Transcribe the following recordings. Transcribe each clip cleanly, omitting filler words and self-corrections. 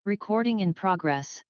Recording in progress.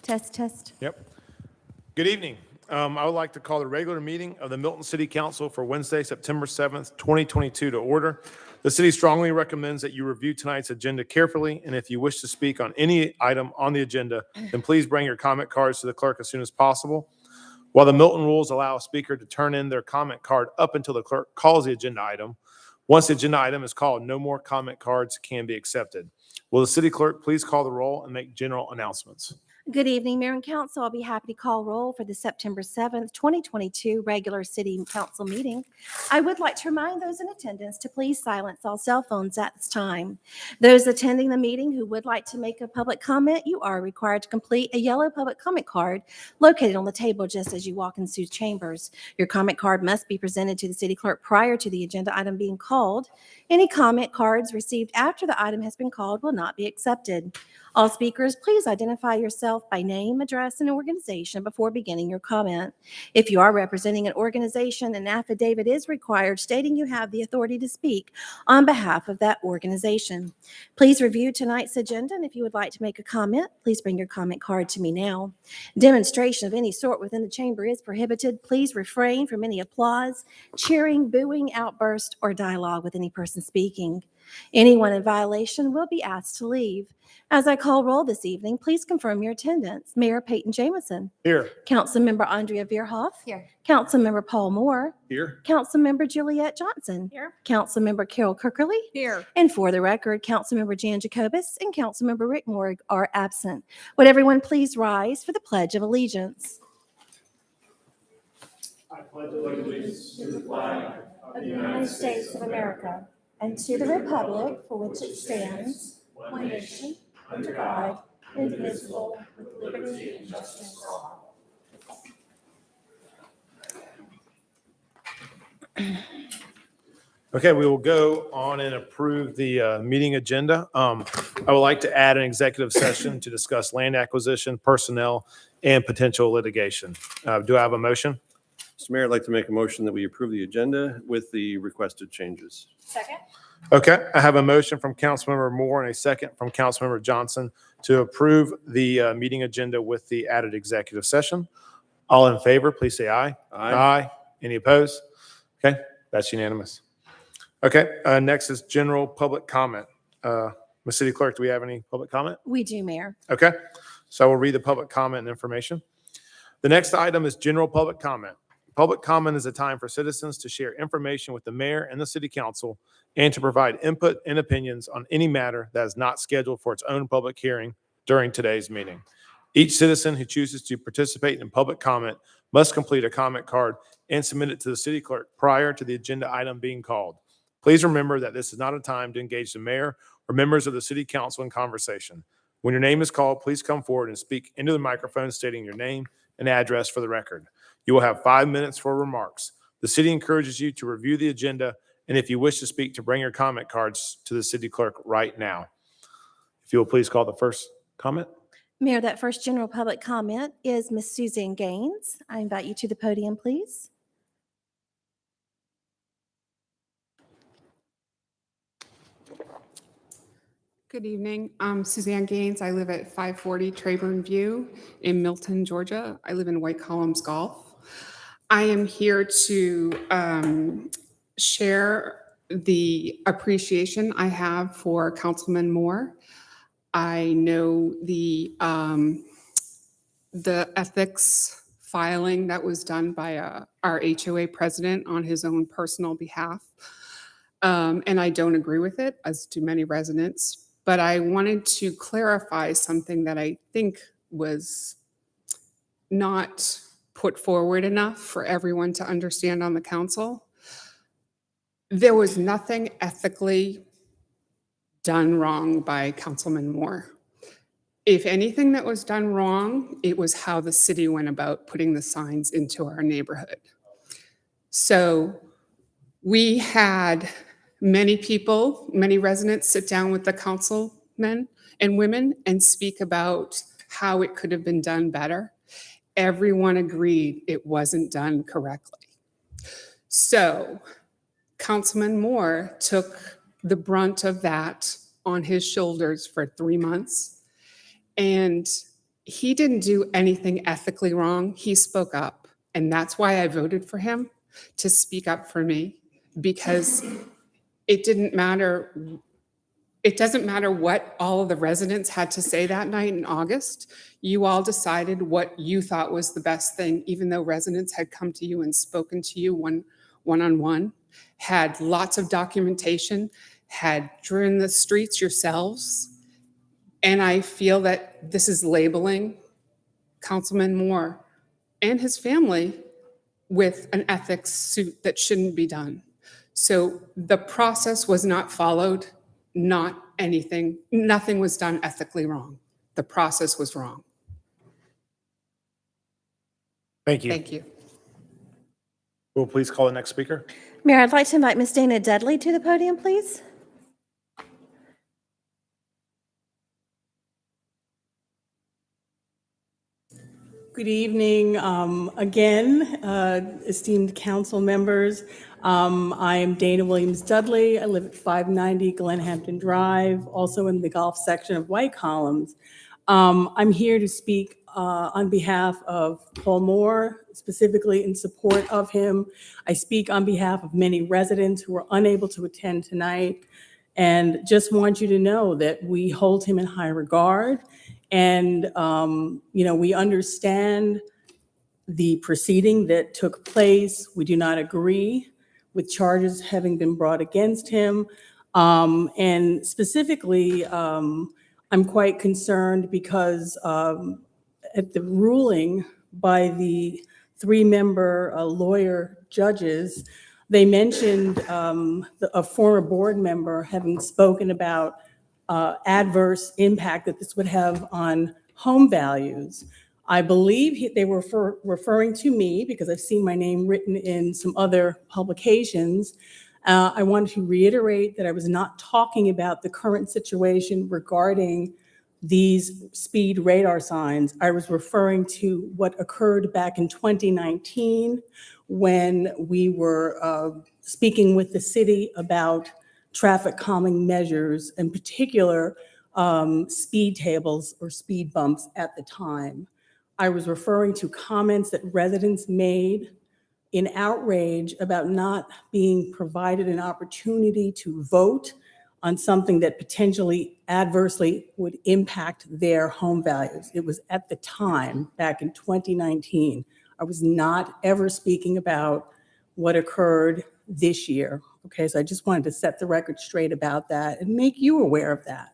Test, test. Yep. Good evening. I would like to call the regular meeting of the Milton City Council for Wednesday, September 7th, 2022 to order. The city strongly recommends that you review tonight's agenda carefully, and if you wish to speak on any item on the agenda, then please bring your comment cards to the clerk as soon as possible. While the Milton rules allow a speaker to turn in their comment card up until the clerk calls the agenda item, once the agenda item is called, no more comment cards can be accepted. Will the city clerk please call the roll and make general announcements? Good evening, Mayor and Council. I'll be happy to call roll for the September 7th, 2022 regular city council meeting. I would like to remind those in attendance to please silence all cell phones at this time. Those attending the meeting who would like to make a public comment, you are required to complete a yellow public comment card located on the table just as you walk into chambers. Your comment card must be presented to the city clerk prior to the agenda item being called. Any comment cards received after the item has been called will not be accepted. All speakers, please identify yourself by name, address, and organization before beginning your comment. If you are representing an organization, an affidavit is required stating you have the authority to speak on behalf of that organization. Please review tonight's agenda, and if you would like to make a comment, please bring your comment card to me now. Demonstration of any sort within the chamber is prohibited. Please refrain from any applause, cheering, booing, outburst, or dialogue with any person speaking. Anyone in violation will be asked to leave. As I call roll this evening, please confirm your attendance. Mayor Peyton Jamison. Here. Councilmember Andrea Veerhoff. Here. Councilmember Paul Moore. Here. Councilmember Juliette Johnson. Here. Councilmember Carol Kirkley. Here. And for the record, Councilmember Jan Jacobus and Councilmember Rick Morrig are absent. Would everyone please rise for the Pledge of Allegiance? I pledge allegiance to the flag Of the United States of America and to the republic for which it stands, one nation, under God, indivisible, with liberty and justice for all. Okay, we will go on and approve the meeting agenda. I would like to add an executive session to discuss land acquisition, personnel, and potential litigation. Do I have a motion? Mr. Mayor, I'd like to make a motion that we approve the agenda with the requested changes. Second. Okay, I have a motion from Councilmember Moore and a second from Councilmember Johnson to approve the meeting agenda with the added executive session. All in favor, please say aye. Aye. Any opposed? Okay, that's unanimous. Okay, next is general public comment. Ms. City Clerk, do we have any public comment? We do, Mayor. Okay, so I will read the public comment and information. The next item is general public comment. Public comment is a time for citizens to share information with the mayor and the city council and to provide input and opinions on any matter that is not scheduled for its own public hearing during today's meeting. Each citizen who chooses to participate in public comment must complete a comment card and submit it to the city clerk prior to the agenda item being called. Please remember that this is not a time to engage the mayor or members of the city council in conversation. When your name is called, please come forward and speak into the microphone stating your name and address for the record. You will have 5 minutes for remarks. The city encourages you to review the agenda, and if you wish to speak, to bring your comment cards to the city clerk right now. If you will please call the first comment. Mayor, that first general public comment is Ms. Suzanne Gaines. I invite you to the podium, please. Good evening. I'm Suzanne Gaines. I live at 540 Trayburn View in Milton, Georgia. I live in White Columns Golf. I am here to share the appreciation I have for Councilman Moore. I know the ethics filing that was done by our HOA president on his own personal behalf. And I don't agree with it, as do many residents. But I wanted to clarify something that I think was not put forward enough for everyone to understand on the council. There was nothing ethically done wrong by Councilman Moore. If anything that was done wrong, it was how the city went about putting the signs into our neighborhood. So we had many people, many residents sit down with the councilmen and women and speak about how it could have been done better. Everyone agreed it wasn't done correctly. So Councilman Moore took the brunt of that on his shoulders for 3 months. And He didn't do anything ethically wrong. He spoke up. And that's why I voted for him, to speak up for me, because it didn't matter. It doesn't matter what all of the residents had to say that night in August. You all decided what you thought was the best thing, even though residents had come to you and spoken to you one-on-one, had lots of documentation, had driven the streets yourselves. And I feel that this is labeling Councilman Moore and his family with an ethics suit that shouldn't be done. So the process was not followed, not anything, nothing was done ethically wrong. The process was wrong. Thank you. Thank you. Will please call the next speaker? Mayor, I'd like to invite Ms. Dana Dudley to the podium, please. Good evening again, esteemed council members. I am Dana Williams Dudley. I live at 590 Glenhampton Drive, also in the Gulf section of White Columns. I'm here to speak on behalf of Paul Moore, specifically in support of him. I speak on behalf of many residents who were unable to attend tonight, and just want you to know that we hold him in high regard. And, we understand the proceeding that took place. We do not agree with charges having been brought against him. And specifically, I'm quite concerned because at the ruling by the three-member lawyer judges, they mentioned a former board member having spoken about adverse impact that this would have on home values. I believe they were referring to me because I've seen my name written in some other publications. I wanted to reiterate that I was not talking about the current situation regarding these speed radar signs. I was referring to what occurred back in 2019 when we were speaking with the city about traffic calming measures, in particular, speed tables or speed bumps at the time. I was referring to comments that residents made in outrage about not being provided an opportunity to vote on something that potentially adversely would impact their home values. It was at the time, back in 2019. I was not ever speaking about what occurred this year. Okay, so I just wanted to set the record straight about that and make you aware of that.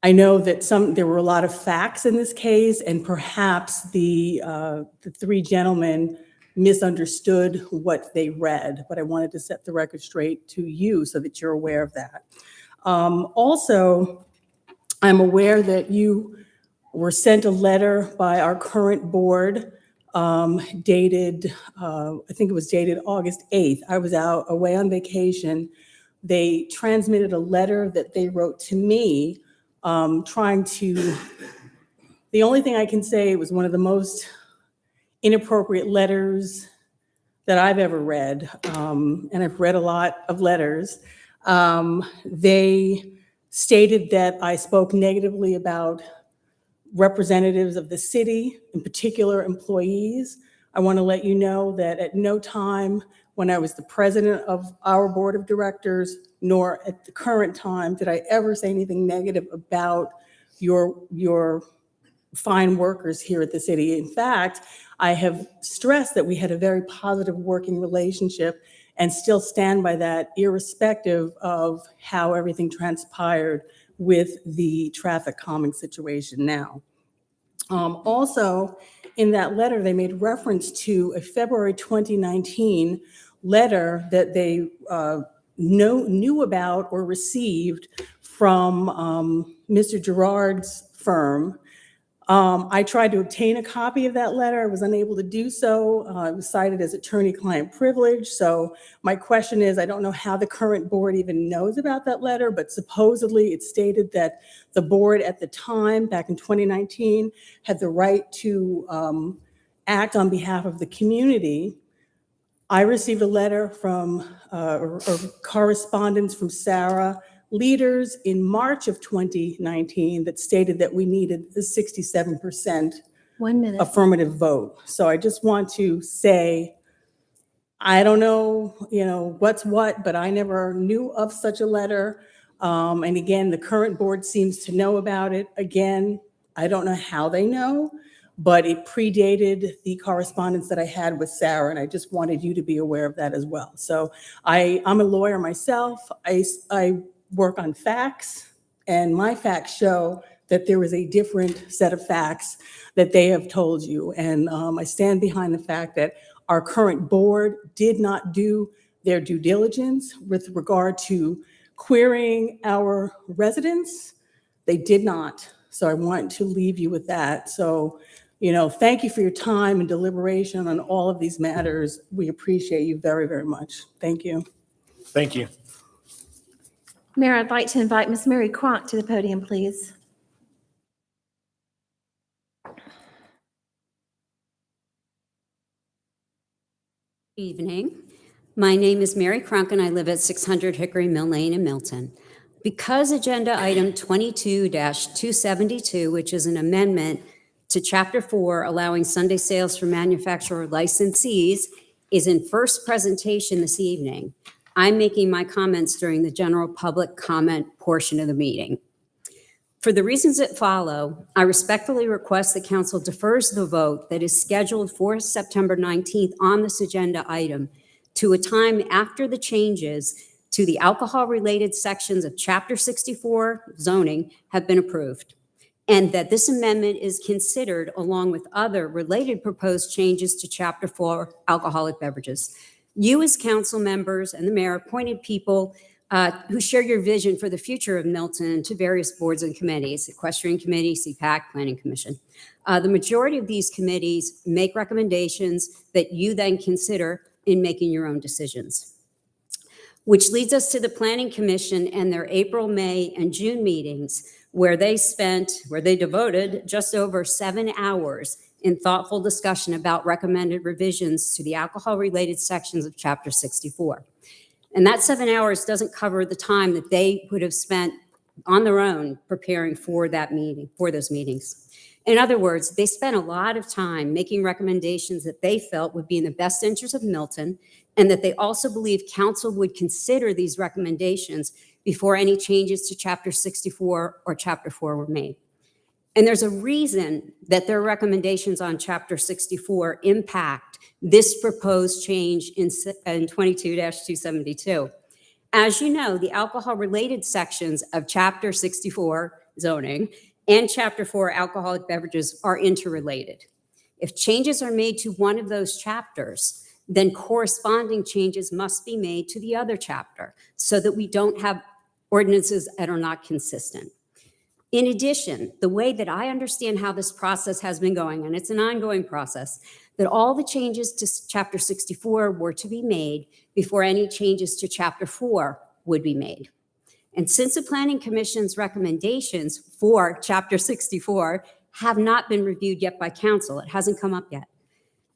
I know that there were a lot of facts in this case, and perhaps the three gentlemen misunderstood what they read, but I wanted to set the record straight to you so that you're aware of that. Also, I'm aware that you were sent a letter by our current board dated, I think it was dated August 8th. I was away on vacation. They transmitted a letter that they wrote to me trying to, the only thing I can say, it was one of the most inappropriate letters that I've ever read, and I've read a lot of letters. They stated that I spoke negatively about representatives of the city, in particular employees. I want to let you know that at no time when I was the president of our board of directors, nor at the current time, did I ever say anything negative about your fine workers here at the city. In fact, I have stressed that we had a very positive working relationship and still stand by that, irrespective of how everything transpired with the traffic calming situation now. Also, in that letter, they made reference to a February 2019 letter that they knew about or received from Mr. Gerard's firm. I tried to obtain a copy of that letter. I was unable to do so. It was cited as attorney-client privilege. So my question is, I don't know how the current board even knows about that letter, but supposedly it stated that the board at the time, back in 2019, had the right to act on behalf of the community. I received a letter from, or correspondence from Sarah leaders in March of 2019 that stated that we needed a 67% 1 minute. affirmative vote. So I just want to say, I don't know, what's what, but I never knew of such a letter. And again, the current board seems to know about it. Again, I don't know how they know, but it predated the correspondence that I had with Sarah, and I just wanted you to be aware of that as well. So I'm a lawyer myself. I work on facts, and my facts show that there is a different set of facts that they have told you. And I stand behind the fact that our current board did not do their due diligence with regard to querying our residents. They did not. So I want to leave you with that. So, thank you for your time and deliberation on all of these matters. We appreciate you very, very much. Thank you. Thank you. Mayor, I'd like to invite Ms. Mary Cronk to the podium, please. Evening. My name is Mary Cronk and I live at 600 Hickory Mill Lane in Milton. Because agenda item 22-272, which is an amendment to Chapter 4 allowing Sunday sales for manufacturer licensees, is in first presentation this evening, I'm making my comments during the general public comment portion of the meeting. For the reasons that follow, I respectfully request the council defers the vote that is scheduled for September 19th on this agenda item to a time after the changes to the alcohol-related sections of Chapter 64 zoning have been approved, and that this amendment is considered along with other related proposed changes to Chapter 4 alcoholic beverages. You as council members and the mayor appointed people who share your vision for the future of Milton to various boards and committees, Equestrian Committee, CPAC, Planning Commission. The majority of these committees make recommendations that you then consider in making your own decisions. Which leads us to the Planning Commission and their April, May, and June meetings, where they devoted just over 7 hours in thoughtful discussion about recommended revisions to the alcohol-related sections of Chapter 64. And that 7 hours doesn't cover the time that they would have spent on their own preparing for that meeting, for those meetings. In other words, they spent a lot of time making recommendations that they felt would be in the best interest of Milton, and that they also believe council would consider these recommendations before any changes to Chapter 64 or Chapter 4 were made. And there's a reason that their recommendations on Chapter 64 impact this proposed change in 22-272. As you know, the alcohol-related sections of Chapter 64 zoning and Chapter 4 alcoholic beverages are interrelated. If changes are made to one of those chapters, then corresponding changes must be made to the other chapter so that we don't have ordinances that are not consistent. In addition, the way that I understand how this process has been going, and it's an ongoing process, that all the changes to Chapter 64 were to be made before any changes to Chapter 4 would be made. And since the Planning Commission's recommendations for Chapter 64 have not been reviewed yet by council, it hasn't come up yet,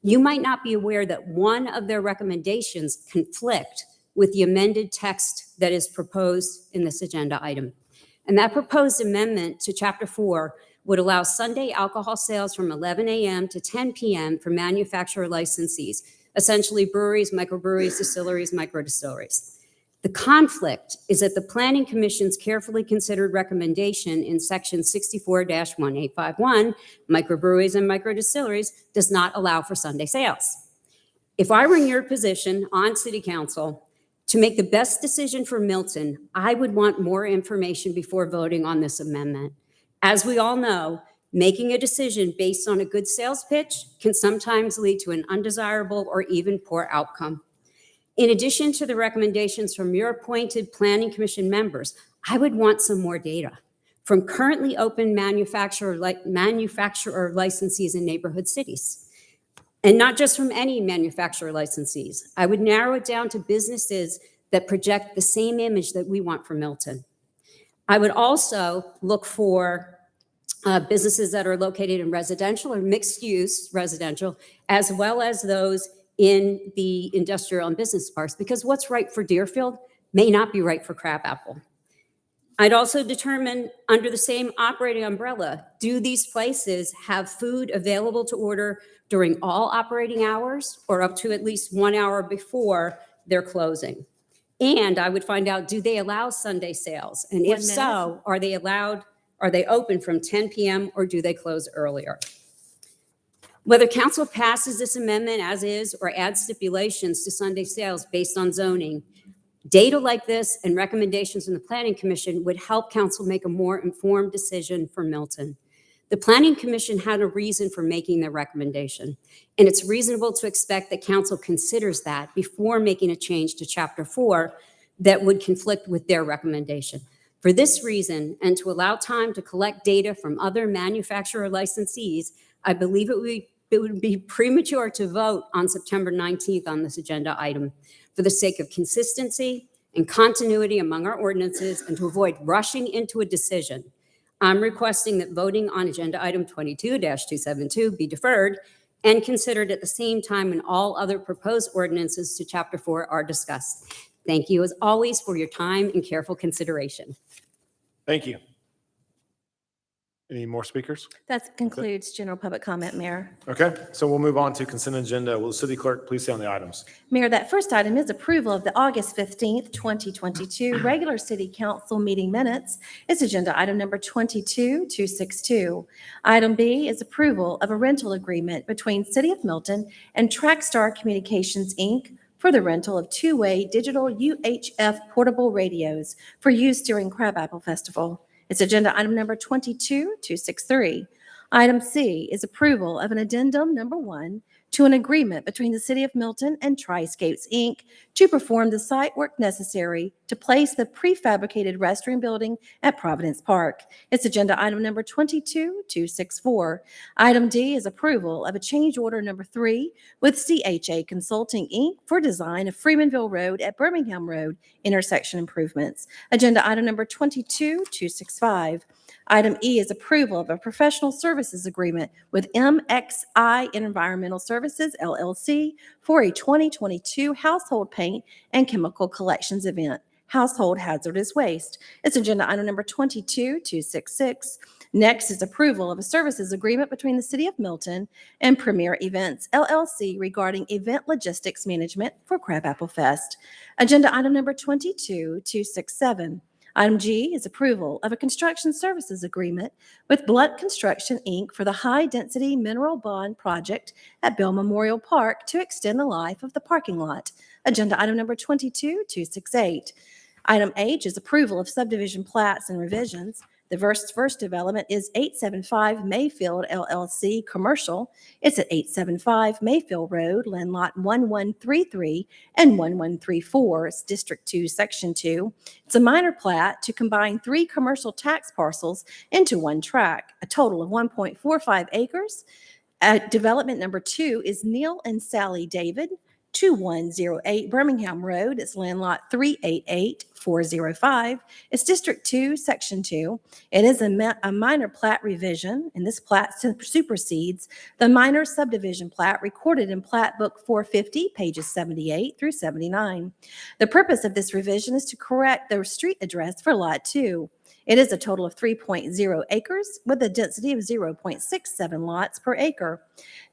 you might not be aware that one of their recommendations conflict with the amended text that is proposed in this agenda item. And that proposed amendment to Chapter 4 would allow Sunday alcohol sales from 11 a.m. to 10 p.m. for manufacturer licensees, essentially breweries, microbreweries, distilleries, microdistilleries. The conflict is that the Planning Commission's carefully considered recommendation in Section 64-1851, microbreweries and microdistilleries, does not allow for Sunday sales. If I were in your position on City Council, to make the best decision for Milton, I would want more information before voting on this amendment. As we all know, making a decision based on a good sales pitch can sometimes lead to an undesirable or even poor outcome. In addition to the recommendations from your appointed Planning Commission members, I would want some more data from currently open manufacturer licensees in neighborhood cities. And not just from any manufacturer licensees. I would narrow it down to businesses that project the same image that we want for Milton. I would also look for businesses that are located in residential or mixed-use residential, as well as those in the industrial and business parks, because what's right for Deerfield may not be right for Crabapple. I'd also determine, under the same operating umbrella, do these places have food available to order during all operating hours or up to at least 1 hour before their closing? And I would find out, do they allow Sunday sales? And if 1 minute. so, are they open from 10 p.m. or do they close earlier? Whether council passes this amendment as is or adds stipulations to Sunday sales based on zoning, data like this and recommendations from the Planning Commission would help council make a more informed decision for Milton. The Planning Commission had a reason for making their recommendation, and it's reasonable to expect that council considers that before making a change to Chapter 4 that would conflict with their recommendation. For this reason, and to allow time to collect data from other manufacturer licensees, I believe it would be premature to vote on September 19th on this agenda item. For the sake of consistency and continuity among our ordinances and to avoid rushing into a decision, I'm requesting that voting on agenda item 22-272 be deferred and considered at the same time when all other proposed ordinances to Chapter 4 are discussed. Thank you, as always, for your time and careful consideration. Thank you. Any more speakers? That concludes general public comment, Mayor. Okay, so we'll move on to consent agenda. Will the city clerk please say on the items? Mayor, that first item is approval of the August 15th, 2022 regular city council meeting minutes. It's agenda item number 22262. Item B is approval of a rental agreement between City of Milton and Trackstar Communications, Inc. for the rental of two-way digital UHF portable radios for use during Crabapple Festival. It's agenda item number 22263. Item C is approval of an addendum number 1 to an agreement between the City of Milton and Triscapes, Inc. to perform the site work necessary to place the prefabricated restroom building at Providence Park. It's agenda item number 22264. Item D is approval of a change order number 3 with CHA Consulting, Inc. for design of Freemanville Road at Birmingham Road intersection improvements. Agenda item number 22265. Item E is approval of a professional services agreement with MXI Environmental Services, LLC, for a 2022 household paint and chemical collections event, household hazardous waste. It's agenda item number 22266. Next is approval of a services agreement between the City of Milton and Premier Events, LLC, regarding event logistics management for Crabapple Fest. Agenda item number 22267. Item G is approval of a construction services agreement with Blunt Construction, Inc. for the high-density mineral bond project at Bell Memorial Park to extend the life of the parking lot. Agenda item number 22268. Item H is approval of subdivision plats and revisions. The first development is 875 Mayfield LLC Commercial. It's at 875 Mayfield Road, land lot 1133 and 1134. It's District 2, Section 2. It's a minor plat to combine 3 commercial tax parcels into one tract, a total of 1.45 acres. Development number 2 is Neil and Sally David, 2108 Birmingham Road. It's land lot 388405. It's District 2, Section 2. It is a minor plat revision, and this plat supersedes the minor subdivision plat recorded in Plat Book 450, pages 78 through 79. The purpose of this revision is to correct the street address for Lot 2. It is a total of 3.0 acres with a density of 0.67 lots per acre.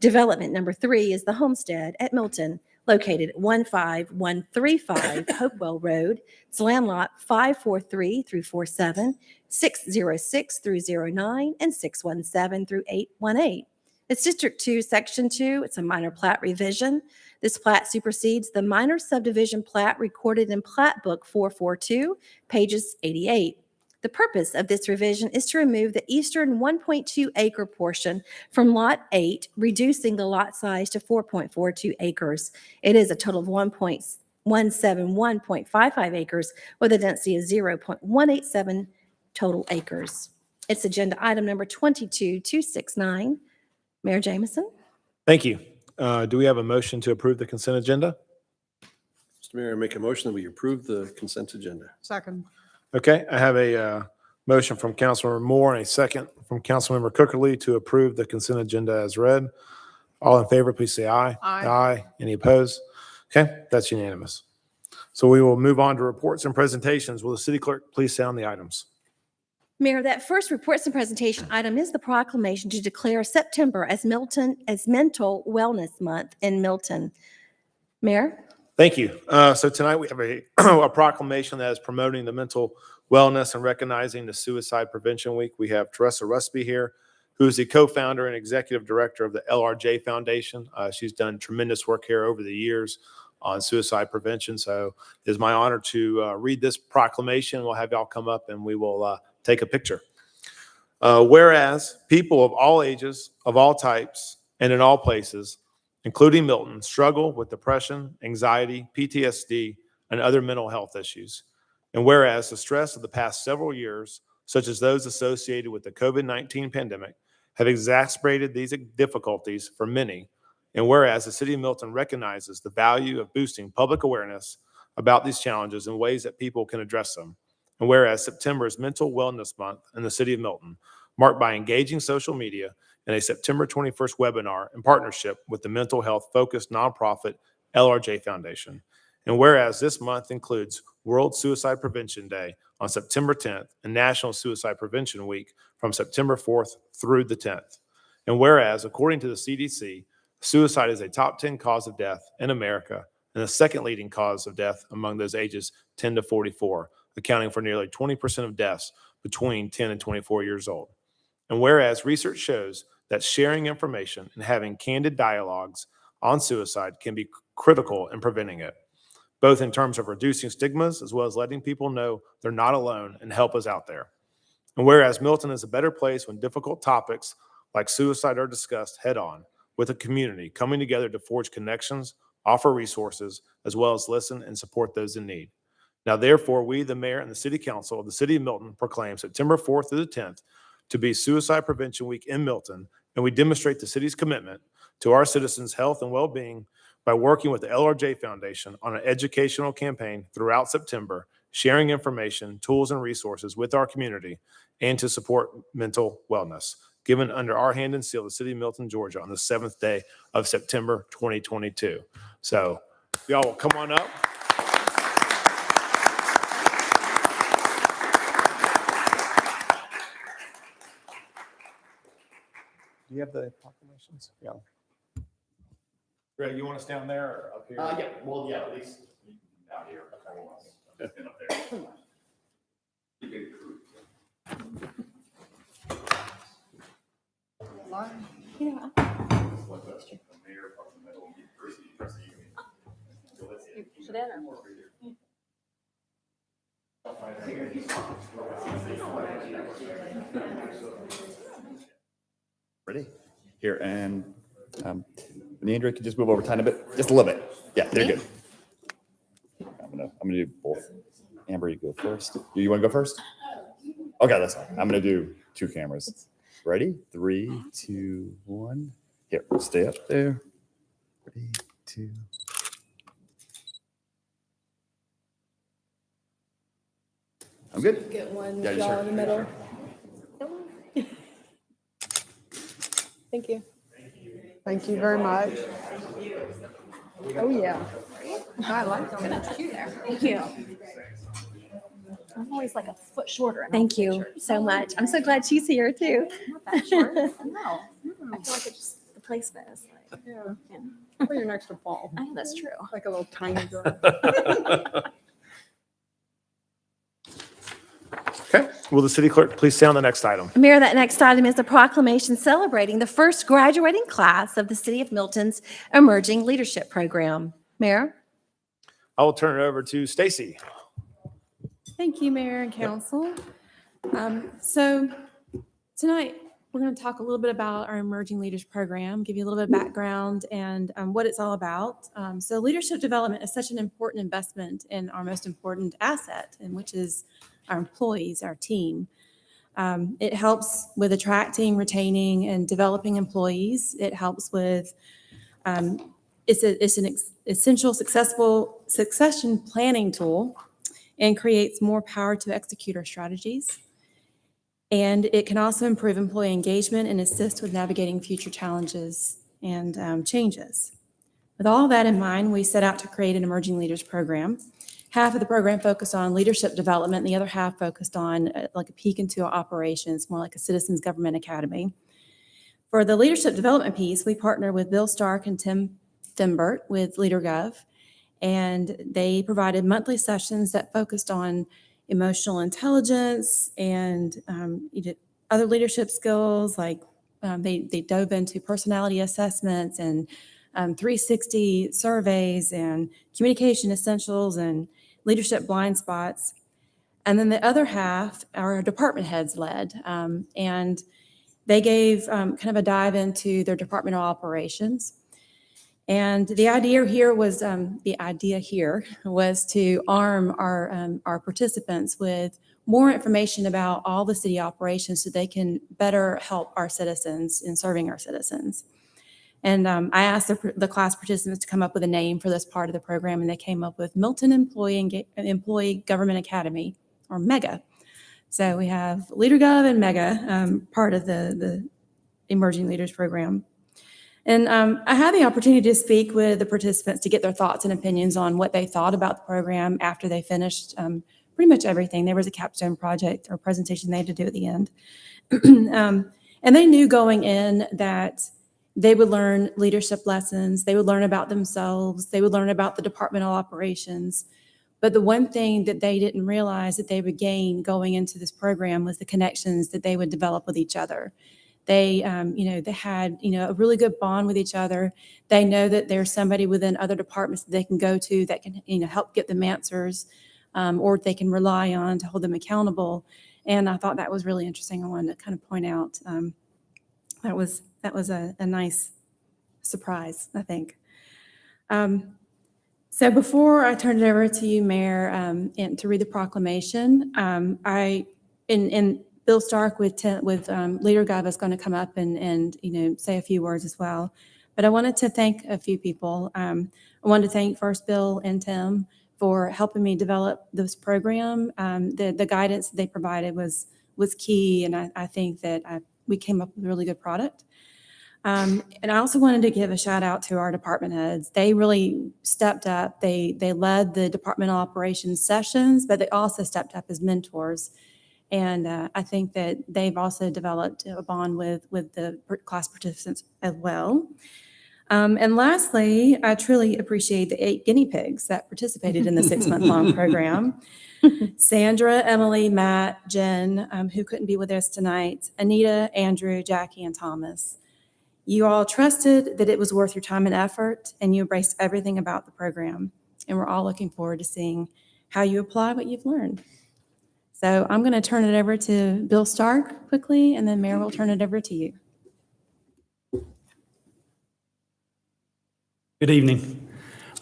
Development number 3 is the Homestead at Milton, located at 15135 Hopewell Road. It's land lot 543 through 47, 606 through 09, and 617 through 818. It's District 2, Section 2. It's a minor plat revision. This plat supersedes the minor subdivision plat recorded in Plat Book 442, pages 88. The purpose of this revision is to remove the eastern 1.2 acre portion from Lot 8, reducing the lot size to 4.42 acres. It is a total of 1.171.55 acres with a density of 0.187 total acres. It's agenda item number 22269. Mayor Jameson? Thank you. Do we have a motion to approve the consent agenda? Mr. Mayor, I make a motion that we approve the consent agenda. Second. Okay, I have a motion from Councilmember Moore and a second from Councilmember Cookerly to approve the consent agenda as read. All in favor, please say aye. Aye. Aye. Any opposed? Okay, that's unanimous. So we will move on to reports and presentations. Will the city clerk please sound the items? Mayor, that first reports and presentation item is the proclamation to declare September as Mental Wellness Month in Milton. Mayor? Thank you. So tonight we have a, a proclamation that is promoting the mental wellness and recognizing the Suicide Prevention Week. We have Teresa Rusby here, who is the co-founder and executive director of the LRJ Foundation. She's done tremendous work here over the years on suicide prevention. So it is my honor to read this proclamation. We'll have y'all come up and we will take a picture. Whereas people of all ages, of all types, and in all places, including Milton, struggle with depression, anxiety, PTSD, and other mental health issues. And whereas the stress of the past several years, such as those associated with the COVID-19 pandemic, have exacerbated these difficulties for many. And whereas the city of Milton recognizes the value of boosting public awareness about these challenges and ways that people can address them. And whereas September is Mental Wellness Month in the city of Milton, marked by engaging social media and a September 21st webinar in partnership with the mental health focused nonprofit LRJ Foundation. And whereas this month includes World Suicide Prevention Day on September 10th and National Suicide Prevention Week from September 4th through the 10th. And whereas, according to the CDC, suicide is a top 10 cause of death in America and the second leading cause of death among those ages 10 to 44, accounting for nearly 20% of deaths between 10 and 24 years old. And whereas research shows that sharing information and having candid dialogues on suicide can be critical in preventing it, both in terms of reducing stigmas as well as letting people know they're not alone and help is out there. And whereas Milton is a better place when difficult topics like suicide are discussed head on, with a community coming together to forge connections, offer resources, as well as listen and support those in need. Now, therefore, we, the mayor and the city council of the city of Milton, proclaim September 4th through the 10th to be Suicide Prevention Week in Milton, and we demonstrate the city's commitment to our citizens' health and well-being by working with the LRJ Foundation on an educational campaign throughout September, sharing information, tools, and resources with our community, and to support mental wellness, given under our hand and seal, the city of Milton, Georgia, on the 7th day of September 2022. So y'all will come on up. Do you have the proclamations? Yeah. Greg, you want us down there or up here? Yeah, well, yeah, at least down here. And up there. Ready? Here, and Andrea, can just move over a tiny bit, just a little bit. Yeah, they're good. I'm gonna do both. Amber, you go first. You want to go first? Okay, that's fine. I'm gonna do two cameras. Ready? 3, 2, 1. Here, stay up there. 3, 2. I'm good. Get one Yeah, with y'all sure. in the middle. Thank you. Thank you very much. Oh, yeah. I like them. Thank you. I'm always like a foot shorter. in Thank all you pictures. so much. I'm so glad she's here too. Not that short. No. I feel like it's just the placement is like. Yeah. Yeah. Put your next to Paul, I know that's true. like a little tiny girl. Okay. Will the city clerk please sound the next item? Mayor, that next item is a proclamation celebrating the first graduating class of the City of Milton's Emerging Leadership Program. Mayor? I will turn it over to Stacy. Thank you, Mayor and Council. So tonight, we're going to talk a little bit about our Emerging Leaders Program, give you a little bit of background and what it's all about. So leadership development is such an important investment in our most important asset, and which is our employees, our team. It helps with attracting, retaining, and developing employees. It helps with, it's an essential successful succession planning tool and creates more power to execute our strategies. And it can also improve employee engagement and assist with navigating future challenges and changes. With all that in mind, we set out to create an Emerging Leaders Program. half of the program focused on leadership development, and the other half focused on like a peek into our operations, more like a citizens government academy. For the leadership development piece, we partnered with Bill Stark and Tim Thimbert with LeaderGov, and they provided monthly sessions that focused on emotional intelligence and other leadership skills. Like they dove into personality assessments and 360 surveys and communication essentials and leadership blind spots. And then the other half, our department heads led, and they gave kind of a dive into their departmental operations. And the idea here was to arm our participants with more information about all the city operations so they can better help our citizens in serving our citizens. And I asked the class participants to come up with a name for this part of the program, and they came up with Milton Employee Government Academy, or MEGA. So we have LeaderGov and MEGA, part of the Emerging Leaders Program. And I had the opportunity to speak with the participants to get their thoughts and opinions on what they thought about the program after they finished pretty much everything. There was a capstone project or presentation they had to do at the end. And they knew going in that they would learn leadership lessons, they would learn about themselves, they would learn about the departmental operations. But the one thing that they didn't realize that they would gain going into this program was the connections that they would develop with each other. They had, a really good bond with each other. They know that there's somebody within other departments that they can go to that can, help get them answers, or they can rely on to hold them accountable. And I thought that was really interesting. I wanted to kind of point out that was a nice surprise, I think. So before I turn it over to you, Mayor, and to read the proclamation, Bill Stark with LeaderGov is going to come up and say a few words as well. But I wanted to thank a few people. I wanted to thank first Bill and Tim for helping me develop this program. The guidance they provided was key, and I think that we came up with a really good product. And I also wanted to give a shout out to our department heads. They really stepped up. They led the departmental operations sessions, but they also stepped up as mentors. And I think that they've also developed a bond with the class participants as well. And lastly, I truly appreciate the 8 guinea pigs that participated in the 6-month-long program. Sandra, Emily, Matt, Jen, who couldn't be with us tonight, Anita, Andrew, Jackie, and Thomas. You all trusted that it was worth your time and effort, and you embraced everything about the program. And we're all looking forward to seeing how you apply what you've learned. So I'm going to turn it over to Bill Stark quickly, and then Mayor will turn it over to you. Good evening.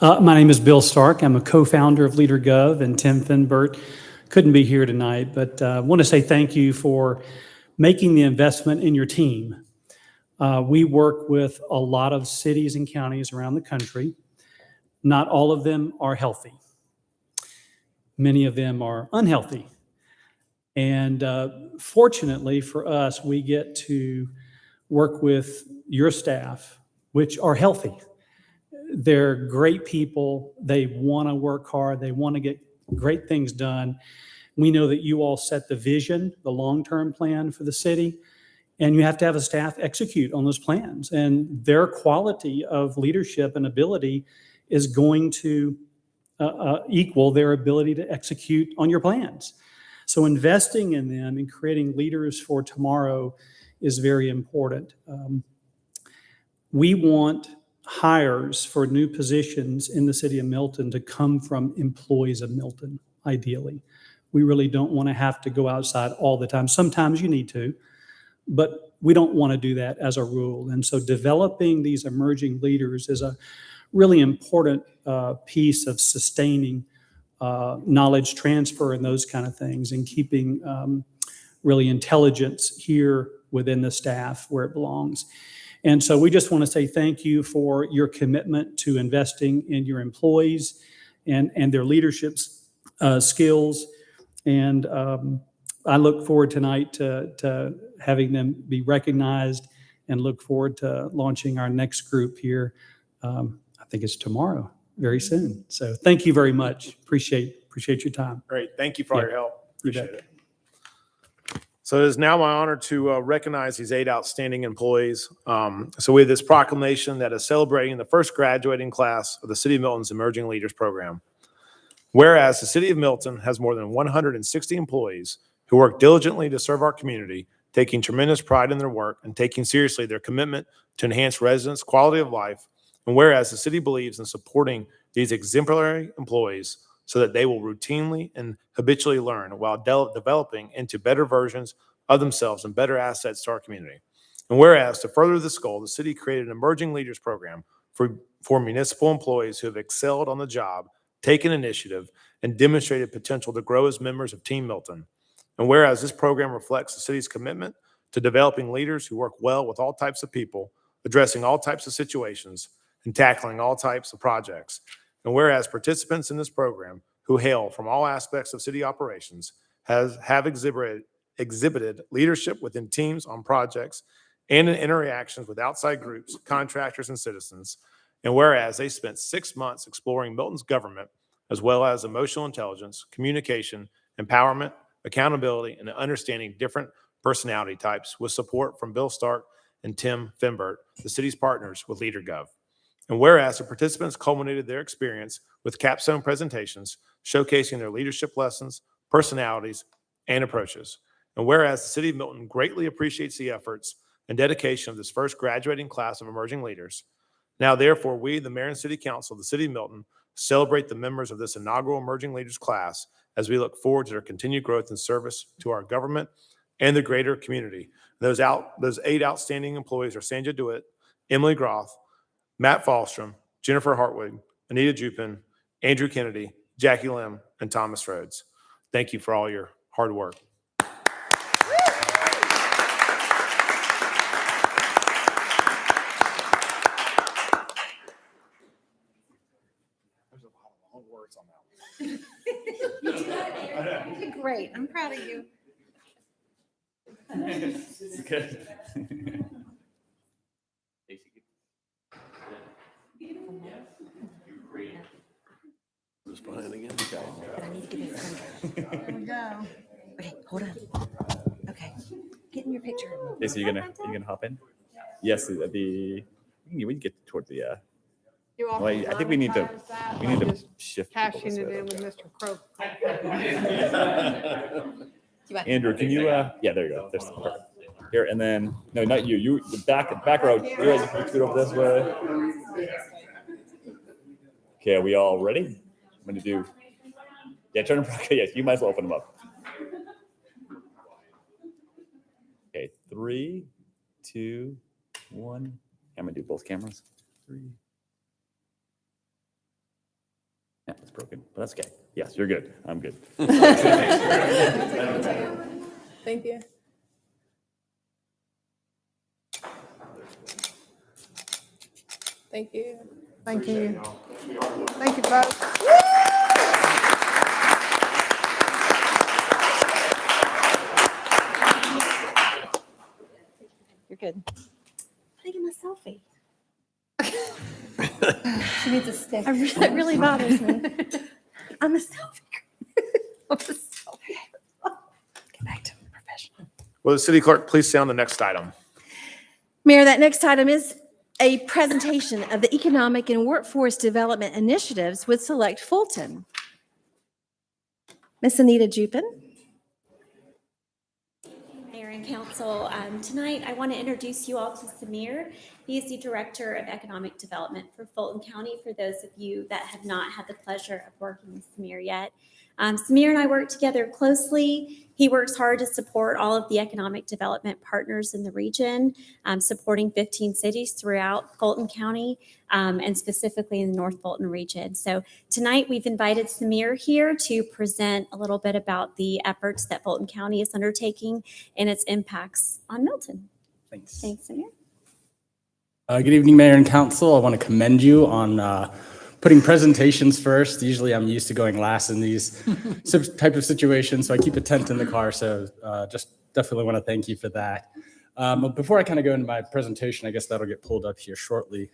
My name is Bill Stark. I'm a co-founder of LeaderGov, and Tim Thimbert couldn't be here tonight, but I want to say thank you for making the investment in your team. We work with a lot of cities and counties around the country. Not all of them are healthy. Many of them are unhealthy. And fortunately for us, we get to work with your staff, which are healthy. They're great people. They want to work hard. They want to get great things done. We know that you all set the vision, the long-term plan for the city, and you have to have a staff execute on those plans. And their quality of leadership and ability is going to equal their ability to execute on your plans. So investing in them and creating leaders for tomorrow is very important. We want hires for new positions in the city of Milton to come from employees of Milton, ideally. We really don't want to have to go outside all the time. Sometimes you need to, but we don't want to do that as a rule. And so developing these emerging leaders is a really important piece of sustaining knowledge transfer and those kind of things, and keeping really intelligence here within the staff where it belongs. And so we just want to say thank you for your commitment to investing in your employees and their leadership skills. And I look forward tonight to having them be recognized, and look forward to launching our next group here. I think it's tomorrow, very soon. So thank you very much. Appreciate your time. Great. Thank you for all Yeah. your help. You Appreciate bet. it. So it is now my honor to recognize these 8 outstanding employees. So we have this proclamation that is celebrating the first graduating class of the City of Milton's Emerging Leaders Program. Whereas the City of Milton has more than 160 employees who work diligently to serve our community, taking tremendous pride in their work and taking seriously their commitment to enhance residents' quality of life. And whereas the city believes in supporting these exemplary employees so that they will routinely and habitually learn while developing into better versions of themselves and better assets to our community. And whereas to further this goal, the city created an Emerging Leaders Program for municipal employees who have excelled on the job, taken initiative, and demonstrated potential to grow as members of Team Milton. And whereas this program reflects the city's commitment to developing leaders who work well with all types of people, addressing all types of situations, and tackling all types of projects. And whereas participants in this program who hail from all aspects of city operations have exhibited leadership within teams on projects and in interactions with outside groups, contractors, and citizens. And whereas they spent 6 months exploring Milton's government, as well as emotional intelligence, communication, empowerment, accountability, and understanding different personality types with support from Bill Stark and Tim Finbert, the city's partners with LeaderGov. And whereas the participants culminated their experience with capstone presentations showcasing their leadership lessons, personalities, and approaches. And whereas the City of Milton greatly appreciates the efforts and dedication of this first graduating class of emerging leaders, now therefore we, the Mayor and City Council of the City of Milton, celebrate the members of this inaugural Emerging Leaders class as we look forward to their continued growth and service to our government and the greater community. Those 8 outstanding employees are Sandra DeWitt, Emily Groth, Matt Fallstrom, Jennifer Hartwig, Anita Jupin, Andrew Kennedy, Jackie Lim, and Thomas Rhodes. Thank you for all your hard work. There's a lot of long words on that one. You did great. I'm proud of you. Good. Just behind again. But I need to give you a thunder. There we go. Okay, hold on. Okay, get in your picture. Okay, so you're gonna hop in? Yes, we can get toward the, well, I think we need to shift. people Cashing this it way. in with Mr. Crow. Andrew, can you, yeah, there you go. There's perfect. Here, and then, no, not you, the back row. You guys can scoot over this way. Okay, are we all ready? I'm gonna do, yeah, turn them, okay, yes, you might as well open them up. Okay, 3, 2, 1. I'm gonna do both cameras. 3. Yeah, it's broken, but that's okay. Yes, you're good. I'm good. Thank you. Thank you. Thank you. Thank you, folks. You're good. Taking a selfie. She needs a stick. That really bothers me. I'm a selfie. I'm a selfie. Get back to professional. Will the city clerk please say on the next item? Mayor, that next item is a presentation of the Economic and Workforce Development Initiatives with Select Fulton. Miss Anita Jupin. Mayor and Council, tonight I want to introduce you all to Samir. He is the Director of Economic Development for Fulton County, for those of you that have not had the pleasure of working with Samir yet. Samir and I work together closely. He works hard to support all of the economic development partners in the region, supporting 15 cities throughout Fulton County, and specifically in the North Fulton region. So tonight we've invited Samir here to present a little bit about the efforts that Fulton County is undertaking and its impacts on Milton. Thanks. Thanks, Samir. Good evening, Mayor and Council. I want to commend you on putting presentations first. Usually I'm used to going last in these type of situations, so I keep a tent in the car. So just definitely want to thank you for that. But before I kind of go into my presentation, I guess that'll get pulled up here shortly.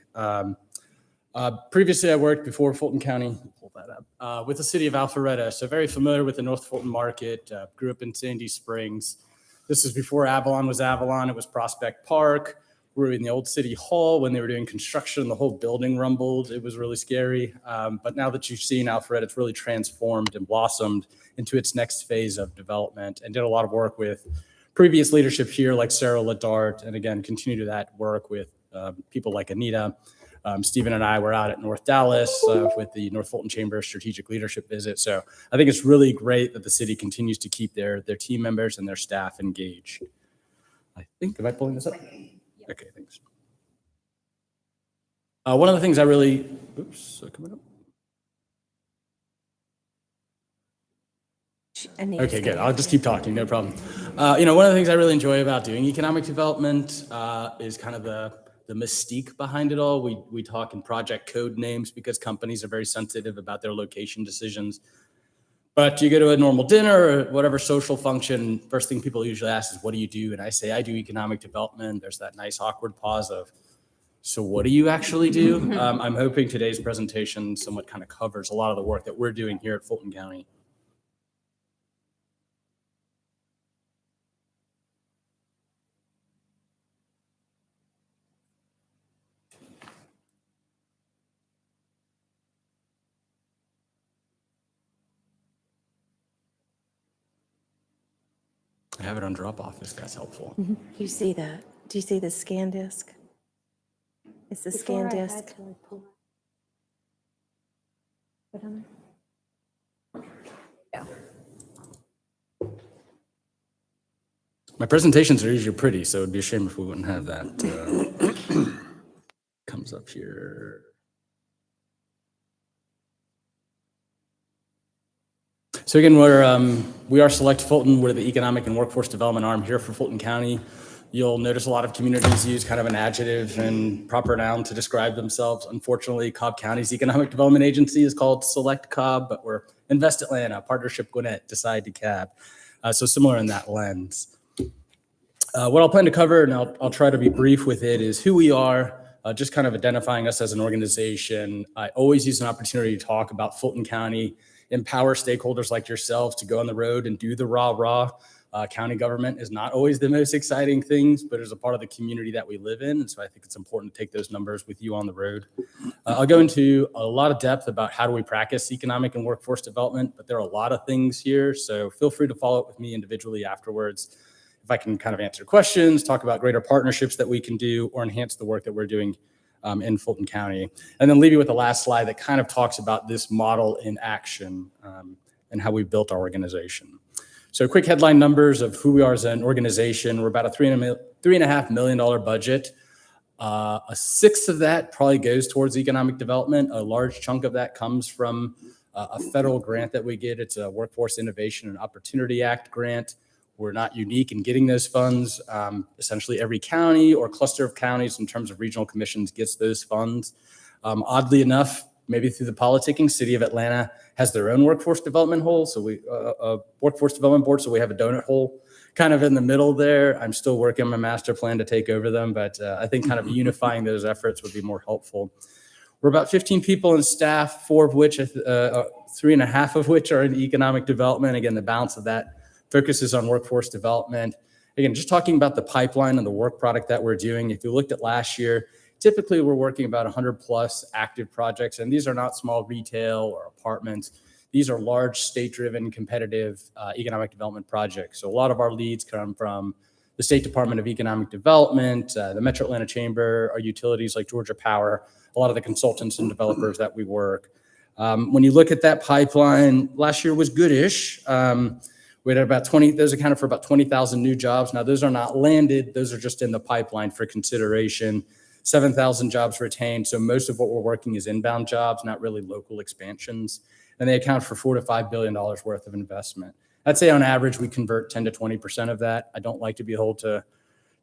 Previously, I worked before Fulton County, pull that up, with the city of Alpharetta. So very familiar with the North Fulton market, grew up in Sandy Springs. This is before Avalon was Avalon. It was Prospect Park. We were in the old city hall when they were doing construction. The whole building rumbled. It was really scary. But now that you've seen Alpharetta, it's really transformed and blossomed into its next phase of development, and did a lot of work with previous leadership here like Sarah Ladart, and again, continue to that work with people like Anita. Stephen and I were out at North Dallas with the North Fulton Chamber Strategic Leadership Visit. So I think it's really great that the city continues to keep their team members and their staff engaged. I think, am I pulling this up? Okay, thanks. One of the things I really, coming up. Okay, good. I'll just keep talking, no problem. One of the things I really enjoy about doing economic development is kind of the mystique behind it all. We talk in project code names because companies are very sensitive about their location decisions. But you go to a normal dinner or whatever social function, first thing people usually ask is, what do you do? And I say, I do economic development. There's that nice awkward pause of, so what do you actually do? I'm hoping today's presentation somewhat kind of covers a lot of the work that we're doing here at Fulton County. I have it on drop off if that's helpful. You see that? Do you see the scan disc? It's the scan disc. My presentations are usually pretty, so it'd be a shame if we wouldn't have that. Comes up here. So again, we are Select Fulton. We're the economic and workforce development arm here for Fulton County. You'll notice a lot of communities use kind of an adjective and proper noun to describe themselves. Unfortunately, Cobb County's economic development agency is called Select Cobb, but we're Invest Atlanta, Partnership Gwinnett, Decide DeKalb. So similar in that lens. What I'll plan to cover, and I'll try to be brief with it, is who we are, just kind of identifying us as an organization. I always use an opportunity to talk about Fulton County, empower stakeholders like yourselves to go on the road and do the rah-rah. County government is not always the most exciting things, but it's a part of the community that we live in. And so I think it's important to take those numbers with you on the road. I'll go into a lot of depth about how do we practice economic and workforce development, but there are a lot of things here. So feel free to follow up with me individually afterwards. If I can kind of answer questions, talk about greater partnerships that we can do, or enhance the work that we're doing in Fulton County. And then leave you with the last slide that kind of talks about this model in action and how we built our organization. So quick headline numbers of who we are as an organization. We're about a $3.5 million budget. A sixth of that probably goes towards economic development. A large chunk of that comes from a federal grant that we get. It's a Workforce Innovation and Opportunity Act grant. We're not unique in getting those funds. Essentially every county or cluster of counties in terms of regional commissions gets those funds. Oddly enough, maybe through the politicking, City of Atlanta has their own workforce development hole. So workforce development board. So we have a donut hole kind of in the middle there. I'm still working on my master plan to take over them, but I think kind of unifying those efforts would be more helpful. We're about 15 people in staff, 4 of which, 3.5 of which are in economic development. Again, the balance of that focuses on workforce development. Again, just talking about the pipeline and the work product that we're doing. If you looked at last year, typically we're working about 100 plus active projects, and these are not small retail or apartments. These are large state-driven competitive economic development projects. So a lot of our leads come from the State Department of Economic Development, the Metro Atlanta Chamber, our utilities like Georgia Power, a lot of the consultants and developers that we work. When you look at that pipeline, last year was goodish. We had about 20, those accounted for about 20,000 new jobs. Now those are not landed, those are just in the pipeline for consideration. 7,000 jobs retained. So most of what we're working is inbound jobs, not really local expansions. And they account for $4 to $5 billion worth of investment. I'd say on average, we convert 10 to 20% of that. I don't like to be held to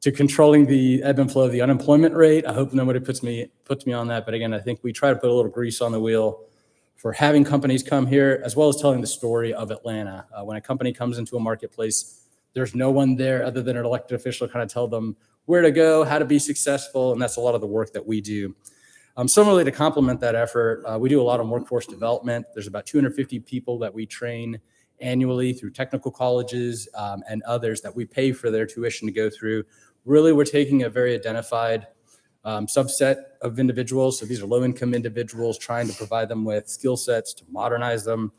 controlling the ebb and flow of the unemployment rate. I hope nobody puts me on that. But again, I think we try to put a little grease on the wheel for having companies come here, as well as telling the story of Atlanta. When a company comes into a marketplace, there's no one there other than an elected official to kind of tell them where to go, how to be successful, and that's a lot of the work that we do. Similarly, to complement that effort, we do a lot of workforce development. There's about 250 people that we train annually through technical colleges and others that we pay for their tuition to go through. Really, we're taking a very identified subset of individuals. So these are low-income individuals, trying to provide them with skill sets to modernize them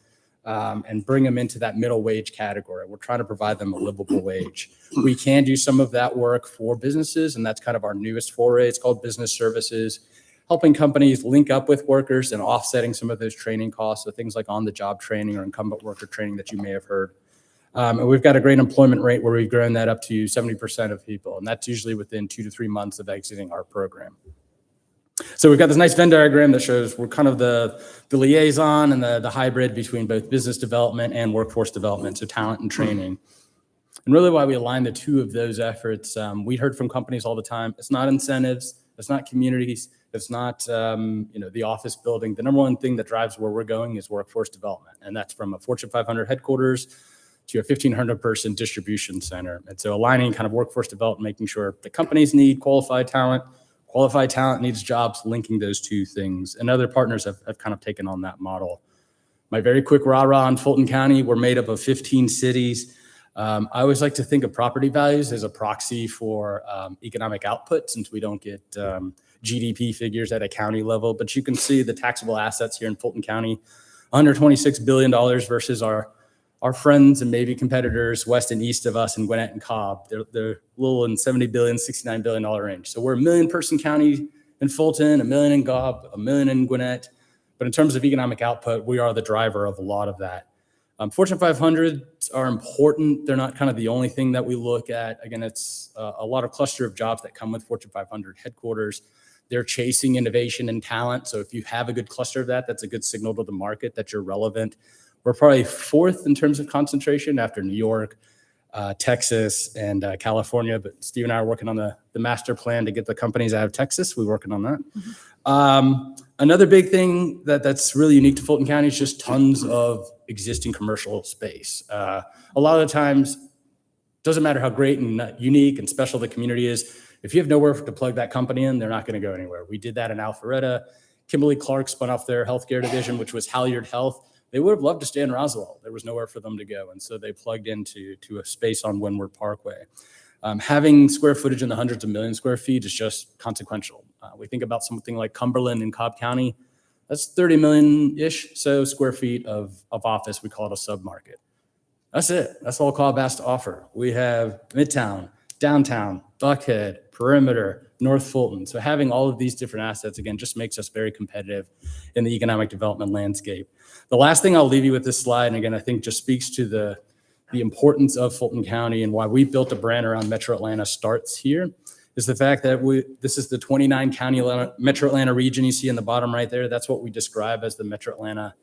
and bring them into that middle wage category. We're trying to provide them a livable wage. We can do some of that work for businesses, and that's kind of our newest foray. It's called business services, helping companies link up with workers and offsetting some of those training costs. So things like on-the-job training or incumbent worker training that you may have heard. And we've got a great employment rate where we've grown that up to 70% of people. And that's usually within 2 to 3 months of exiting our program. So we've got this nice Venn diagram that shows we're kind of the liaison and the hybrid between both business development and workforce development, so talent and training. And really why we align the two of those efforts, we heard from companies all the time, it's not incentives, it's not communities, it's not the office building. The number one thing that drives where we're going is workforce development. And that's from a Fortune 500 headquarters to a 1,500 person distribution center. And so aligning kind of workforce development, making sure the companies need qualified talent needs jobs, linking those two things. And other partners have kind of taken on that model. My very quick rah-rah on Fulton County, we're made up of 15 cities. I always like to think of property values as a proxy for economic output, since we don't get GDP figures at a county level. But you can see the taxable assets here in Fulton County, $126 billion versus our friends and maybe competitors west and east of us in Gwinnett and Cobb. They're a little in $70 billion, $69 billion range. So we're a 1 million person county in Fulton, 1 million in Cobb, 1 million in Gwinnett. But in terms of economic output, we are the driver of a lot of that. Fortune 500 are important. They're not kind of the only thing that we look at. Again, it's a lot of cluster of jobs that come with Fortune 500 headquarters. They're chasing innovation and talent. So if you have a good cluster of that, that's a good signal to the market that you're relevant. We're probably fourth in terms of concentration after New York, Texas, and California. But Steve and I are working on the master plan to get the companies out of Texas. We're working on that. Mm-hmm. Another big thing that's really unique to Fulton County is just tons of existing commercial space. A lot of the times, doesn't matter how great and unique and special the community is, if you have nowhere to plug that company in, they're not going to go anywhere. We did that in Alpharetta. Kimberly-Clark spun off their healthcare division, which was Halyard Health. They would have loved to stay in Roswell. There was nowhere for them to go. And so they plugged into a space on Windward Parkway. Having square footage in the hundreds of million square feet is just consequential. We think about something like Cumberland in Cobb County. That's 30 million-ish so square feet of office. We call it a submarket. That's it. That's all Cobb has to offer. We have Midtown, Downtown, Buckhead, Perimeter, North Fulton. So having all of these different assets, again, just makes us very competitive in the economic development landscape. The last thing I'll leave you with this slide, and again, I think just speaks to the importance of Fulton County and why we built a brand around Metro Atlanta starts here, is the fact that this is the 29 county Metro Atlanta region you see in the bottom right there. That's what we describe as the Metro Atlanta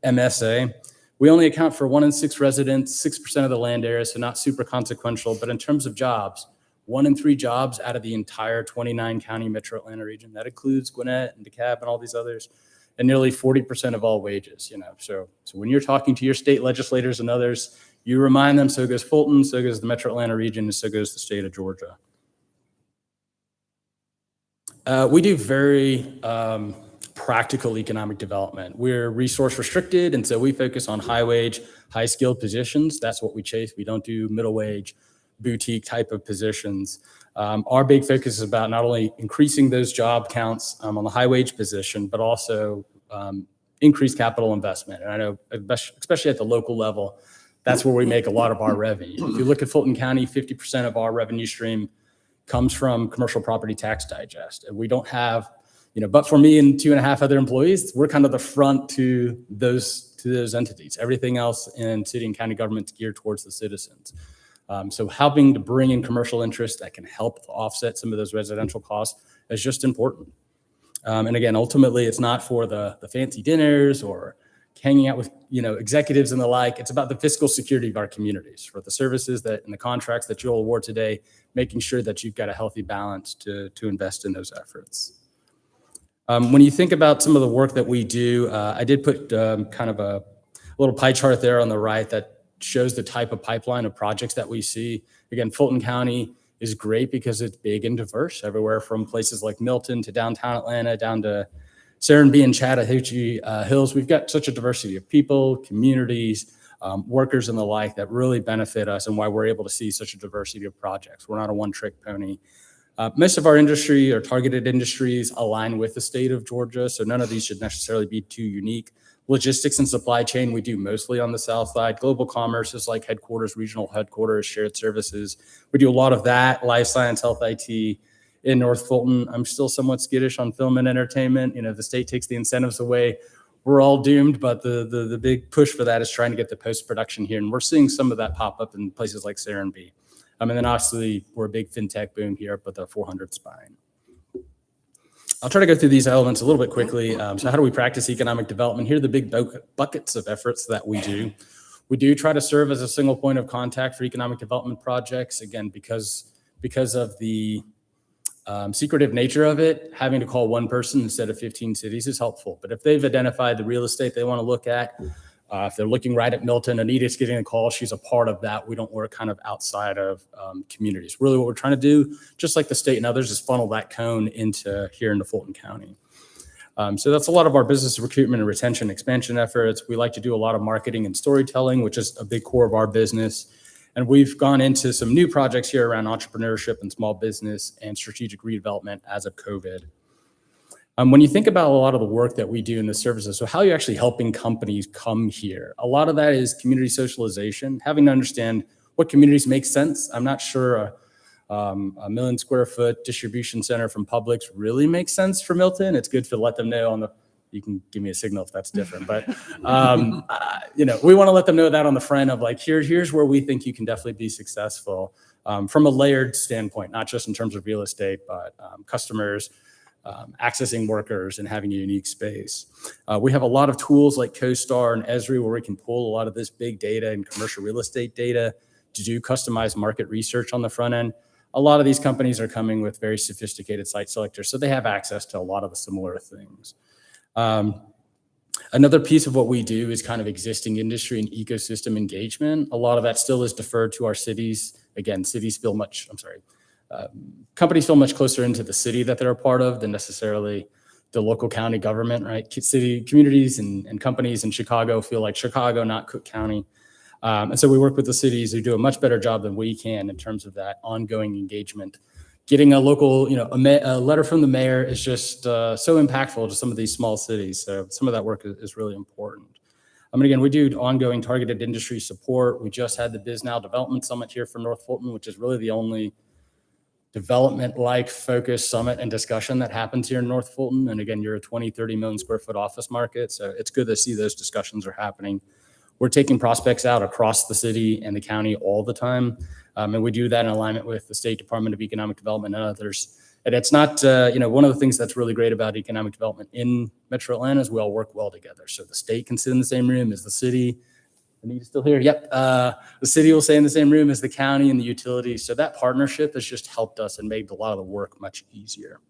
MSA. We only account for 1 in 6 residents, 6% of the land area, so not super consequential. But in terms of jobs, 1 in 3 jobs out of the entire 29 county Metro Atlanta region. That includes Gwinnett and DeKalb and all these others, and nearly 40% of all wages. So when you're talking to your state legislators and others, you remind them, so goes Fulton, so goes the Metro Atlanta region, and so goes the state of Georgia. We do very practical economic development. We're resource restricted, and so we focus on high wage, high skilled positions. That's what we chase. We don't do middle wage, boutique type of positions. Our big focus is about not only increasing those job counts on the high wage position, but also increased capital investment. And I know, especially at the local level, that's where we make a lot of our revenue. If you look at Fulton County, 50% of our revenue stream comes from commercial property tax digest. And we don't have, but for me and 2.5 other employees, we're kind of the front to those entities. Everything else in city and county government's geared towards the citizens. So helping to bring in commercial interest that can help offset some of those residential costs is just important. And again, ultimately, it's not for the fancy dinners or hanging out with executives and the like. It's about the fiscal security of our communities, for the services that and the contracts that you'll award today, making sure that you've got a healthy balance to invest in those efforts. When you think about some of the work that we do, I did put kind of a little pie chart there on the right that shows the type of pipeline of projects that we see. Again, Fulton County is great because it's big and diverse, everywhere from places like Milton to downtown Atlanta, down to Serenbe and Chattahoochee Hills, we've got such a diversity of people, communities, workers and the like that really benefit us and why we're able to see such a diversity of projects. We're not a one-trick pony. Most of our industry or targeted industries align with the state of Georgia, so none of these should necessarily be too unique. Logistics and supply chain, we do mostly on the south side. Global commerce is like headquarters, regional headquarters, shared services. We do a lot of that, life science, health, IT. In North Fulton, I'm still somewhat skittish on film and entertainment. You know, the state takes the incentives away, we're all doomed, but the big push for that is trying to get the post-production here. And we're seeing some of that pop up in places like Serenbe. And then obviously we're a big fintech boom here up at the 400 spine. I'll try to go through these elements a little bit quickly. So how do we practice economic development? Here are the big buckets of efforts that we do. We do try to serve as a single point of contact for economic development projects. Again, because of the secretive nature of it, having to call one person instead of 15 cities is helpful. But if they've identified the real estate they want to look at, if they're looking right at Milton, Anita's getting a call, she's a part of that. We don't work kind of outside of communities. Really what we're trying to do, just like the state and others, is funnel that cone into here into Fulton County. So that's a lot of our business recruitment and retention expansion efforts. We like to do a lot of marketing and storytelling, which is a big core of our business. And we've gone into some new projects here around entrepreneurship and small business and strategic redevelopment as of COVID. When you think about a lot of the work that we do in the services, so how are you actually helping companies come here? A lot of that is community socialization, having to understand what communities make sense. I'm not sure a 1 million square foot distribution center from Publix really makes sense for Milton. It's good to let them know on the, you can give me a signal if that's different, but you know, we want to let them know that on the front of like, here's where we think you can definitely be successful from a layered standpoint, not just in terms of real estate, but customers, accessing workers and having a unique space. We have a lot of tools like CoStar and Esri where we can pull a lot of this big data and commercial real estate data to do customized market research on the front end. A lot of these companies are coming with very sophisticated site selectors, so they have access to a lot of the similar things. Another piece of what we do is kind of existing industry and ecosystem engagement. A lot of that still is deferred to our cities. Again, cities feel much, companies feel much closer into the city that they're a part of than necessarily the local county government, right? City communities and companies in Chicago feel like Chicago, not Cook County. And so we work with the cities who do a much better job than we can in terms of that ongoing engagement. Getting a local, a letter from the mayor is just so impactful to some of these small cities. So some of that work is really important. And again, we do ongoing targeted industry support. We just had the BizNow Development Summit here for North Fulton, which is really the only development-like focused summit and discussion that happens here in North Fulton. And again, you're a 20, 30 million square foot office market. So it's good to see those discussions are happening. We're taking prospects out across the city and the county all the time. And we do that in alignment with the State Department of Economic Development and others. And it's not, one of the things that's really great about economic development in Metro Atlanta is we all work well together. So the state can sit in the same room as the city. Anita's still here? Yep. The city will stay in the same room as the county and the utilities. So that partnership has just helped us and made a lot of the work much easier.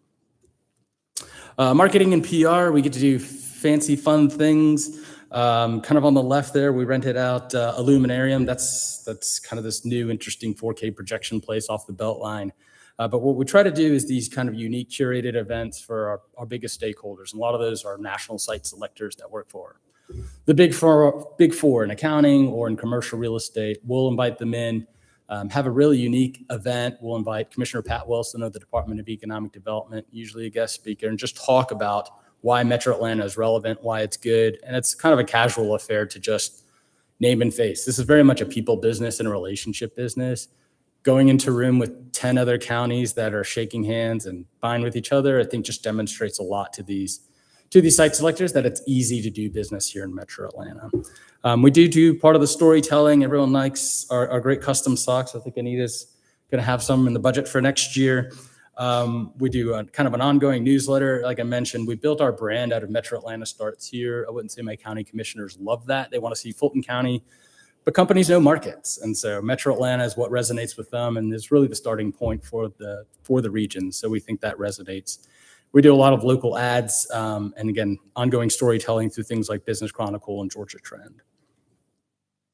Marketing and PR, we get to do fancy, fun things. Kind of on the left there, we rented out Illuminarium. That's kind of this new, interesting 4K projection place off the Beltline. But what we try to do is these kind of unique curated events for our biggest stakeholders. And a lot of those are national site selectors that work for the big four in accounting or in commercial real estate. We'll invite them in, have a really unique event. We'll invite Commissioner Pat Wilson of the Department of Economic Development, usually a guest speaker, and just talk about why Metro Atlanta is relevant, why it's good. And it's kind of a casual affair to just name and face. This is very much a people business and a relationship business. Going into a room with 10 other counties that are shaking hands and fine with each other, I think just demonstrates a lot to these site selectors that it's easy to do business here in Metro Atlanta. We do part of the storytelling. Everyone likes our great custom socks. I think Anita's gonna have some in the budget for next year. We do a kind of an ongoing newsletter. Like I mentioned, we built our brand out of Metro Atlanta starts here. I wouldn't say my county commissioners love that. They want to see Fulton County, but companies know markets. And so Metro Atlanta is what resonates with them. And it's really the starting point for the region. So we think that resonates. We do a lot of local ads. And again, ongoing storytelling through things like Business Chronicle and Georgia Trend.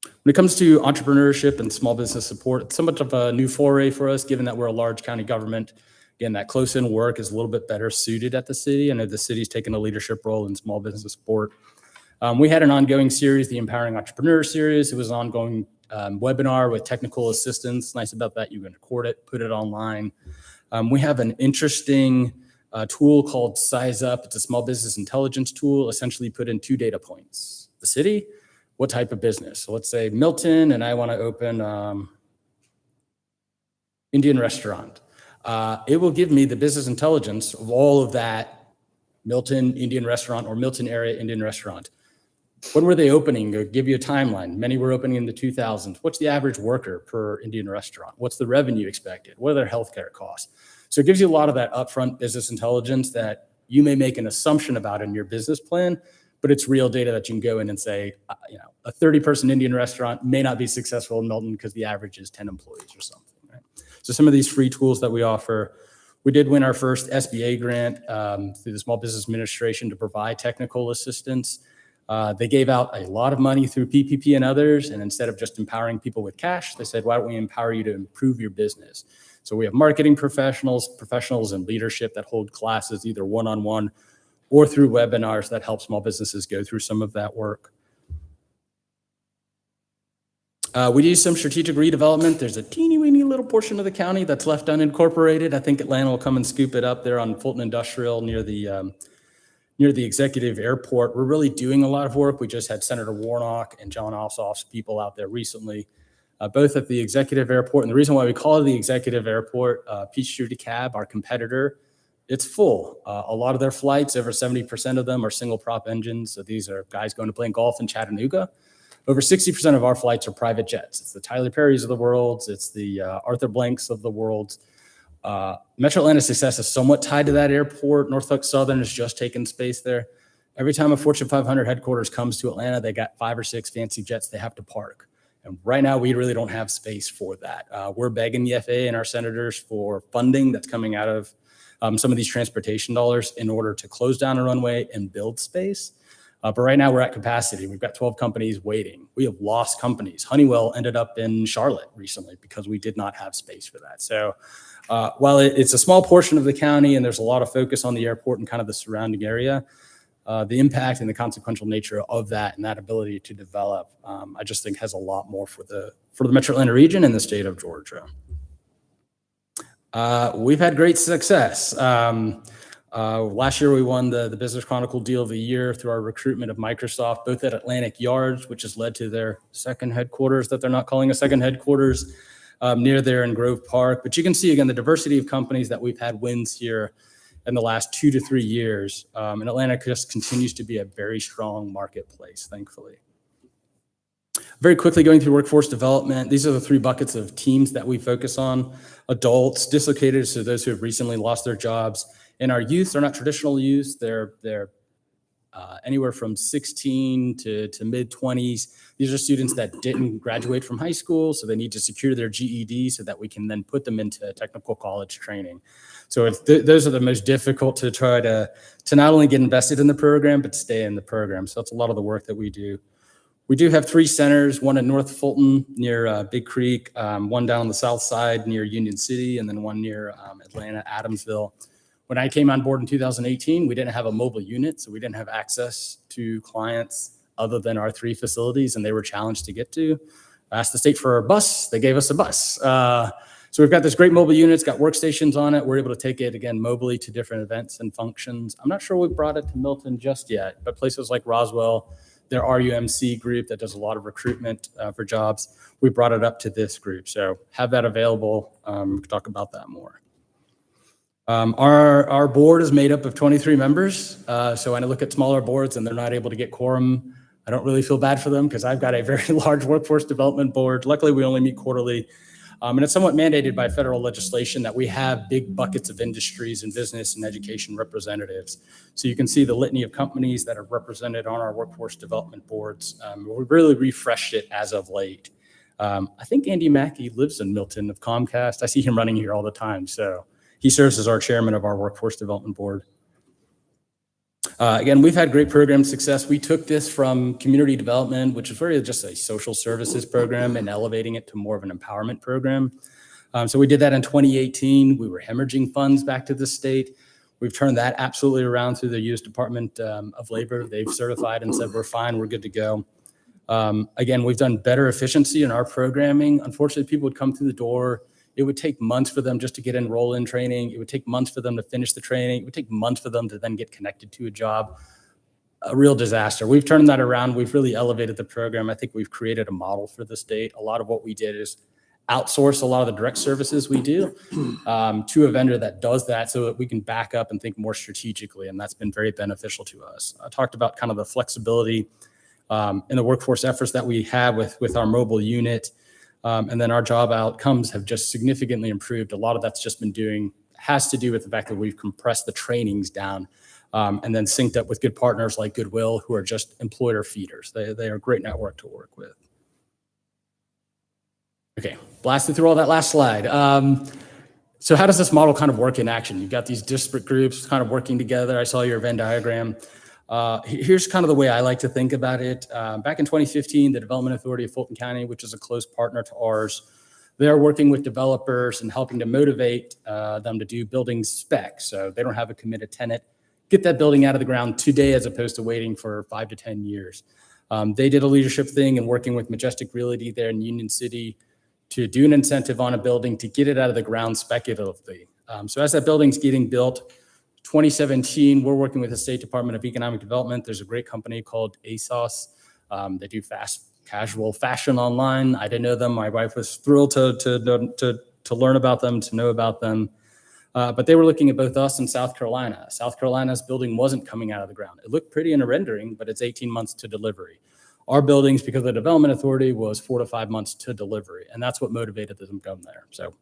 When it comes to entrepreneurship and small business support, it's somewhat of a new foray for us, given that we're a large county government. Again, that close-in work is a little bit better suited at the city. I know the city's taken a leadership role in small business support. We had an ongoing series, the Empowering Entrepreneur Series. It was an ongoing webinar with technical assistance. Nice about that, you can record it, put it online. We have an interesting tool called Size Up. It's a small business intelligence tool, essentially put in 2 data points. The city, what type of business? So let's say Milton, and I want to open Indian restaurant. It will give me the business intelligence of all of that Milton Indian restaurant or Milton area Indian restaurant. When were they opening? It'll give you a timeline. Many were opening in the 2000s. What's the average worker per Indian restaurant? What's the revenue expected? What are their healthcare costs? So it gives you a lot of that upfront business intelligence that you may make an assumption about in your business plan, but it's real data that you can go in and say, a 30-person Indian restaurant may not be successful in Milton because the average is 10 employees or something, right? So some of these free tools that we offer. We did win our first SBA grant through the Small Business Administration to provide technical assistance. They gave out a lot of money through PPP and others, and instead of just empowering people with cash, they said, why don't we empower you to improve your business? So we have marketing professionals in leadership that hold classes either one-on-one or through webinars that help small businesses go through some of that work. We do some strategic redevelopment. There's a teeny weeny little portion of the county that's left unincorporated. I think Atlanta will come and scoop it up there on Fulton Industrial near the executive airport. We're really doing a lot of work. We just had Senator Warnock and John Ossoff's people out there recently, both at the executive airport. And the reason why we call it the executive airport, Peachtree DeKalb, our competitor, it's full. A lot of their flights, over 70% of them are single prop engines. So these are guys going to play golf in Chattanooga. Over 60% of our flights are private jets. It's the Tyler Perrys of the world. It's the Arthur Blanks of the world. Metro Atlanta's success is somewhat tied to that airport. Norfolk Southern has just taken space there. Every time a Fortune 500 headquarters comes to Atlanta, they got 5 or 6 fancy jets they have to park. And right now, we really don't have space for that. We're begging the FAA and our senators for funding that's coming out of some of these transportation dollars in order to close down a runway and build space. But right now, we're at capacity. We've got 12 companies waiting. We have lost companies. Honeywell ended up in Charlotte recently because we did not have space for that. So while it's a small portion of the county and there's a lot of focus on the airport and kind of the surrounding area, the impact and the consequential nature of that and that ability to develop, I just think has a lot more for the Metro Atlanta region and the state of Georgia. We've had great success. Last year, we won the Business Chronicle Deal of the Year through our recruitment of Microsoft, both at Atlantic Yards, which has led to their second headquarters that they're not calling a second headquarters, near there in Grove Park. But you can see, again, the diversity of companies that we've had wins here in the last 2 to 3 years. And Atlanta just continues to be a very strong marketplace, thankfully. Very quickly going through workforce development. These are the 3 buckets of teams that we focus on. Adults, dislocated, so those who have recently lost their jobs. And our youth are not traditional youth. They're anywhere from 16 to mid-20s. These are students that didn't graduate from high school, so they need to secure their GED so that we can then put them into technical college training. So those are the most difficult to try to not only get invested in the program, but stay in the program. So that's a lot of the work that we do. We do have 3 centers, one in North Fulton near Big Creek, one down on the south side near Union City, and then one near Atlanta, Adamsville. When I came on board in 2018, we didn't have a mobile unit, so we didn't have access to clients other than our 3 facilities, and they were challenged to get to. I asked the state for a bus. They gave us a bus. So we've got this great mobile unit. It's got workstations on it. We're able to take it, again, mobily to different events and functions. I'm not sure we brought it to Milton just yet, but places like Roswell, their RUMC group that does a lot of recruitment for jobs, we brought it up to this group. So have that available. We can talk about that more. Our board is made up of 23 members. So when I look at smaller boards and they're not able to get quorum, I don't really feel bad for them because I've got a very large workforce development board. Luckily, we only meet quarterly. And it's somewhat mandated by federal legislation that we have big buckets of industries and business and education representatives. So you can see the litany of companies that are represented on our workforce development boards. We've really refreshed it as of late. I think Andy Mackey lives in Milton of Comcast. I see him running here all the time. So he serves as our chairman of our workforce development board. Again, we've had great program success. We took this from community development, which is really just a social services program, and elevating it to more of an empowerment program. So we did that in 2018. We were hemorrhaging funds back to the state. We've turned that absolutely around through the U.S. Department of Labor. They've certified and said, we're fine, we're good to go. Again, we've done better efficiency in our programming. Unfortunately, people would come through the door. It would take months for them just to get enrolled in training. It would take months for them to finish the training. It would take months for them to then get connected to a job. A real disaster. We've turned that around. We've really elevated the program. I think we've created a model for the state. A lot of what we did is outsource a lot of the direct services we do to a vendor that does that so that we can back up and think more strategically. And that's been very beneficial to us. I talked about kind of the flexibility in the workforce efforts that we have with our mobile unit. And then our job outcomes have just significantly improved. A lot of that's just has to do with the fact that we've compressed the trainings down and then synced up with good partners like Goodwill, who are just employer feeders. They are a great network to work with. Okay, blasted through all that last slide. So how does this model kind of work in action? You've got these disparate groups kind of working together. I saw your Venn diagram. Here's kind of the way I like to think about it. Back in 2015, the Development Authority of Fulton County, which is a close partner to ours, they're working with developers and helping to motivate them to do building specs. So they don't have a committed tenant. Get that building out of the ground today as opposed to waiting for 5 to 10 years. They did a leadership thing and working with Majestic Realty there in Union City to do an incentive on a building to get it out of the ground speculatively. So as that building's getting built, 2017, we're working with the State Department of Economic Development. There's a great company called ASOS. They do fast casual fashion online. I didn't know them. My wife was thrilled to learn about them, to know about them. But they were looking at both us and South Carolina. South Carolina's building wasn't coming out of the ground. It looked pretty in a rendering, but it's 18 months to delivery. Our buildings, because of the Development Authority, was 4 to 5 months to delivery. And that's what motivated them to come there. So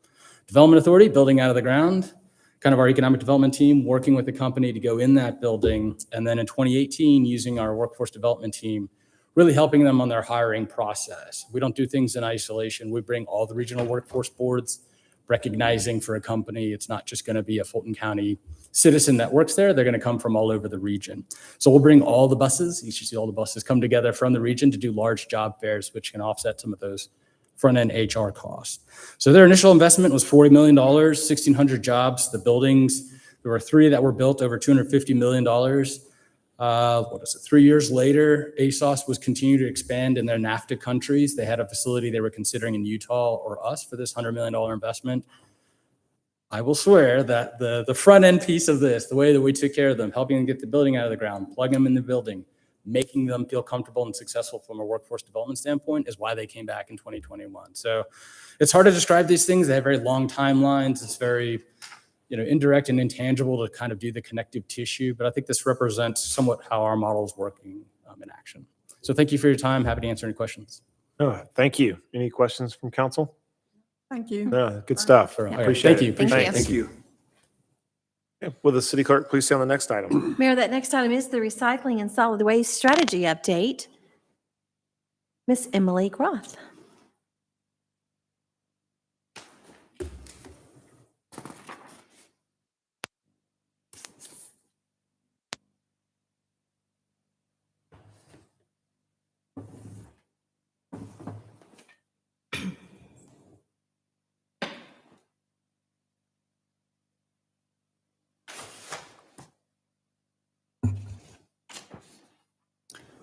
Development Authority, building out of the ground, kind of our economic development team working with the company to go in that building. And then in 2018, using our workforce development team, really helping them on their hiring process. We don't do things in isolation. We bring all the regional workforce boards, recognizing for a company, it's not just going to be a Fulton County citizen that works there. They're going to come from all over the region. So we'll bring all the buses. You should see all the buses come together from the region to do large job fairs, which can offset some of those front-end HR costs. So their initial investment was $40 million, 1,600 jobs. The buildings, there were 3 that were built over $250 million. 3 years later, ASOS was continuing to expand in their NAFTA countries. They had a facility they were considering in Utah or us for this $100 million investment. I will swear that the front-end piece of this, the way that we took care of them, helping them get the building out of the ground, plugging them in the building, making them feel comfortable and successful from a workforce development standpoint is why they came back in 2021. So it's hard to describe these things. They have very long timelines. It's very, indirect and intangible to kind of do the connective tissue. But I think this represents somewhat how our model is working in action. So thank you for your time. Happy to answer any questions. Oh, thank you. Any questions from council? Thank you. Good stuff. Okay, Appreciate thank you. it. Appreciate it. Thanks. Thank you. Okay, will the city clerk please stay on the next item? Mayor, that next item is the Recycling and Solid Waste Strategy Update. Miss Emily Groth.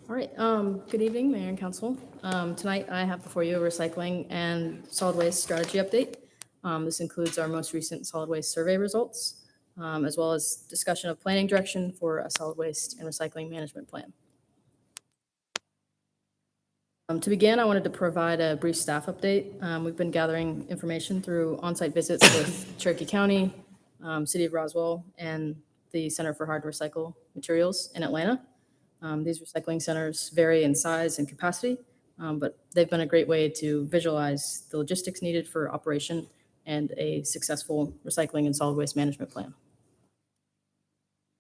All right, good evening, Mayor and Council. Tonight I have before you a recycling and solid waste strategy update. This includes our most recent solid waste survey results, as well as discussion of planning direction for a solid waste and recycling management plan. To begin, I wanted to provide a brief staff update. We've been gathering information through on-site visits with Cherokee County, City of Roswell, and the Center for Hard to Recycle Materials in Atlanta. These recycling centers vary in size and capacity, but they've been a great way to visualize the logistics needed for operation and a successful recycling and solid waste management plan.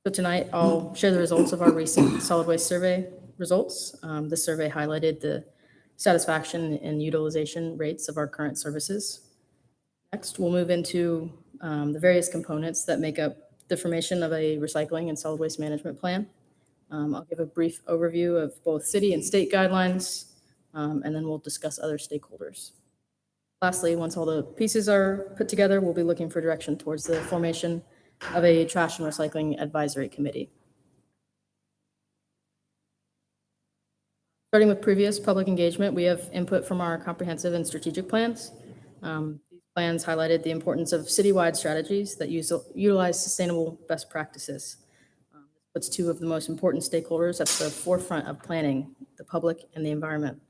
So tonight, I'll share the results of our recent solid waste survey results. This survey highlighted the satisfaction and utilization rates of our current services. Next, we'll move into the various components that make up the formation of a recycling and solid waste management plan. I'll give a brief overview of both city and state guidelines, and then we'll discuss other stakeholders. Lastly, once all the pieces are put together, we'll be looking for direction towards the formation of a trash and recycling advisory committee. Starting with previous public engagement, we have input from our comprehensive and strategic plans. These plans highlighted the importance of citywide strategies that utilize sustainable best practices. This puts two of the most important stakeholders at the forefront of planning, the public and the environment.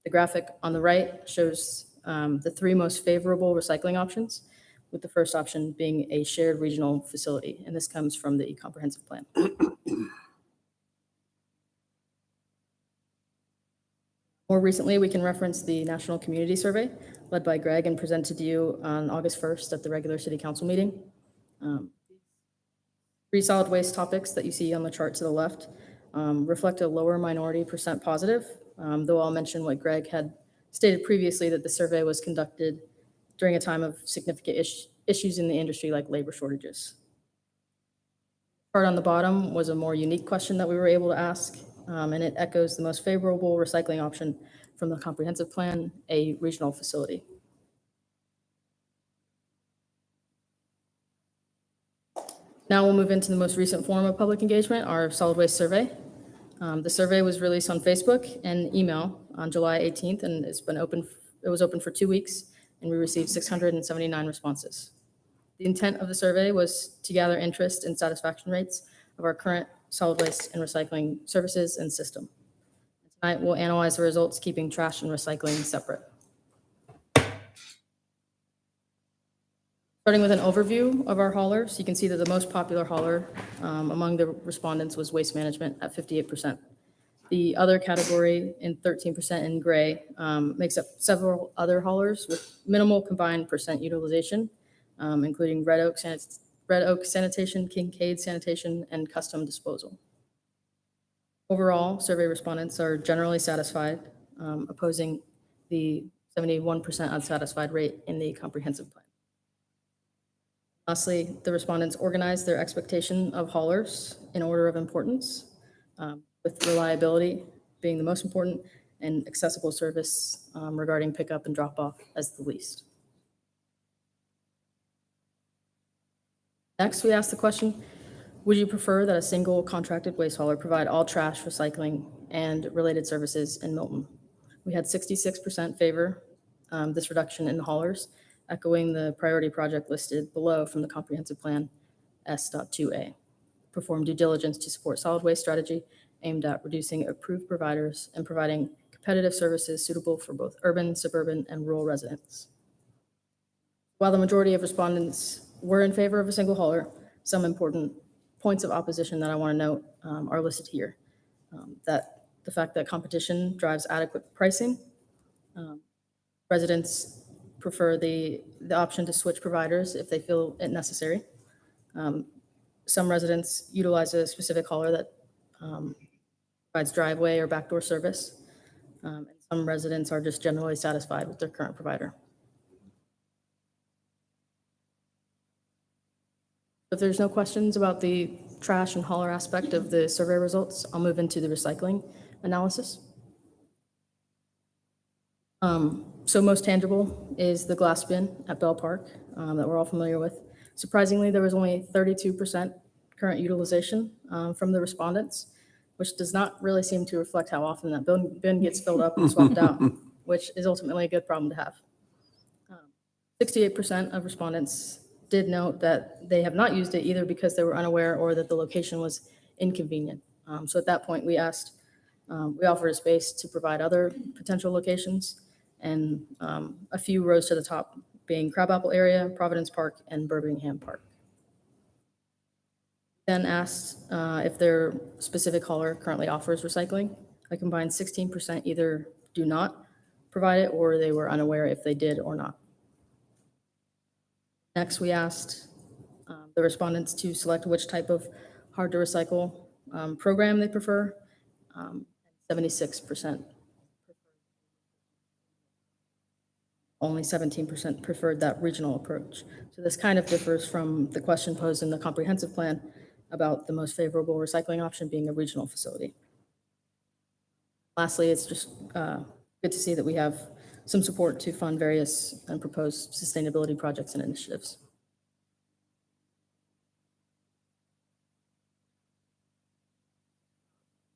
The graphic on the right shows the three most favorable recycling options, with the first option being a shared regional facility, and this comes from the comprehensive plan. More recently, we can reference the National Community Survey led by Greg and presented to you on August 1st at the regular City Council meeting. Three solid waste topics that you see on the chart to the left reflect a lower minority percent positive, though I'll mention what Greg had stated previously, that the survey was conducted during a time of significant issues in the industry like labor shortages. Part on the bottom was a more unique question that we were able to ask, and it echoes the most favorable recycling option from the comprehensive plan, a regional facility. Now we'll move into the most recent form of public engagement, our solid waste survey. The survey was released on Facebook and email on July 18th, and it was open for 2 weeks, and we received 679 responses. The intent of the survey was to gather interest and satisfaction rates of our current solid waste and recycling services and system. Tonight, we'll analyze the results, keeping trash and recycling separate. Starting with an overview of our haulers, you can see that the most popular hauler among the respondents was waste management at 58%. The other category, in 13% in gray, makes up several other haulers with minimal combined percent utilization, including Red Oak Sanitation, Kincaid Sanitation, and Custom Disposal. Overall, survey respondents are generally satisfied, opposing the 71% unsatisfied rate in the comprehensive plan. Lastly, the respondents organized their expectation of haulers in order of importance, with reliability being the most important and accessible service regarding pickup and drop-off as the least. Next, we asked the question, would you prefer that a single contracted waste hauler provide all trash, recycling, and related services in Milton? We had 66% favor this reduction in haulers, echoing the priority project listed below from the comprehensive plan S.2A. Perform due diligence to support solid waste strategy aimed at reducing approved providers and providing competitive services suitable for both urban, suburban, and rural residents. While the majority of respondents were in favor of a single hauler, some important points of opposition that I want to note are listed here. That the fact that competition drives adequate pricing. Residents prefer the option to switch providers if they feel it necessary. Some residents utilize a specific hauler that provides driveway or backdoor service. And some residents are just generally satisfied with their current provider. If there's no questions about the trash and hauler aspect of the survey results, I'll move into the recycling analysis. So most tangible is the glass bin at Bell Park that we're all familiar with. Surprisingly, there was only 32% current utilization from the respondents, which does not really seem to reflect how often that bin gets filled up and swapped out, which is ultimately a good problem to have. 68% of respondents did note that they have not used it either because they were unaware or that the location was inconvenient. So at that point, we offered a space to provide other potential locations, and a few rows to the top being Crabapple area, Providence Park, and Birmingham Park. Then asked if their specific hauler currently offers recycling. A combined 16% either do not provide it or they were unaware if they did or not. Next, we asked the respondents to select which type of hard to recycle program they prefer. 76%. Only 17% preferred that regional approach. So this kind of differs from the question posed in the comprehensive plan about the most favorable recycling option being a regional facility. Lastly, it's just good to see that we have some support to fund various and proposed sustainability projects and initiatives.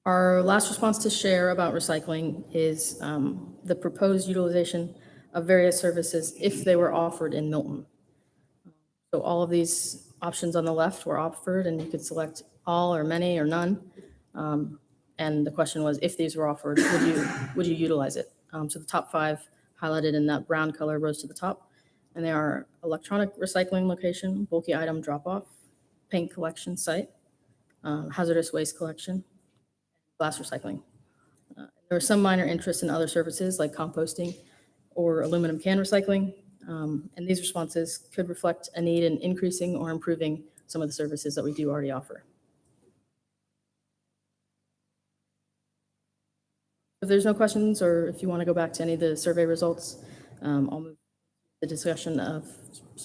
Our last response to share about recycling is the proposed utilization of various services if they were offered in Milton. So all of these options on the left were offered, and you could select all or many or none. And the question was, if these were offered, would you utilize it? So the top 5 highlighted in that brown color rose to the top, and they are electronic recycling location, bulky item drop-off, paint collection site, hazardous waste collection, glass recycling. There was some minor interest in other services like composting or aluminum can recycling, and these responses could reflect a need in increasing or improving some of the services that we do already offer. If there's no questions, or if you want to go back to any of the survey results, I'll move to the discussion of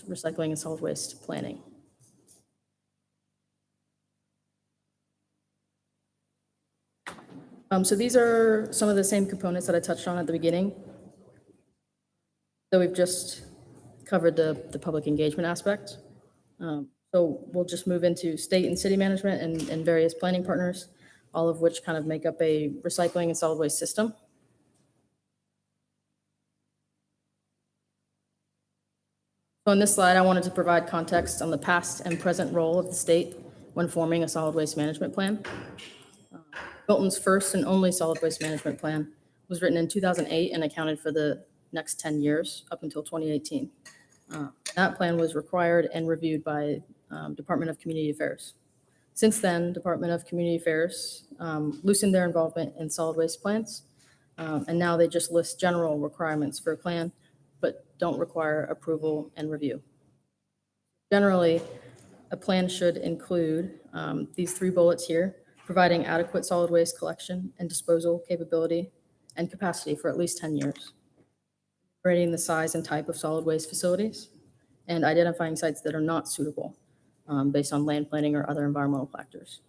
recycling and solid waste planning. So these are some of the same components that I touched on at the beginning. So we've just covered the public engagement aspect. So we'll just move into state and city management and various planning partners, all of which kind of make up a recycling and solid waste system. So in this slide, I wanted to provide context on the past and present role of the state when forming a solid waste management plan. Milton's first and only solid waste management plan was written in 2008 and accounted for the next 10 years up until 2018. That plan was required and reviewed by Department of Community Affairs. Since then, Department of Community Affairs loosened their involvement in solid waste plans, and now they just list general requirements for a plan, but don't require approval and review. Generally, a plan should include these 3 bullets here: providing adequate solid waste collection and disposal capability and capacity for at least 10 years, rating the size and type of solid waste facilities, and identifying sites that are not suitable based on land planning or other environmental factors.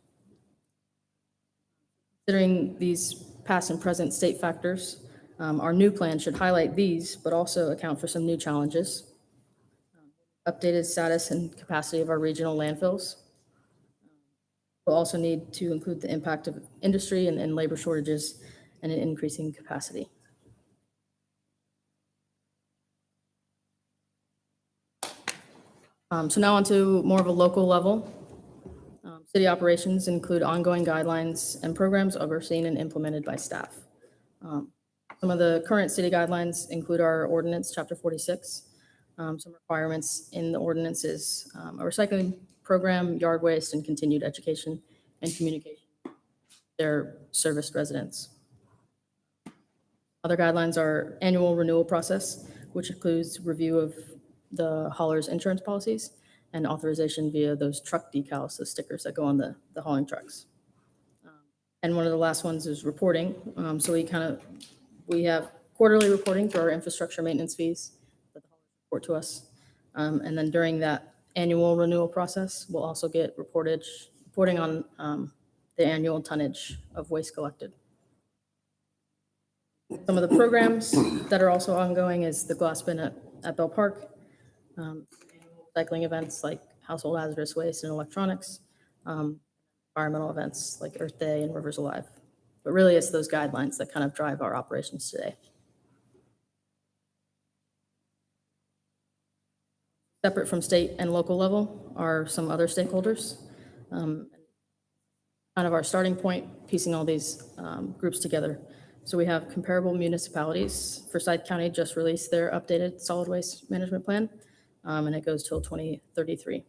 Considering these past and present state factors, our new plan should highlight these, but also account for some new challenges. Updated status and capacity of our regional landfills. We'll also need to include the impact of industry and labor shortages and an increasing capacity. So now on to more of a local level. City operations include ongoing guidelines and programs overseen and implemented by staff. Some of the current city guidelines include our ordinance, Chapter 46. Some requirements in the ordinance is a recycling program, yard waste, and continued education and communication. Their serviced residents. Other guidelines are annual renewal process, which includes review of the hauler's insurance policies and authorization via those truck decals, the stickers that go on the hauling trucks. And one of the last ones is reporting. So we have quarterly reporting for our infrastructure maintenance fees that the haulers report to us. And then during that annual renewal process, we'll also get reporting on the annual tonnage of waste collected. Some of the programs that are also ongoing is the glass bin at Bell Park, recycling events like household hazardous waste and electronics, environmental events like Earth Day and Rivers Alive. But really, it's those guidelines that kind of drive our operations today. Separate from state and local level are some other stakeholders. Kind of our starting point, piecing all these groups together. So we have comparable municipalities. Forsyth County just released their updated solid waste management plan, and it goes till 2033.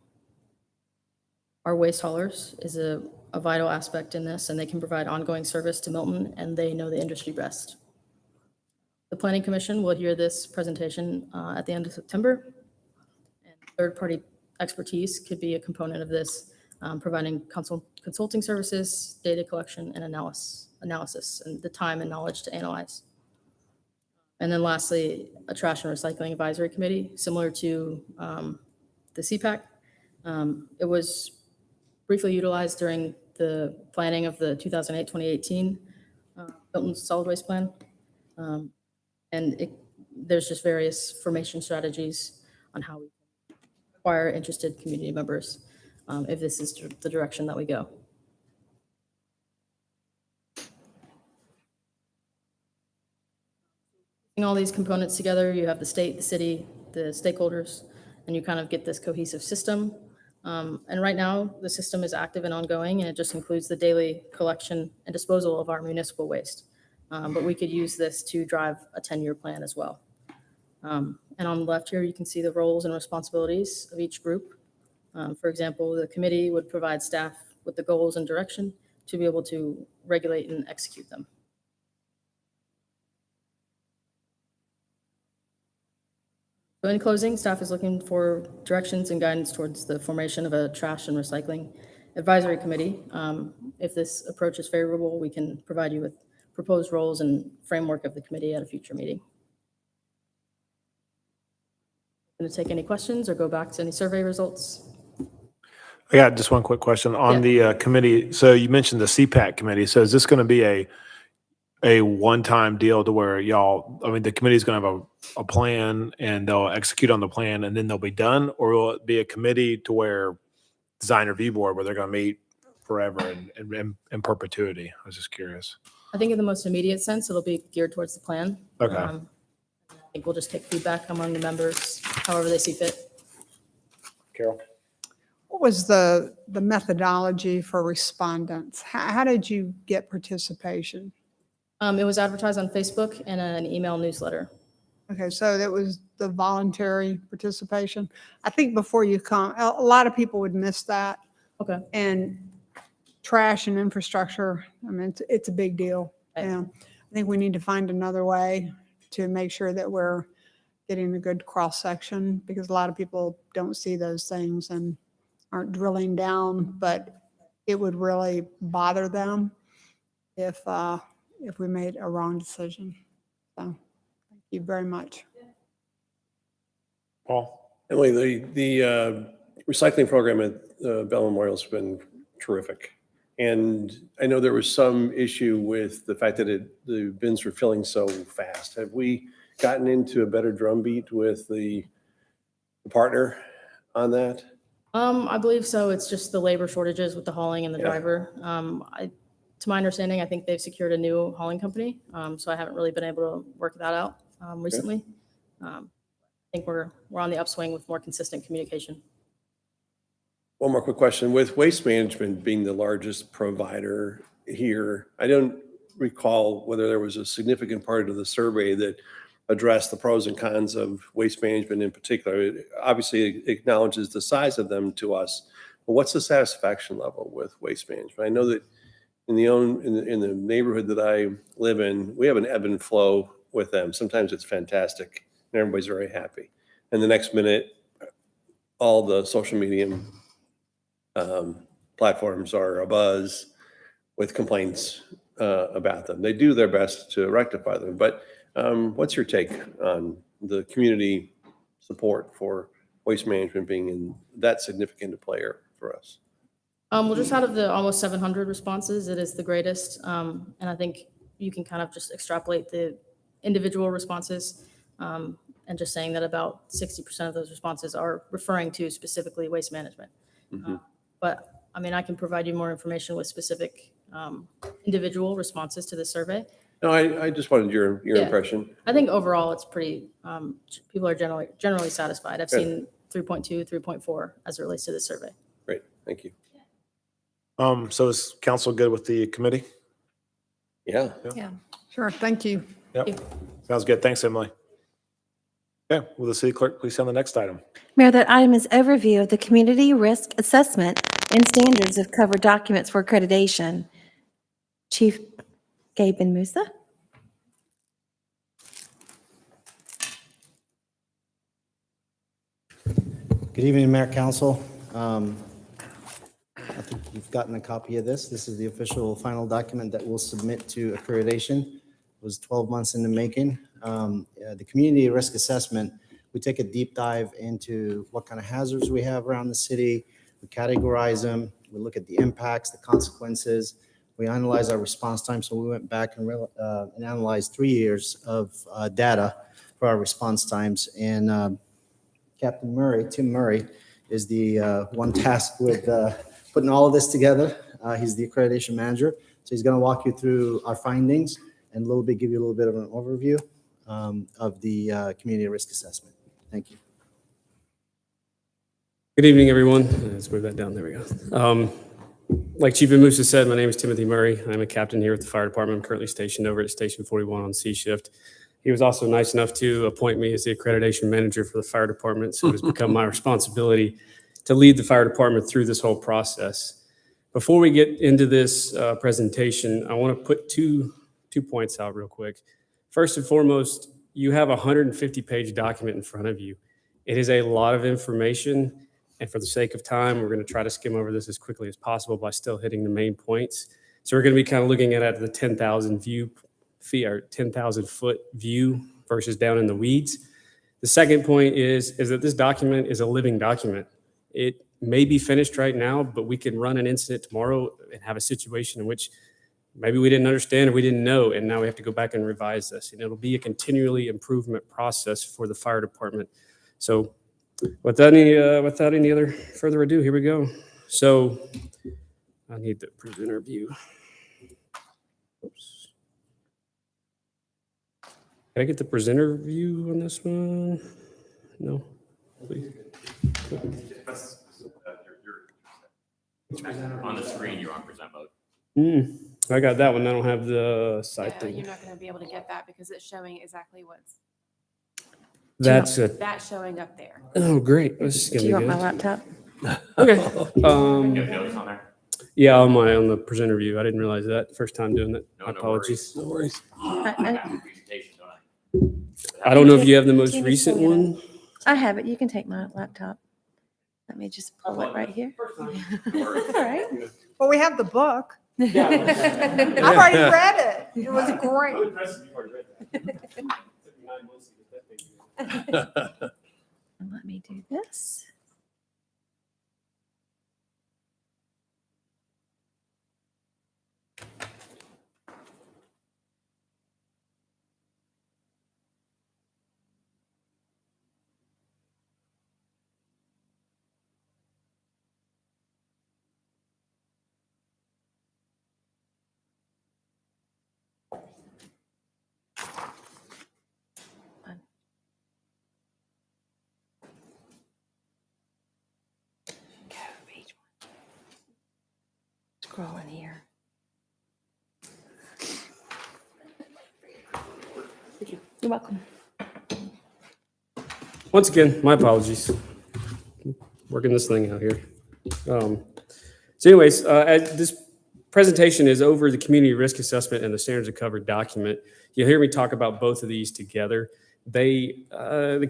Our waste haulers is a vital aspect in this, and they can provide ongoing service to Milton, and they know the industry best. The Planning Commission will hear this presentation at the end of September. And third-party expertise could be a component of this, providing consulting services, data collection, and analysis, and the time and knowledge to analyze. And then lastly, a trash and recycling advisory committee, similar to the CPAC. It was briefly utilized during the planning of the 2008-2018 Milton Solid Waste Plan. And it there's just various formation strategies on how we acquire interested community members, if this is the direction that we go. Putting all these components together, you have the state, the city, the stakeholders, and you kind of get this cohesive system. And right now, the system is active and ongoing, and it just includes the daily collection and disposal of our municipal waste. But we could use this to drive a 10-year plan as well. And on the left here, you can see the roles and responsibilities of each group. For example, the committee would provide staff with the goals and direction to be able to regulate and execute them. So in closing, staff is looking for directions and guidance towards the formation of a trash and recycling advisory committee. If this approach is favorable, we can provide you with proposed roles and framework of the committee at a future meeting. Going to take any questions or go back to any survey results? I got just one quick question on the committee. So you mentioned the CPAC committee. So is this going to be a one-time deal to where y'all, I mean, the committee's going to have a plan and they'll execute on the plan and then they'll be done? Or will it be a committee to where design review board where they're going to meet forever and in perpetuity? I was just curious. I think in the most immediate sense, it'll be geared towards the plan. Okay. I think we'll just take feedback among the members, however they see fit. Carol? What was the methodology for respondents? How did you get participation? It was advertised on Facebook and an email newsletter. Okay, so that was the voluntary participation. I think before you come, a lot of people would miss that. Okay. And trash and infrastructure, I mean, it's a big deal. Right. Yeah. I think we need to find another way to make sure that we're getting a good cross-section, because a lot of people don't see those things and aren't drilling down, but it would really bother them if we made a wrong decision. So thank you very much. Paul? Emily, the recycling program at Bell Memorial has been terrific. And I know there was some issue with the fact that the bins were filling so fast. Have we gotten into a better drumbeat with the partner on that? I believe so. It's just the labor shortages with the hauling and the Yeah. driver. To my understanding, I think they've secured a new hauling company. So I haven't really been able to work that out recently. I think we're on the upswing with more consistent communication. One more quick question. With Waste Management being the largest provider here, I don't recall whether there was a significant part of the survey that addressed the pros and cons of Waste Management in particular. It obviously acknowledges the size of them to us, but what's the satisfaction level with Waste Management? I know that in the neighborhood that I live in, we have an ebb and flow with them. Sometimes it's fantastic and everybody's very happy. And the next minute, all the social media platforms are abuzz with complaints about them. They do their best to rectify them, but what's your take on the community support for Waste Management being in that significant a player for us? Well, just out of the almost 700 responses, it is the greatest. And I think you can kind of just extrapolate the individual responses and just saying that about 60% of those responses are referring to specifically Waste Management. Mm-hmm. But I mean, I can provide you more information with specific individual responses to the survey. No, I just wanted your Yeah. impression. I think overall it's pretty, people are generally satisfied. I've seen 3.2, 3.4 as it relates to this survey. Great, thank you. So is council good with the committee? Yeah. Yeah. Sure, thank you. Yep. Sounds good. Thanks, Emily. Okay, will the city clerk please send the next item? Mayor, that item is overview of the community risk assessment and standards of covered documents for accreditation. Chief Gaben Musa. Good evening, Mayor, Council. I think you've gotten a copy of this. This is the official final document that we'll submit to accreditation. It was 12 months in the making. The community risk assessment, we take a deep dive into what kind of hazards we have around the city. We categorize them. We look at the impacts, the consequences. We analyze our response time. So we went back and analyzed 3 years of data for our response times. And Captain Murray, Tim Murray, is the one tasked with putting all of this together. He's the accreditation manager. So he's going to walk you through our findings and give you a little bit of an overview of the community risk assessment. Thank you. Good evening, everyone. Let's move that down. There we go. Like Chief Musa said, my name is Timothy Murray. I'm a captain here at the fire department. I'm currently stationed over at Station 41 on C shift. He was also nice enough to appoint me as the accreditation manager for the fire department. So it has become my responsibility to lead the fire department through this whole process. Before we get into this presentation, I want to put two points out real quick. First and foremost, you have a 150-page document in front of you. It is a lot of information. And for the sake of time, we're going to try to skim over this as quickly as possible by still hitting the main points. So we're going to be kind of looking at the 10,000 foot view versus down in the weeds. The second point is that this document is a living document. It may be finished right now, but we can run an incident tomorrow and have a situation in which maybe we didn't understand or we didn't know, and now we have to go back and revise this. And it'll be a continually improvement process for the fire department. So without any other further ado, here we go. So I need the presenter view. Oops. Can I get the presenter view on this one? No, please. On the screen, you're on present mode. I got that one. I don't have the side Yeah, thing. you're not going to be able to get that because it's showing exactly what's That's that's showing up there. Oh, great. This is Do gonna you be want my good. laptop? Okay. You have notes on there? Yeah, on the presenter view. I didn't realize that. First time doing that. No, My no apologies. worries. No worries. I- I have a presentation, don't I? I don't know if you have the most Can you recent pull it up? one. I have it. You can take my laptop. Let me just pull it right here. All right. Well, we have the book. I've already read it. It was great. And let me do this. Go page one. Scrolling here. You're welcome. Once again, my apologies. Working this thing out here. So anyways, this presentation is over the community risk assessment and the standards of cover document. You'll hear me talk about both of these together. The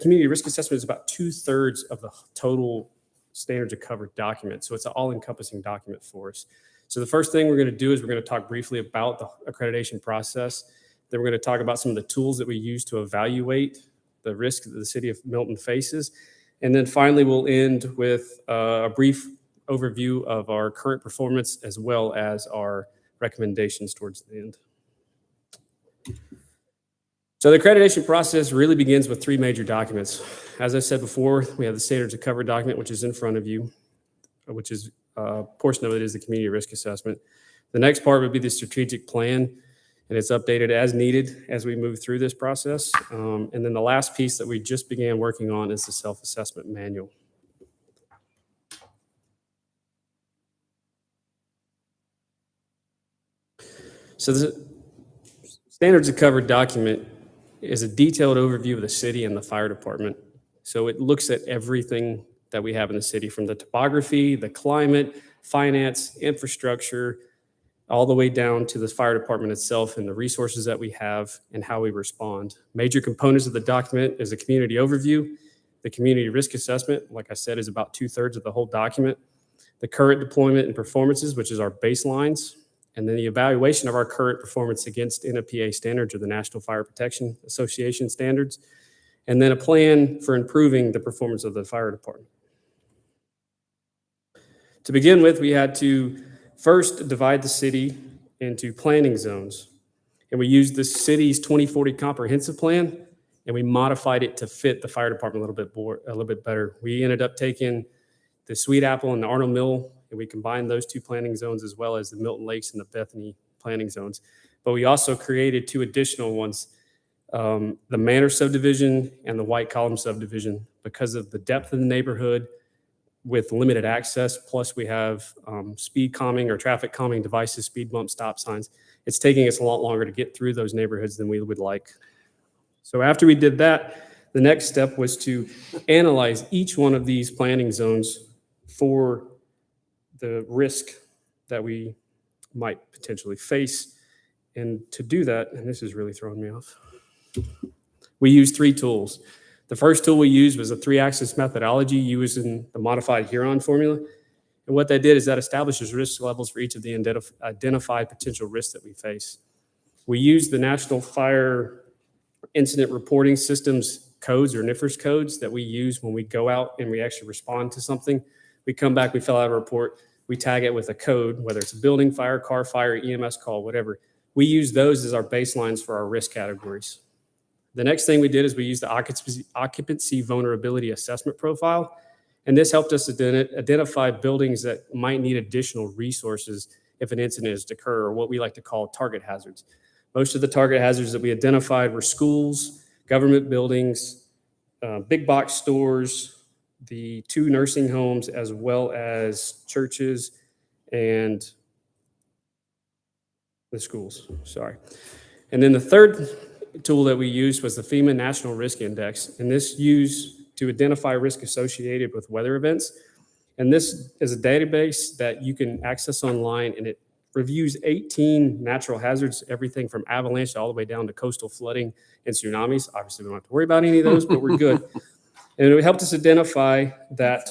community risk assessment is about 2/3 of the total standards of cover document. So it's an all-encompassing document for us. So the first thing we're going to do is we're going to talk briefly about the accreditation process. Then we're going to talk about some of the tools that we use to evaluate the risk that the city of Milton faces. And then finally, we'll end with a brief overview of our current performance as well as our recommendations towards the end. So the accreditation process really begins with 3 major documents. As I said before, we have the standards of cover document, which is in front of you, which is a portion of it is the community risk assessment. The next part would be the strategic plan, and it's updated as needed as we move through this process. And then the last piece that we just began working on is the self-assessment manual. So the standards of cover document is a detailed overview of the city and the fire department. So it looks at everything that we have in the city, from the topography, the climate, finance, infrastructure, all the way down to the fire department itself and the resources that we have and how we respond. Major components of the document is a community overview. The community risk assessment, like I said, is about 2/3 of the whole document. The current deployment and performances, which is our baselines, and then the evaluation of our current performance against NFPA standards or the National Fire Protection Association standards, and then a plan for improving the performance of the fire department. To begin with, we had to first divide the city into planning zones, and we used the city's 2040 comprehensive plan, and we modified it to fit the fire department a little bit better. We ended up taking the Sweet Apple and the Arnold Mill, and we combined those two planning zones as well as the Milton Lakes and the Bethany planning zones. But we also created two additional ones, the Manor subdivision and the White Column subdivision, because of the depth of the neighborhood with limited access. Plus we have speed calming or traffic calming devices, speed bump stop signs. It's taking us a lot longer to get through those neighborhoods than we would like. So after we did that, the next step was to analyze each one of these planning zones for the risk that we might potentially face. And to do that, and this is really throwing me off, we used three tools. The first tool we used was a 3-axis methodology using the modified Huron formula. And what that did is that establishes risk levels for each of the identified potential risks that we face. We used the National Fire Incident Reporting Systems codes, or NIFRS codes, that we use when we go out and we actually respond to something. We come back, we fill out a report, we tag it with a code, whether it's a building fire, car fire, EMS call, whatever. We use those as our baselines for our risk categories. The next thing we did is we used the occupancy vulnerability assessment profile. And this helped us identify buildings that might need additional resources if an incident is to occur, or what we like to call target hazards. Most of the target hazards that we identified were schools, government buildings, big box stores, the 2 nursing homes, as well as churches and the schools, sorry. And then the third tool that we used was the FEMA National Risk Index, and this used to identify risk associated with weather events. And this is a database that you can access online, and it reviews 18 natural hazards, everything from avalanche all the way down to coastal flooding and tsunamis. Obviously, we don't have to worry about any of those, but we're good. And it helped us identify that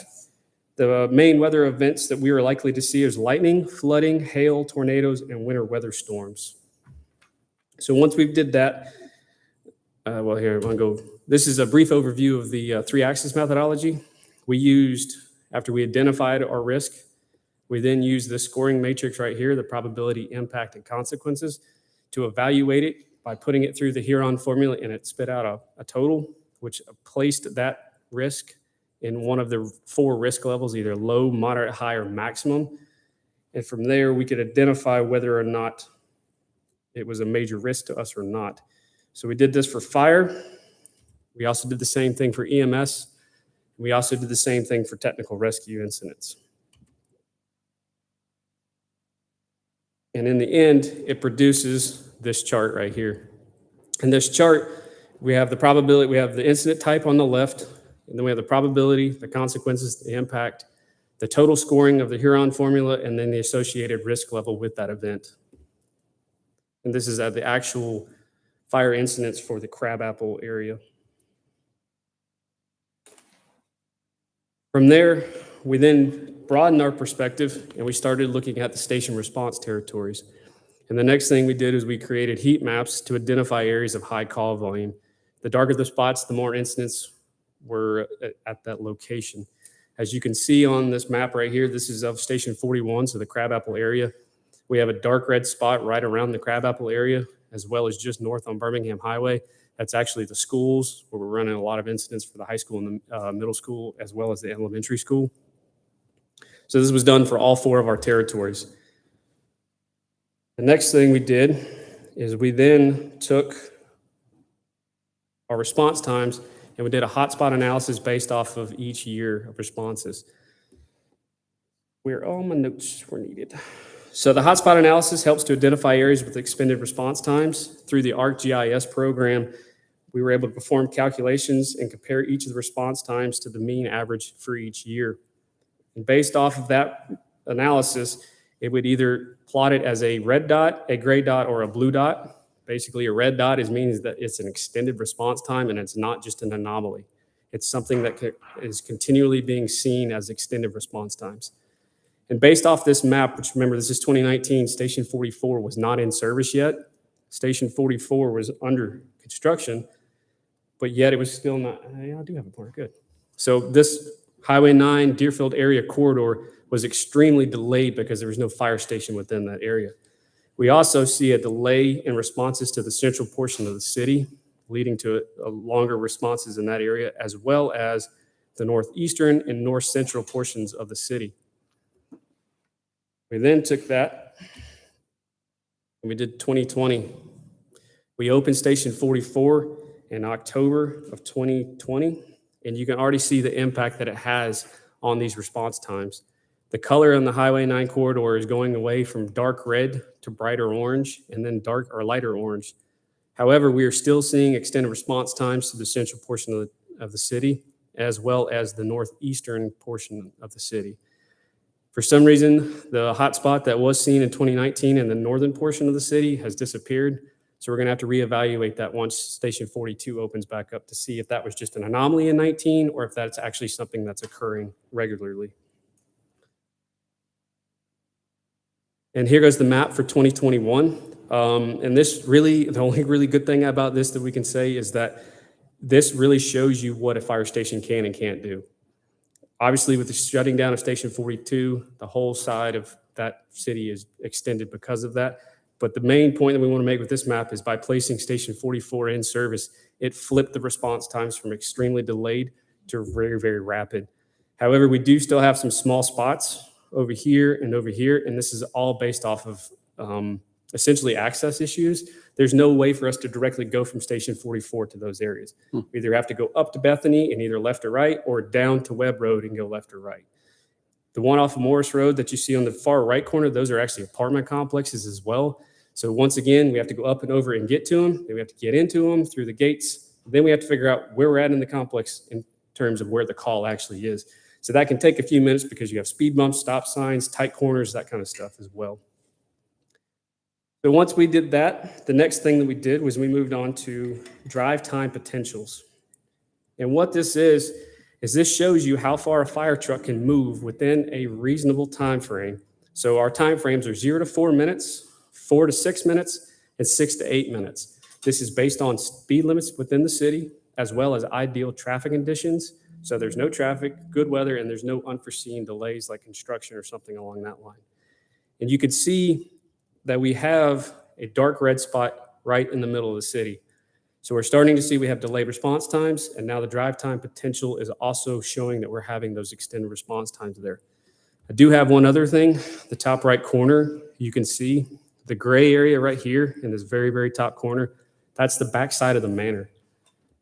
the main weather events that we were likely to see is lightning, flooding, hail, tornadoes, and winter weather storms. So once we did that, well, here, I'm going to go. This is a brief overview of the 3-axis methodology. We used, after we identified our risk, we then used this scoring matrix right here, the probability, impact, and consequences, to evaluate it by putting it through the Huron formula, and it spit out a total, which placed that risk in one of the 4 risk levels, either low, moderate, high, or maximum. And from there, we could identify whether or not it was a major risk to us or not. So we did this for fire. We also did the same thing for EMS. We also did the same thing for technical rescue incidents. And in the end, it produces this chart right here. In this chart, we have the probability, we have the incident type on the left, and then we have the probability, the consequences, the impact, the total scoring of the Huron formula, and then the associated risk level with that event. And this is at the actual fire incidents for the Crabapple area. From there, we then broadened our perspective and we started looking at the station response territories. And the next thing we did is we created heat maps to identify areas of high call volume. The darker the spots, the more incidents were at that location. As you can see on this map right here, this is of Station 41, so the Crabapple area. We have a dark red spot right around the Crabapple area, as well as just north on Birmingham Highway. That's actually the schools where we're running a lot of incidents for the high school and the middle school, as well as the elementary school. So this was done for all 4 of our territories. The next thing we did is we then took our response times and we did a hotspot analysis based off of each year of responses, where all my notes were needed. So the hotspot analysis helps to identify areas with expended response times. Through the ArcGIS program, we were able to perform calculations and compare each of the response times to the mean average for each year. And based off of that analysis, it would either plot it as a red dot, a gray dot, or a blue dot. Basically, a red dot means that it's an extended response time and it's not just an anomaly. It's something that is continually being seen as extended response times. And based off this map, which remember, this is 2019, Station 44 was not in service yet. Station 44 was under construction, but yet it was still not, I do have a point, good. So this Highway 9 Deerfield area corridor was extremely delayed because there was no fire station within that area. We also see a delay in responses to the central portion of the city. leading to longer responses in that area, as well as the northeastern and north central portions of the city. We then took that and we did 2020. We opened Station 44 in October of 2020, and you can already see the impact that it has on these response times. The color on the Highway 9 corridor is going away from dark red to brighter orange and then dark or lighter orange. However, we are still seeing extended response times to the central portion of the city, as well as the northeastern portion of the city. For some reason, the hotspot that was seen in 2019 in the northern portion of the city has disappeared. So we're going to have to reevaluate that once Station 42 opens back up to see if that was just an anomaly in 19 or if that's actually something that's occurring regularly. And here goes the map for 2021. And this really, the only really good thing about this that we can say is that this really shows you what a fire station can and can't do. Obviously, with the shutting down of Station 42, the whole side of that city is extended because of that. But the main point that we want to make with this map is by placing Station 44 in service, it flipped the response times from extremely delayed to very, very rapid. However, we do still have some small spots over here, and this is all based off of essentially access issues. There's no way for us to directly go from Station 44 to those areas. We either have to go up to Bethany and either left or right, or down to Webb Road and go left or right. The one off of Morris Road that you see on the far right corner, those are actually apartment complexes as well. So once again, we have to go up and over and get to them. Then we have to get into them through the gates. Then we have to figure out where we're at in the complex in terms of where the call actually is. So that can take a few minutes because you have speed bumps, stop signs, tight corners, that kind of stuff as well. So once we did that, the next thing that we did was we moved on to drive time potentials. And what this is this shows you how far a fire truck can move within a reasonable time frame. So our time frames are 0 to 4 minutes, 4 to 6 minutes, and 6 to 8 minutes. This is based on speed limits within the city, as well as ideal traffic conditions. So there's no traffic, good weather, and there's no unforeseen delays like construction or something along that line. And you can see that we have a dark red spot right in the middle of the city. So we're starting to see we have delayed response times, and now the drive time potential is also showing that we're having those extended response times there. I do have one other thing. The top right corner, you can see the gray area right here in this very, very top corner. That's the backside of the manor.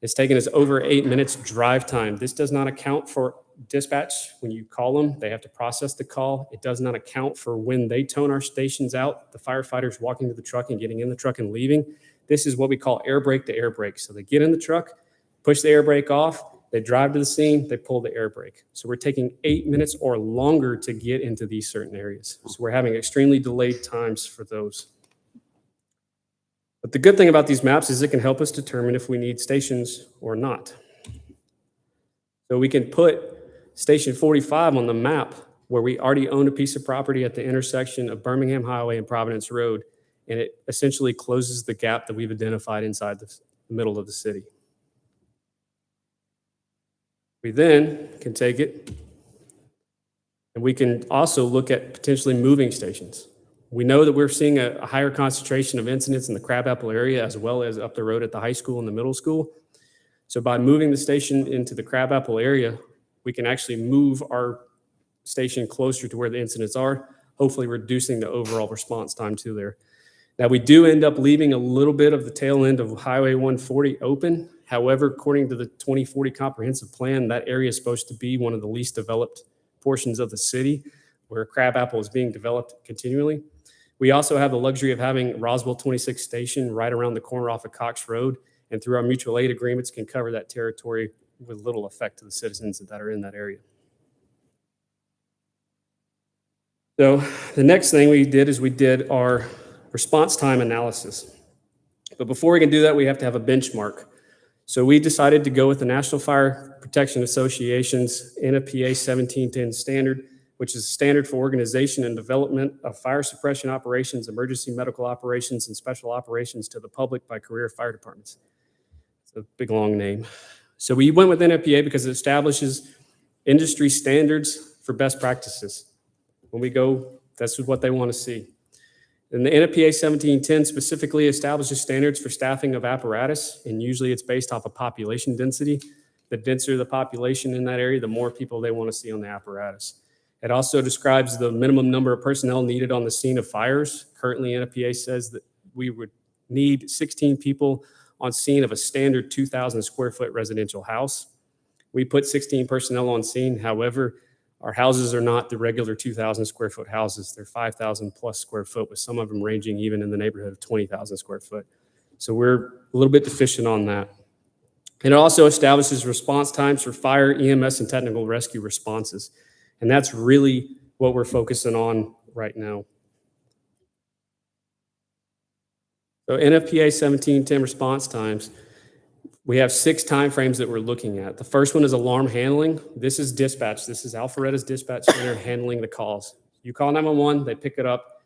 It's taken us over 8 minutes drive time. This does not account for dispatch. When you call them, they have to process the call. It does not account for when they tone our stations out, the firefighters walking to the truck and getting in the truck and leaving. This is what we call air brake to air brake. So they get in the truck, push the air brake off, they drive to the scene, they pull the air brake. So we're taking 8 minutes or longer to get into these certain areas. So we're having extremely delayed times for those. But the good thing about these maps is it can help us determine if we need stations or not. So we can put Station 45 on the map where we already own a piece of property at the intersection of Birmingham Highway and Providence Road, and it essentially closes the gap that we've identified inside the middle of the city. We then can take it and we can also look at potentially moving stations. We know that we're seeing a higher concentration of incidents in the Crabapple area as well as up the road at the high school and the middle school. So by moving the station into the Crabapple area, we can actually move our station closer to where the incidents are, hopefully reducing the overall response time to there. Now, we do end up leaving a little bit of the tail end of Highway 140 open. However, according to the 2040 comprehensive plan, that area is supposed to be one of the least developed portions of the city where Crabapple is being developed continually. We also have the luxury of having Roswell 26 station right around the corner off of Cox Road, and through our mutual aid agreements can cover that territory with little effect to the citizens that are in that area. So the next thing we did is we did our response time analysis. But before we can do that, we have to have a benchmark. So we decided to go with the National Fire Protection Association's NFPA 1710 standard, which is a standard for organization and development of fire suppression operations, emergency medical operations, and special operations to the public by career fire departments. It's a big, long name. So we went with NFPA because it establishes industry standards for best practices. When we go, that's what they want to see. And the NFPA 1710 specifically establishes standards for staffing of apparatus, and usually it's based off of population density. The denser the population in that area, the more people they want to see on the apparatus. It also describes the minimum number of personnel needed on the scene of fires. Currently, NFPA says that we would need 16 people on scene of a standard 2,000 square foot residential house. We put 16 personnel on scene. However, our houses are not the regular 2,000 square foot houses. They're 5,000 plus square foot, with some of them ranging even in the neighborhood of 20,000 square foot. So we're a little bit deficient on that. And it also establishes response times for fire, EMS, and technical rescue responses. And that's really what we're focusing on right now. So NFPA 1710 response times, we have 6 timeframes that we're looking at. The first one is alarm handling. This is dispatch. This is Alpharetta's dispatch center handling the calls. You call 911, they pick it up.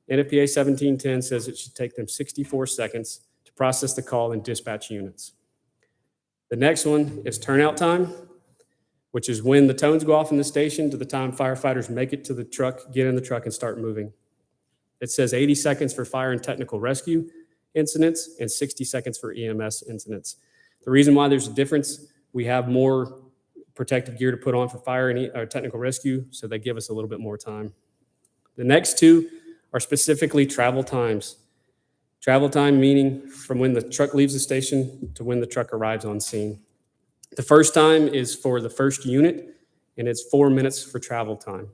NFPA 1710 says it should take them 64 seconds to process the call and dispatch units. The next one is turnout time, which is when the tones go off in the station to the time firefighters make it to the truck, get in the truck, and start moving. It says 80 seconds for fire and technical rescue incidents and 60 seconds for EMS incidents. The reason why there's a difference, we have more protective gear to put on for fire and technical rescue, so they give us a little bit more time. The next 2 are specifically travel times. Travel time meaning from when the truck leaves the station to when the truck arrives on scene. The first time is for the first unit, and it's 4 minutes for travel time.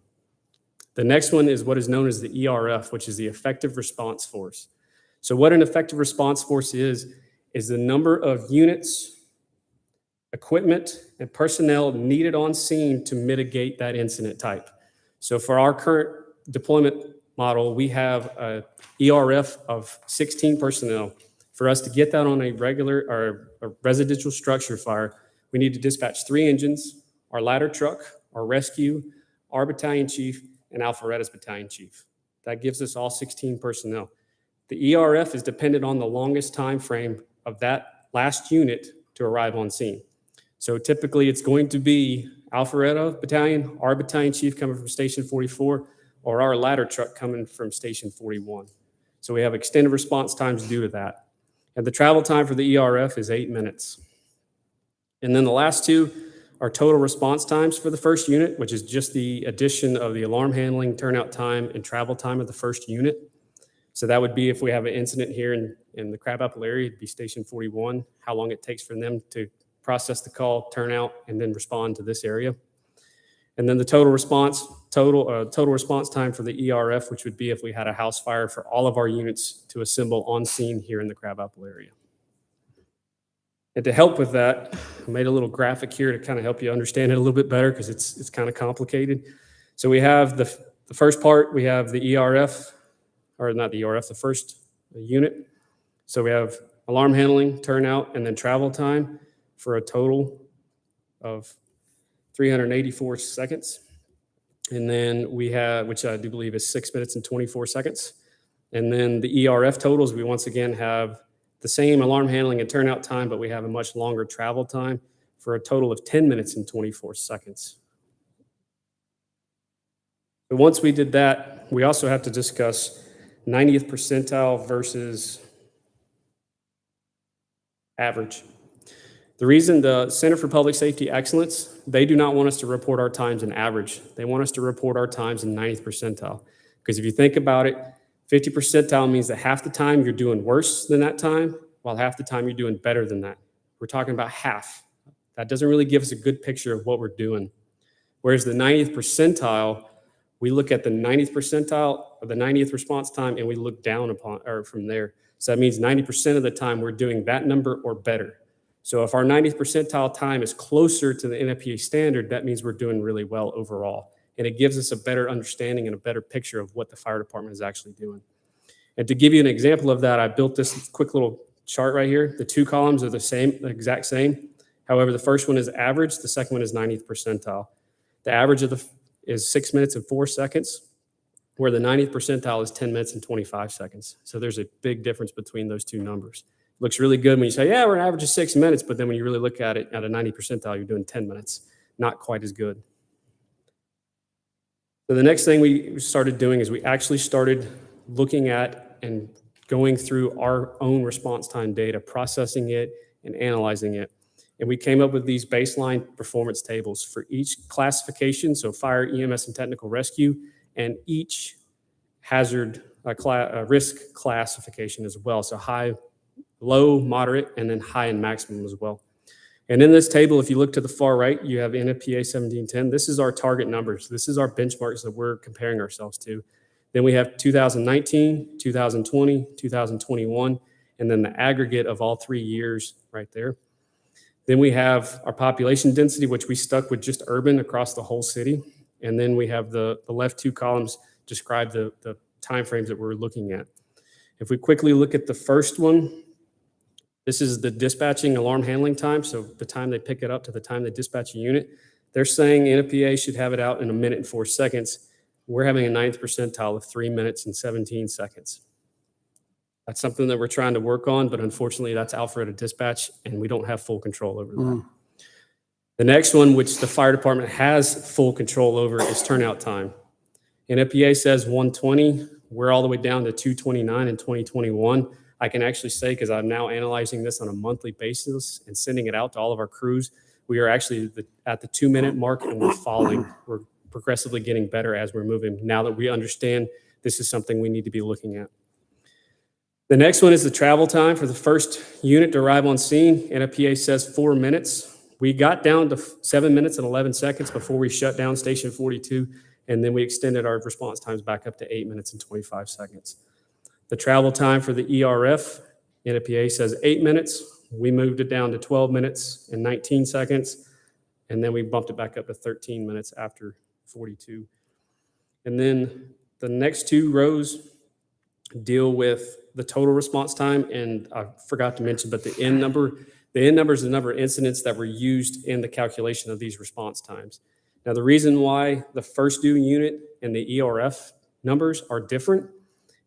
The next one is what is known as the ERF, which is the effective response force. So what an effective response force is the number of units, equipment, and personnel needed on scene to mitigate that incident type. So for our current deployment model, we have a ERF of 16 personnel. For us to get that on a regular or a residential structure fire, we need to dispatch 3 engines, our ladder truck, our rescue, our battalion chief, and Alpharetta's battalion chief. That gives us all 16 personnel. The ERF is dependent on the longest time frame of that last unit to arrive on scene. So typically it's going to be Alpharetta battalion, our battalion chief coming from station 44, or our ladder truck coming from station 41. So we have extended response times due to that. And the travel time for the ERF is 8 minutes. And then the last 2 are total response times for the first unit, which is just the addition of the alarm handling, turnout time, and travel time of the first unit. So that would be if we have an incident here in the Crabapple area, it'd be station 41, how long it takes for them to process the call, turn out, and then respond to this area. And then the total response time for the ERF, which would be if we had a house fire for all of our units to assemble on scene here in the Crabapple area. And to help with that, I made a little graphic here to kind of help you understand it a little bit better because it's kind of complicated. So we have the first part, we have the ERF, or not the ERF, the first unit. So we have alarm handling, turnout, and then travel time for a total of 384 seconds. And then we have, which I do believe is 6 minutes and 24 seconds. And then the ERF totals, we once again have the same alarm handling and turnout time, but we have a much longer travel time for a total of 10 minutes and 24 seconds. But once we did that, we also have to discuss 90th percentile versus average. The reason the Center for Public Safety Excellence, they do not want us to report our times in average. They want us to report our times in 90th percentile. Because if you think about it, 50 percentile means that half the time you're doing worse than that time, while half the time you're doing better than that. We're talking about half. That doesn't really give us a good picture of what we're doing. Whereas the 90th percentile, we look at the 90th percentile or the 90th response time and we look down upon or from there. So that means 90% of the time we're doing that number or better. So if our 90th percentile time is closer to the NFPA standard, that means we're doing really well overall. And it gives us a better understanding and a better picture of what the fire department is actually doing. And to give you an example of that, I built this quick little chart right here. The 2 columns are the exact same. However, the first one is average, the second one is 90th percentile. The average is 6 minutes and 4 seconds, where the 90th percentile is 10 minutes and 25 seconds. So there's a big difference between those 2 numbers. Looks really good when you say, yeah, we're an average of 6 minutes, but then when you really look at it at a 90 percentile, you're doing 10 minutes. Not quite as good. So the next thing we started doing is we actually started looking at and going through our own response time data, processing it and analyzing it. And we came up with these baseline performance tables for each classification, so fire, EMS, and technical rescue, and each hazard risk classification as well. So high, low, moderate, and then high and maximum as well. And in this table, if you look to the far right, you have NFPA 1710. This is our target numbers. This is our benchmarks that we're comparing ourselves to. Then we have 2019, 2020, 2021, and then the aggregate of all 3 years right there. Then we have our population density, which we stuck with just urban across the whole city. And then we have the left 2 columns describe the timeframes that we're looking at. If we quickly look at the first one, this is the dispatching alarm handling time. So the time they pick it up to the time they dispatch a unit. They're saying NFPA should have it out in 1 minute and 4 seconds. We're having a 9th percentile of 3 minutes and 17 seconds. That's something that we're trying to work on, but unfortunately that's Alpharetta Dispatch and we don't have full control over that. The next one, which the fire department has full control over, is turnout time. NFPA says 120. We're all the way down to 229 in 2021. I can actually say, because I'm now analyzing this on a monthly basis and sending it out to all of our crews, we are actually at the 2 minute mark and we're falling. We're progressively getting better as we're moving now that we understand this is something we need to be looking at. The next one is the travel time for the first unit to arrive on scene. NFPA says 4 minutes. We got down to 7 minutes and 11 seconds before we shut down Station 42, and then we extended our response times back up to 8 minutes and 25 seconds. The travel time for the ERF, NFPA says 8 minutes. We moved it down to 12 minutes and 19 seconds, and then we bumped it back up to 13 minutes after 42. And then the next 2 rows deal with the total response time, and I forgot to mention, but the N number is the number of incidents that were used in the calculation of these response times. Now, the reason why the first due unit and the ERF numbers are different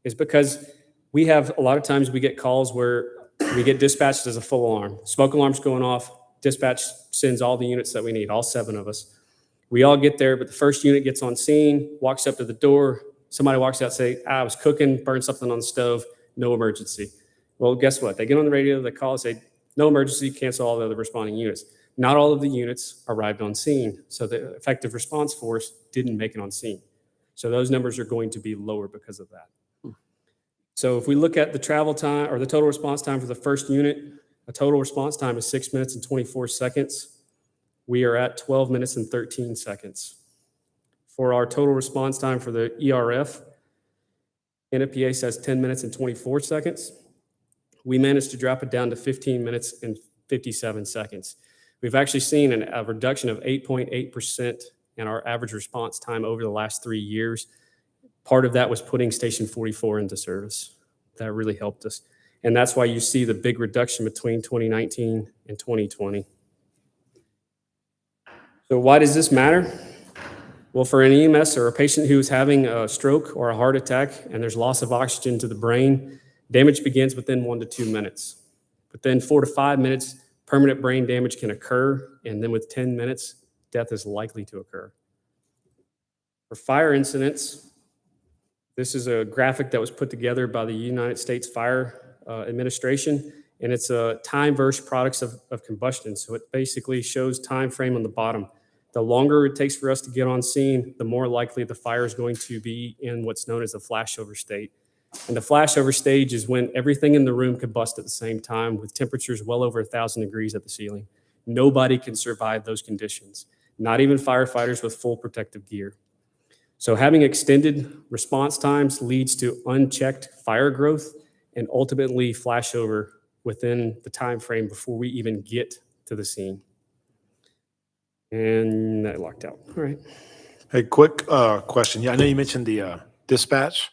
is because we have a lot of times we get calls where we get dispatched as a full alarm. Smoke alarm's going off, dispatch sends all the units that we need, all 7 of us. We all get there, but the first unit gets on scene, walks up to the door, somebody walks out, say, I was cooking, burned something on the stove, no emergency. Well, guess what? They get on the radio, they call and say, no emergency, cancel all the other responding units. Not all of the units arrived on scene, so the effective response force didn't make it on scene. So those numbers are going to be lower because of that. So if we look at the travel time or the total response time for the first unit, a total response time is 6 minutes and 24 seconds. We are at 12 minutes and 13 seconds. For our total response time for the ERF, NFPA says 10 minutes and 24 seconds. We managed to drop it down to 15 minutes and 57 seconds. We've actually seen a reduction of 8.8% in our average response time over the last 3 years. Part of that was putting Station 44 into service. That really helped us. And that's why you see the big reduction between 2019 and 2020. So why does this matter? Well, for an EMS or a patient who is having a stroke or a heart attack and there's loss of oxygen to the brain, damage begins within 1 to 2 minutes. Within 4 to 5 minutes, permanent brain damage can occur, and then with 10 minutes, death is likely to occur. For fire incidents, this is a graphic that was put together by the United States Fire Administration, and it's a time versus products of combustion. So it basically shows time frame on the bottom. The longer it takes for us to get on scene, the more likely the fire is going to be in what's known as a flashover state. And the flashover stage is when everything in the room combusts at the same time with temperatures well over 1,000 degrees at the ceiling. Nobody can survive those conditions, not even firefighters with full protective gear. So having extended response times leads to unchecked fire growth and ultimately flashover within the time frame before we even get to the scene. And that locked out. All right. Hey, quick question. Yeah, I know you mentioned the dispatch.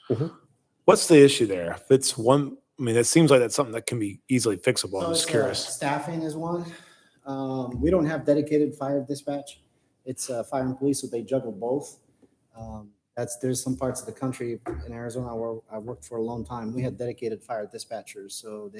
What's the issue there? If it's one, I mean, it seems like that's something that can be easily fixable. I'm just curious. Staffing is one. We don't have dedicated fire dispatch. It's fire and police, so they juggle both. There's some parts of the country in Arizona where I worked for a long time. We had dedicated fire dispatchers, so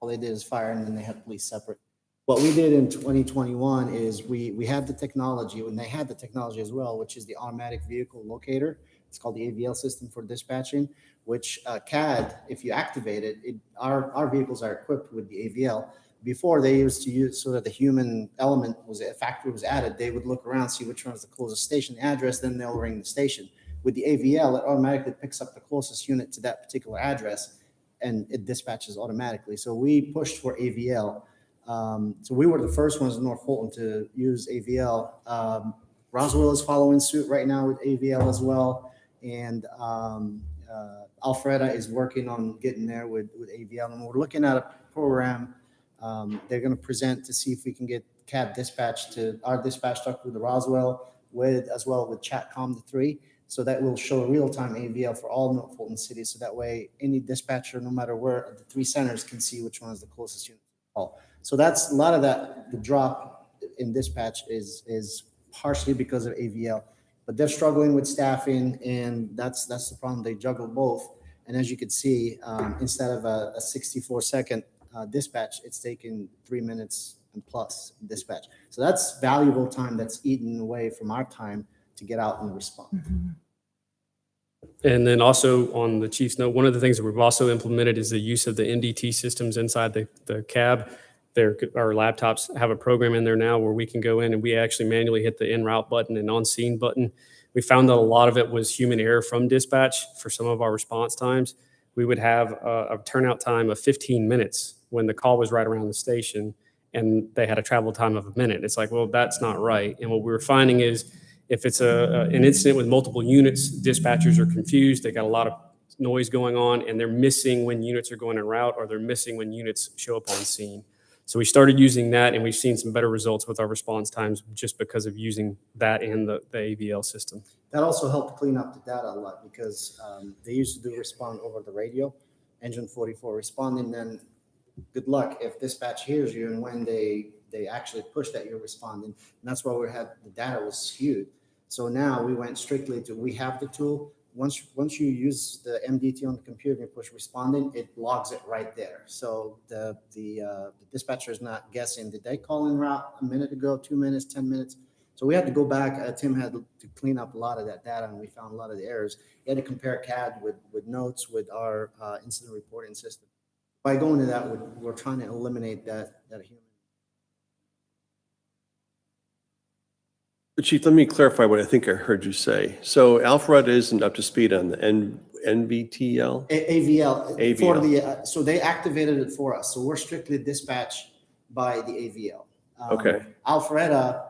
all they did is fire, and then they had police separate. What we did in 2021 is we had the technology, and they had the technology as well, which is the automatic vehicle locator it's called the AVL system for dispatching, which CAD, if you activate it, our vehicles are equipped with the AVL. Before, they used to use, so that the human element a factor was added, they would look around, see which one is the closest station, the address, then they'll ring the station. With the AVL, it automatically picks up the closest unit to that particular address, and it dispatches automatically. So we pushed for AVL. So we were the first ones in North Fulton to use AVL. Roswell is following suit right now with AVL as well. And Alpharetta is working on getting there with AVL. And we're looking at a program they're going to present to see if we can get CAD dispatch to our dispatch truck with the Roswell, as well with Chatcom, the 3. So that will show real-time AVL for all North Fulton cities. So that way, any dispatcher, no matter where, the 3 centers can see which one is the closest unit to call. So that's a lot of that. The drop in dispatch is partially because of AVL, but they're struggling with staffing, and that's the problem. They juggle both. And as you can see, instead of a 64-second dispatch, it's taking 3 minutes and plus dispatch. So that's valuable time that's eaten away from our time to get out and respond. And then also on the chief's note, one of the things that we've also implemented is the use of the NDT systems inside the cab. Our laptops have a program in there now where we can go in and we actually manually hit the en route button and on scene button. We found that a lot of it was human error from dispatch for some of our response times. We would have a turnout time of 15 minutes when the call was right around the station and they had a travel time of a minute. It's like, well, that's not right. And what we were finding is if it's an incident with multiple units, dispatchers are confused. They got a lot of noise going on and they're missing when units are going en route, or they're missing when units show up on scene. So we started using that, and we've seen some better results with our response times just because of using that in the AVL system. That also helped clean up the data a lot, because they used to do respond over the radio, engine 44 responding, then good luck if dispatch hears you and when they actually push that you're responding. And that's why the data was skewed. So now we went strictly to, we have the tool. Once you use the MDT on the computer and you push responding, it logs it right there. So the dispatcher is not guessing, did they call en route a minute ago, 2 minutes, 10 minutes? So we had to go back. Tim had to clean up a lot of that data, and we found a lot of the errors. He had to compare CAD with notes with our incident reporting system. By going to that, we're trying to eliminate that human. Chief, let me clarify what I think I heard you say. So Alpharetta isn't up to speed on the NVTL? AVL. For the, so they activated it for us. So we're strictly dispatched by the AVL. Okay. Alpharetta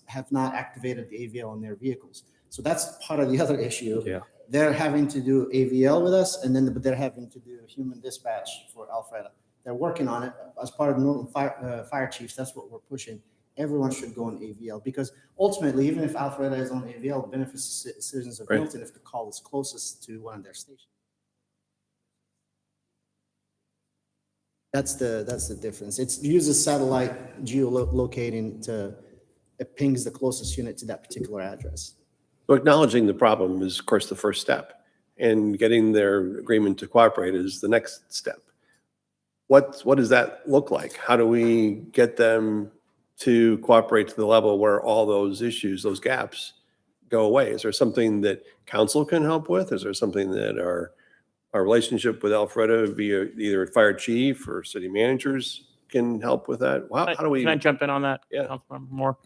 have not activated the AVL on their vehicles. So that's part of the other issue. Yeah. They're having to do AVL with us, and then but they're having to do human dispatch for Alpharetta. They're working on it as part of the Milton Fire Chiefs. That's what we're pushing. Everyone should go on AVL, because ultimately, even if Alpharetta is on AVL, it benefits the citizens of Milton if the call is closest to one of their stations. That's the difference. It uses satellite geolocating it pings the closest unit to that particular address. So acknowledging the problem is, of course, the first step, and getting their agreement to cooperate is the next step. What does that look like? How do we get them to cooperate to the level where all those issues, those gaps, go away? Is there something that council can help with? Is there something that our relationship with Alpharetta via either fire chief or city managers can help with that? How do we? Can I jump in on that? Yeah. Councilmember Moore?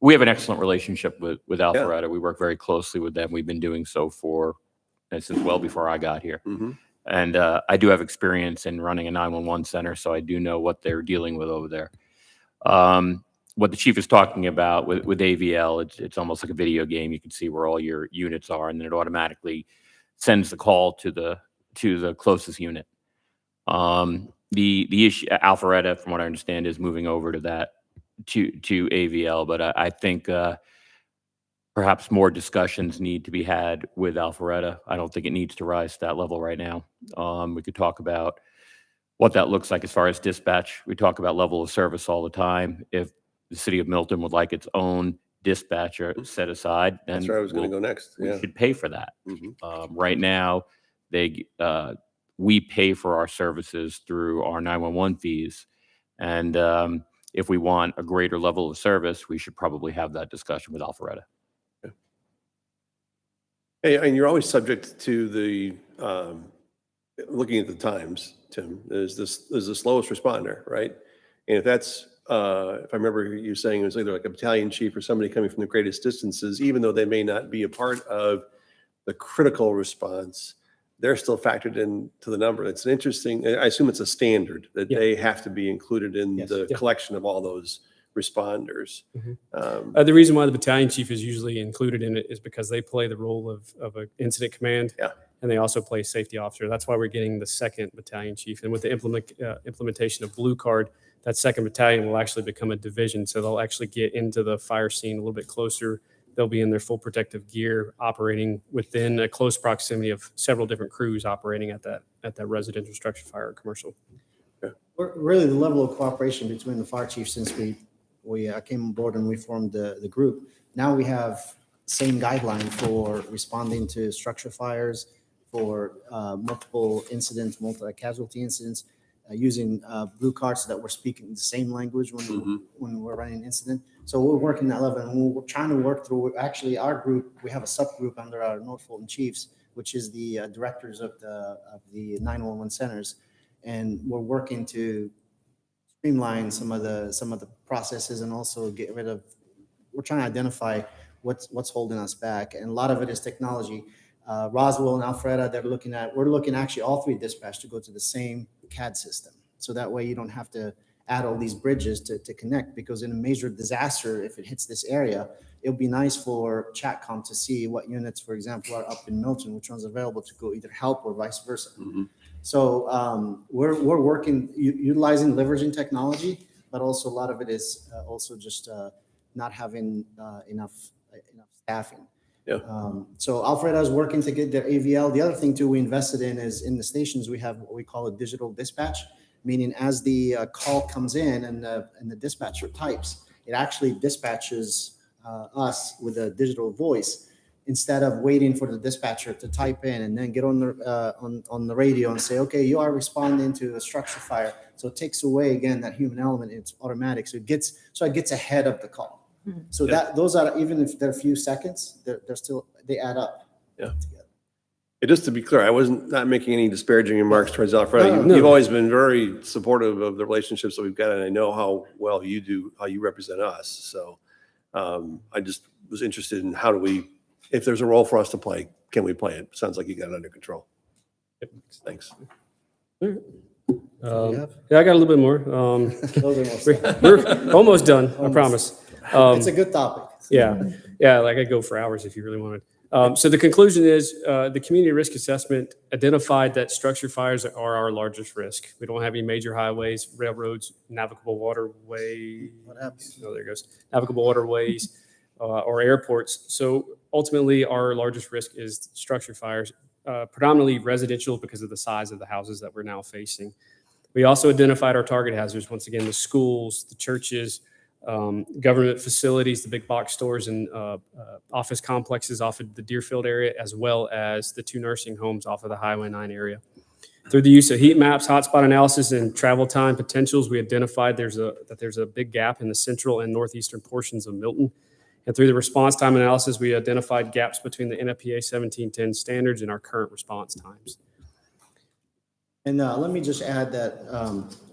We have an excellent relationship with Alpharetta. We work very closely with them. We've been doing so since well before I got here. Mm-hmm. And I do have experience in running a 911 center, so I do know what they're dealing with over there. What the chief is talking about with AVL, it's almost like a video game. You can see where all your units are, and then it automatically sends the call to the closest unit. The issue, Alpharetta, from what I understand, is moving over to that to AVL, but I think perhaps more discussions need to be had with Alpharetta. I don't think it needs to rise to that level right now. We could talk about what that looks like as far as dispatch. We talk about level of service all the time. If the city of Milton would like its own dispatcher set aside, then That's where I was going to go next. we Yeah. should pay for that. Mhm. Right now, we pay for our services through our 911 fees. And if we want a greater level of service, we should probably have that discussion with Alpharetta. And you're always subject to the, looking at the times, Tim, is the slowest responder, right? And if that's, if I remember you saying it was either like a battalion chief or somebody coming from the greatest distances, even though they may not be a part of the critical response, they're still factored into the number. It's an interesting, I assume it's a standard that they have to be included in the collection of all those responders. The reason why the battalion chief is usually included in it is because they play the role of an incident command. Yeah. And they also play safety officer. That's why we're getting the second battalion chief. And with the implementation of Blue Card, that second battalion will actually become a division. So they'll actually get into the fire scene a little bit closer. They'll be in their full protective gear, operating within a close proximity of several different crews operating at that residential structure fire or commercial. Really, the level of cooperation between the fire chief since we came on board and we formed the group. Now we have same guideline for responding to structure fires, for multiple incidents, multi-casualty incidents, using blue cards so that we're speaking the same language when we're running an incident. So we're working that level, and we're trying to work through. Actually, our group, we have a subgroup under our North Fulton Chiefs, which is the directors of the 911 centers, and we're working to streamline some of the processes and also get rid of. We're trying to identify what's holding us back, and a lot of it is technology. Roswell and Alpharetta, we're looking actually all three dispatch to go to the same CAD system. So that way you don't have to add all these bridges to connect, because in a major disaster, if it hits this area, it'll be nice for Chatcom to see what units, for example, are up in Milton, which one's available to go either help or vice versa. So we're working, utilizing, leveraging technology, but also a lot of it is also just not having enough staffing. So Alfreda is working to get their AVL. The other thing too we invested in is in the stations we have what we call a digital dispatch, meaning as the call comes in and the dispatcher types, it actually dispatches us with a digital voice instead of waiting for the dispatcher to type in and then get on the radio and say, okay, you are responding to a structure fire. So it takes away again that human element. It's automatic. So it gets ahead of the call. So those are, even if they're a few seconds, they're still, they add up. Yeah. Just to be clear, I wasn't not making any disparaging remarks towards Alfredo. You've always been very supportive of the relationships that we've got, and I know how well you do, how you represent us. So I just was interested in how do we, if there's a role for us to play, can we play it? Sounds like you got it under control. Thanks. Yeah, I got a little bit more. We're almost done, I promise. It's a good topic. Yeah, like I go for hours if you really wanted. So the conclusion is the community risk assessment identified that structure fires are our largest risk. We don't have any major highways, railroads, navigable waterways. What happens? Oh, there it goes. Navigable waterways or airports. So ultimately, our largest risk is structure fires, predominantly residential because of the size of the houses that we're now facing. We also identified our target hazards. Once again, the schools, the churches, government facilities, the big box stores and office complexes off of the Deerfield area, as well as the 2 nursing homes off of the Highway 9 area. Through the use of heat maps, hotspot analysis, and travel time potentials, we identified that there's a big gap in the central and northeastern portions of Milton. And through the response time analysis, we identified gaps between the NFPA 1710 standards and our current response times. And let me just add that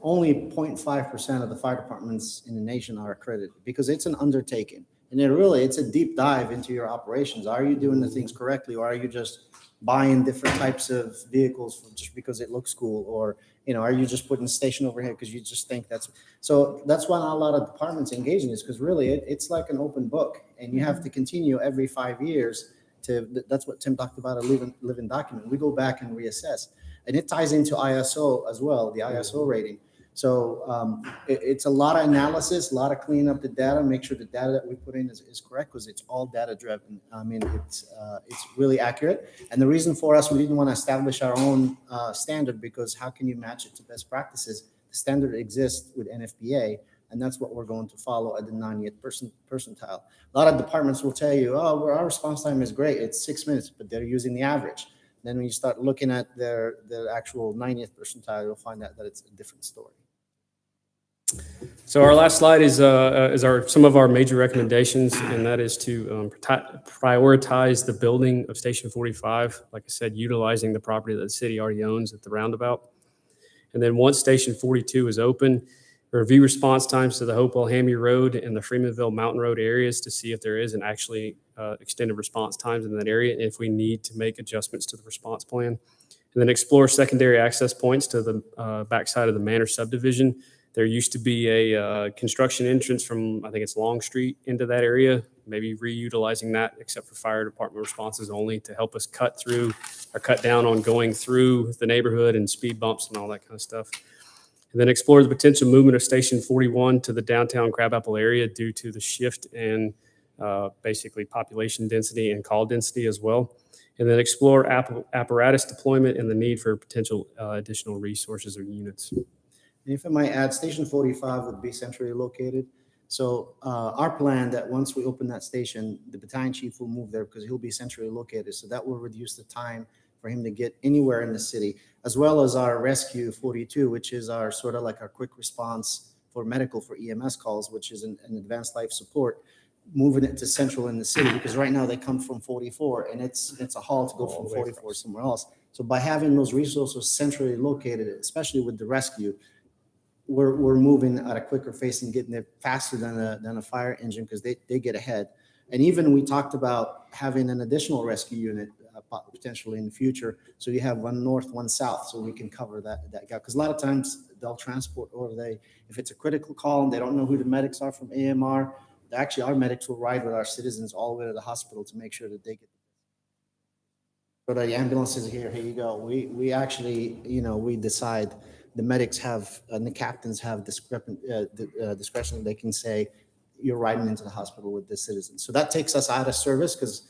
only 0.5% of the fire departments in the nation are accredited, because it's an undertaking. And it's a deep dive into your operations. Are you doing the things correctly, or are you just buying different types of vehicles just because it looks cool? Or, are you just putting a station overhead because you just think that's... So that's why not a lot of departments engage in this, because really it's like an open book, and you have to continue every 5 years that's what Tim talked about, a living document. We go back and reassess. And it ties into ISO as well, the ISO rating. So it's a lot of analysis, a lot of cleaning up the data, make sure the data that we put in is correct, because it's all data driven. I mean, it's really accurate. And the reason for us, we didn't want to establish our own standard, because how can you match it to best practices? The standard exists with NFPA, and that's what we're going to follow at the 90th percentile. A lot of departments will tell you, oh, well, our response time is great, it's 6 minutes, but they're using the average. Then when you start looking at their actual 90th percentile, you'll find out that it's a different story. So our last slide is some of our major recommendations, and that is to prioritize the building of Station 45. Like I said, utilizing the property that the city already owns at the roundabout. And then once Station 42 is open, review response times to the Hopewell-Hammy Road and the Freemanville Mountain Road areas to see if there is an actually extended response times in that area, and if we need to make adjustments to the response plan. And then explore secondary access points to the backside of the Manor subdivision. There used to be a construction entrance from, I think it's Long Street, into that area, maybe reutilizing that except for fire department responses only to help us cut down on going through the neighborhood and speed bumps and all that kind of stuff. And then explore the potential movement of Station 41 to the downtown Crabapple area due to the shift in basically population density and call density as well. And then explore apparatus deployment and the need for potential additional resources or units. And if I might add, Station 45 would be centrally located. So our plan that once we open that station, the battalion chief will move there because he'll be centrally located. So that will reduce the time for him to get anywhere in the city, as well as our Rescue 42, which is our sort of like our quick response for medical for EMS calls, which is an advanced life support, moving it to central in the city, because right now they come from 44 and it's a haul to go from 44 somewhere else. So by having those resources centrally located, especially with the rescue, we're moving at a quicker pace and getting there faster than a fire engine because they get ahead. And even we talked about having an additional rescue unit potentially in the future. So you have one north, one south, so we can cover that gap. Because a lot of times they'll transport, or if it's a critical call and they don't know who the medics are from AMR, actually our medics will ride with our citizens all the way to the hospital to make sure that they get. So the ambulance is here you go. We actually, we decide. The medics have, and the captains have discretion. They can say, you're riding into the hospital with this citizen. So that takes us out of service because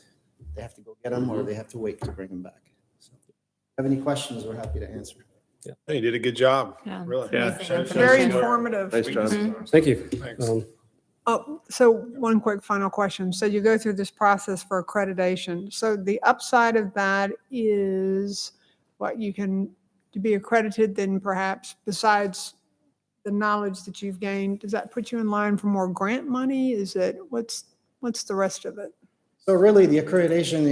they have to go get them or they have to wait to bring them back. So if you have any questions, we're happy to answer. Yeah. Hey, you did a good job. Yeah. Really. Yeah. Very informative. Nice job. Thank you. Thanks. So one quick final question. So you go through this process for accreditation. So the upside of that is what you can to be accredited, then perhaps besides the knowledge that you've gained, does that put you in line for more grant money? Is it, what's the rest of it? So really the accreditation,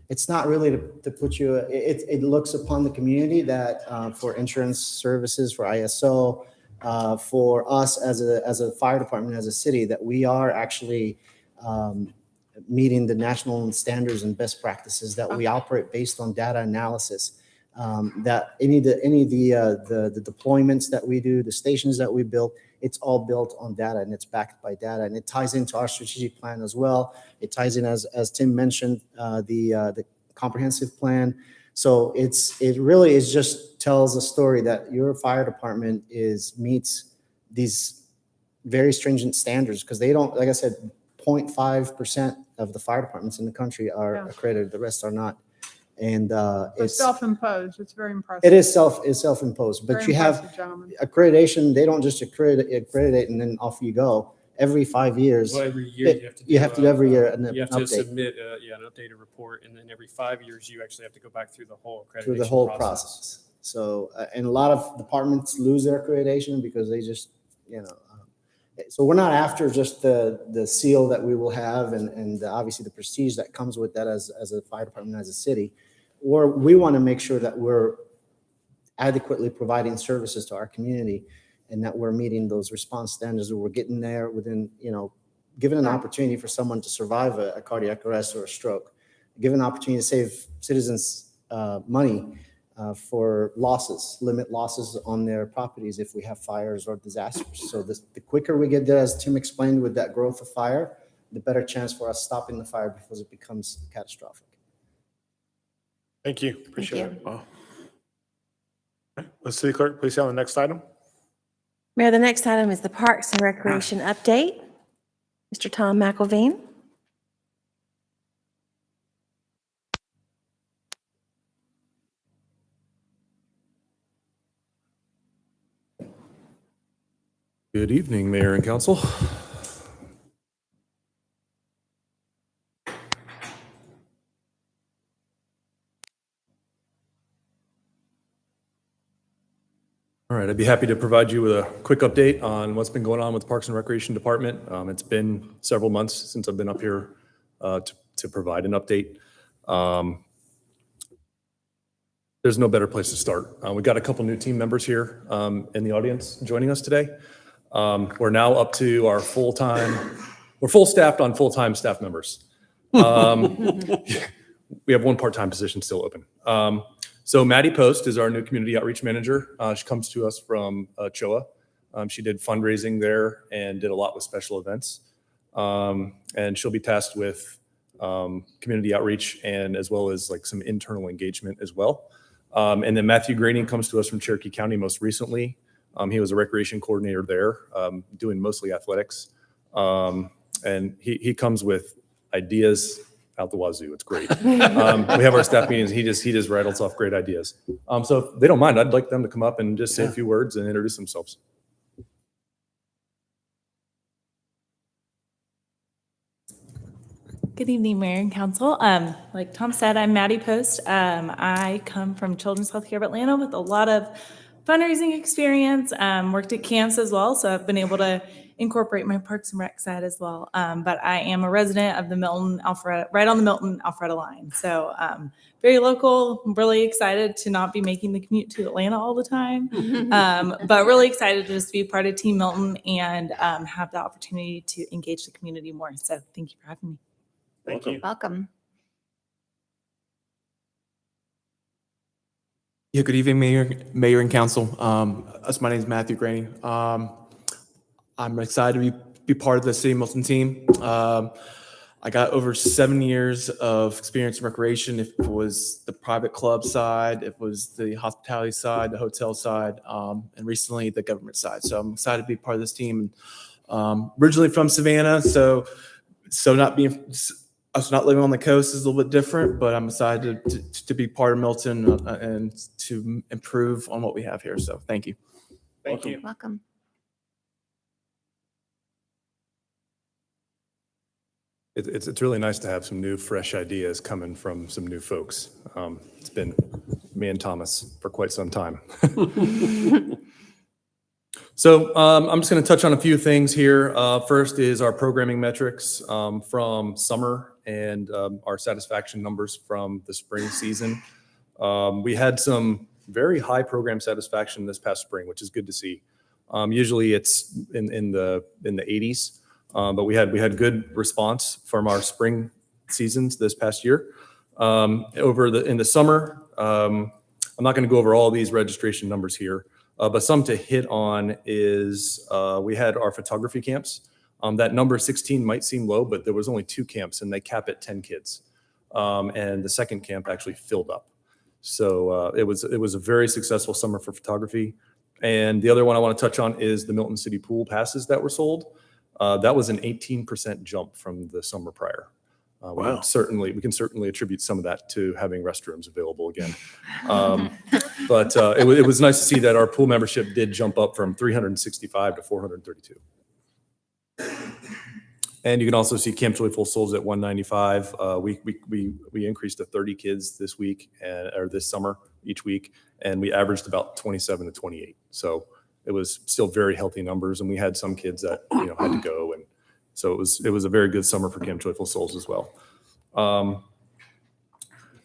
it's not really to put you, it looks upon the community that for insurance services, for ISO, for us as a fire department, as a city, that we are actually meeting the national standards and best practices, that we operate based on data analysis. That any of the deployments that we do, the stations that we build, it's all built on data and it's backed by data, and it ties into our strategic plan as well. It ties in, as Tim mentioned, the comprehensive plan. So it really is just tells a story that your fire department meets these very stringent standards, because they don't, like I said, 0.5% of the fire departments in the country are accredited. The rest are not. And It's self-imposed. It's very impressive. it is self-imposed, but Very you have impressive, gentlemen. accreditation. They don't just accredit and then off you go. Every 5 years, Well, every year you have to do every year an you have to update submit an updated report, and then every 5 years you actually have to go back through the whole accreditation through the whole process. So, and a lot of departments lose their accreditation because they just, so we're not after just the seal that we will have and obviously the prestige that comes with that as a fire department, as a city, or we want to make sure that we're adequately providing services to our community and that we're meeting those response standards, that we're getting there within, given an opportunity for someone to survive a cardiac arrest or a stroke, given an opportunity to save citizens money for limit losses on their properties if we have fires or disasters. So the quicker we get there, as Tim explained, with that growth of fire, the better chance for us stopping the fire before it becomes catastrophic. Thank you. Appreciate it. Wow. Okay. City Clerk, please have the next item. Mayor, the next item is the Parks and Recreation update. Mr. Tom McElveen. Good evening, Mayor and Council. All right, I'd be happy to provide you with a quick update on what's been going on with the Parks and Recreation Department. It's been several months since I've been up here to provide an update. There's no better place to start. We've got a couple new team members here in the audience joining us today. We're now up to our we're full staffed on full-time staff members. We have one part-time position still open. So Maddie Post is our new community outreach manager. She comes to us from CHOA. She did fundraising there and did a lot with special events. And she'll be tasked with community outreach and as well as like some internal engagement as well. And then Matthew Graining comes to us from Cherokee County most recently. He was a recreation coordinator there, doing mostly athletics. And he comes with ideas out the wazoo. It's great. We have our staff meetings. He just rattles off great ideas. So if they don't mind, I'd like them to come up and just say a few words and introduce themselves. Good evening, Mayor and Council. Like Tom said, I'm Maddie Post. I come from Children's Healthcare of Atlanta with a lot of fundraising experience, worked at camps as well, so I've been able to incorporate my Parks and Rec side as well. But I am a resident of the Milton Alpharetta, right on the Milton Alpharetta line. So very local. I'm really excited to not be making the commute to Atlanta all the time, but really excited to just be part of Team Milton and have the opportunity to engage the community more. So thank you for having me. Thank you. Welcome. Yeah, good evening, Mayor and Council. My name is Matthew Graining. I'm excited to be part of the City of Milton team. I got over 7 years of experience in recreation. If it was the private club side, if it was the hospitality side, the hotel side, and recently the government side. So I'm excited to be part of this team. Originally from Savannah, so us not living on the coast is a little bit different, but I'm excited to be part of Milton and to improve on what we have here. So thank you. Thank you. Welcome. It's really nice to have some new, fresh ideas coming from some new folks. It's been me and Thomas for quite some time. So I'm just going to touch on a few things here. First is our programming metrics from summer and our satisfaction numbers from the spring season. We had some very high program satisfaction this past spring, which is good to see. Usually it's in the 80s. But we had good response from our spring seasons this past year. In the summer, I'm not going to go over all these registration numbers here, but some to hit on is we had our photography camps. That number 16 might seem low, but there was only 2 camps and they cap at 10 kids. And the second camp actually filled up. So it was a very successful summer for photography. And the other one I want to touch on is the Milton City Pool passes that were sold. That was an 18% jump from the summer prior. Wow. We can certainly attribute some of that to having restrooms available again. But it was nice to see that our pool membership did jump up from 365 to 432. And you can also see Camp Joyful Souls at 195. We increased to 30 kids this week or this summer each week, and we averaged about 27 to 28. So it was still very healthy numbers, and we had some kids that had to go, and so it was a very good summer for Camp Joyful Souls as well.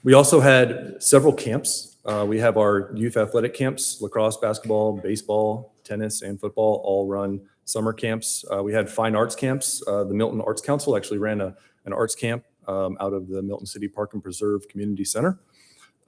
We also had several camps. We have our youth athletic camps: lacrosse, basketball, baseball, tennis, and football. All run summer camps. We had fine arts camps. The Milton Arts Council actually ran an arts camp out of the Milton City Park and Preserve Community Center,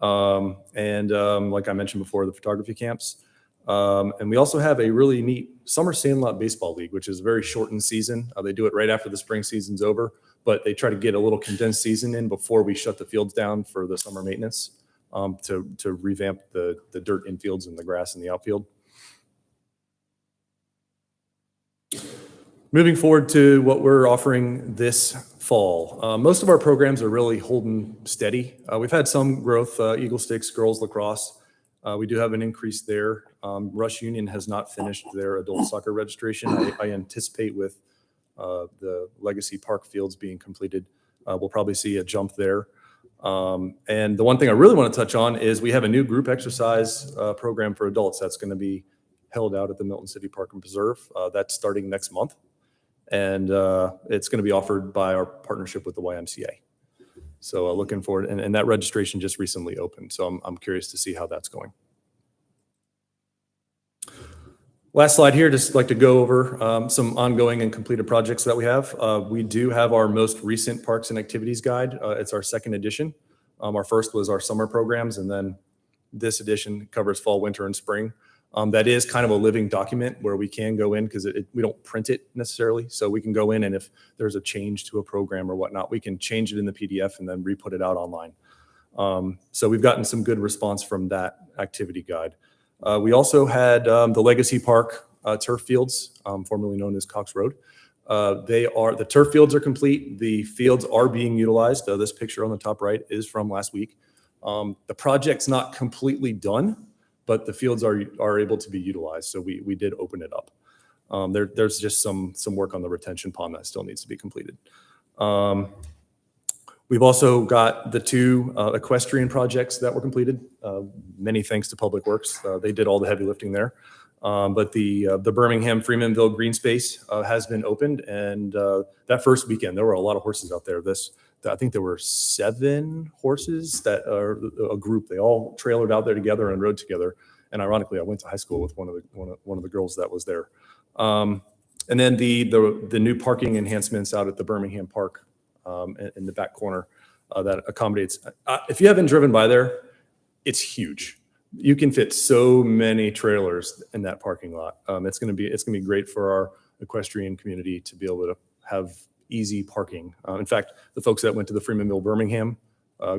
and like I mentioned before, the photography camps. And we also have a really neat summer sandlot baseball league, which is a very shortened season. They do it right after the spring season's over, but they try to get a little condensed season in before we shut the fields down for the summer maintenance to revamp the dirt infields and the grass in the outfield. Moving forward to what we're offering this fall. Most of our programs are really holding steady. We've had some growth, Eagle Sticks, girls lacrosse. We do have an increase there. Rush Union has not finished their adult soccer registration. I anticipate with the Legacy Park fields being completed, we'll probably see a jump there. And the one thing I really want to touch on is we have a new group exercise program for adults that's going to be held out at the Milton City Park and Preserve. That's starting next month. And it's going to be offered by our partnership with the YMCA. So looking forward, and that registration just recently opened. So I'm curious to see how that's going. Last slide here, just like to go over some ongoing and completed projects that we have. We do have our most recent Parks and Activities Guide. It's our second edition. Our first was our summer programs, and then this edition covers fall, winter, and spring. That is kind of a living document where we can go in because we don't print it necessarily. So we can go in, and if there's a change to a program or whatnot, we can change it in the PDF and then re-put it out online. So we've gotten some good response from that activity guide. We also had the Legacy Park turf fields, formerly known as Cox Road. The turf fields are complete. The fields are being utilized. This picture on the top right is from last week. The project's not completely done, but the fields are able to be utilized. So we did open it up. There's just some work on the retention pond that still needs to be completed. We've also got the two equestrian projects that were completed. Many thanks to Public Works. They did all the heavy lifting there. But the Birmingham Freemanville Green Space has been opened. And that first weekend, there were a lot of horses out there. I think there were 7 horses that are a group. They all trailered out there together and rode together. And ironically, I went to high school with one of the girls that was there. And then the new parking enhancements out at the Birmingham Park in the back corner that accommodates. If you haven't driven by there, it's huge. You can fit so many trailers in that parking lot. It's going to be great for our equestrian community to be able to have easy parking. In fact, the folks that went to the Freemanville Birmingham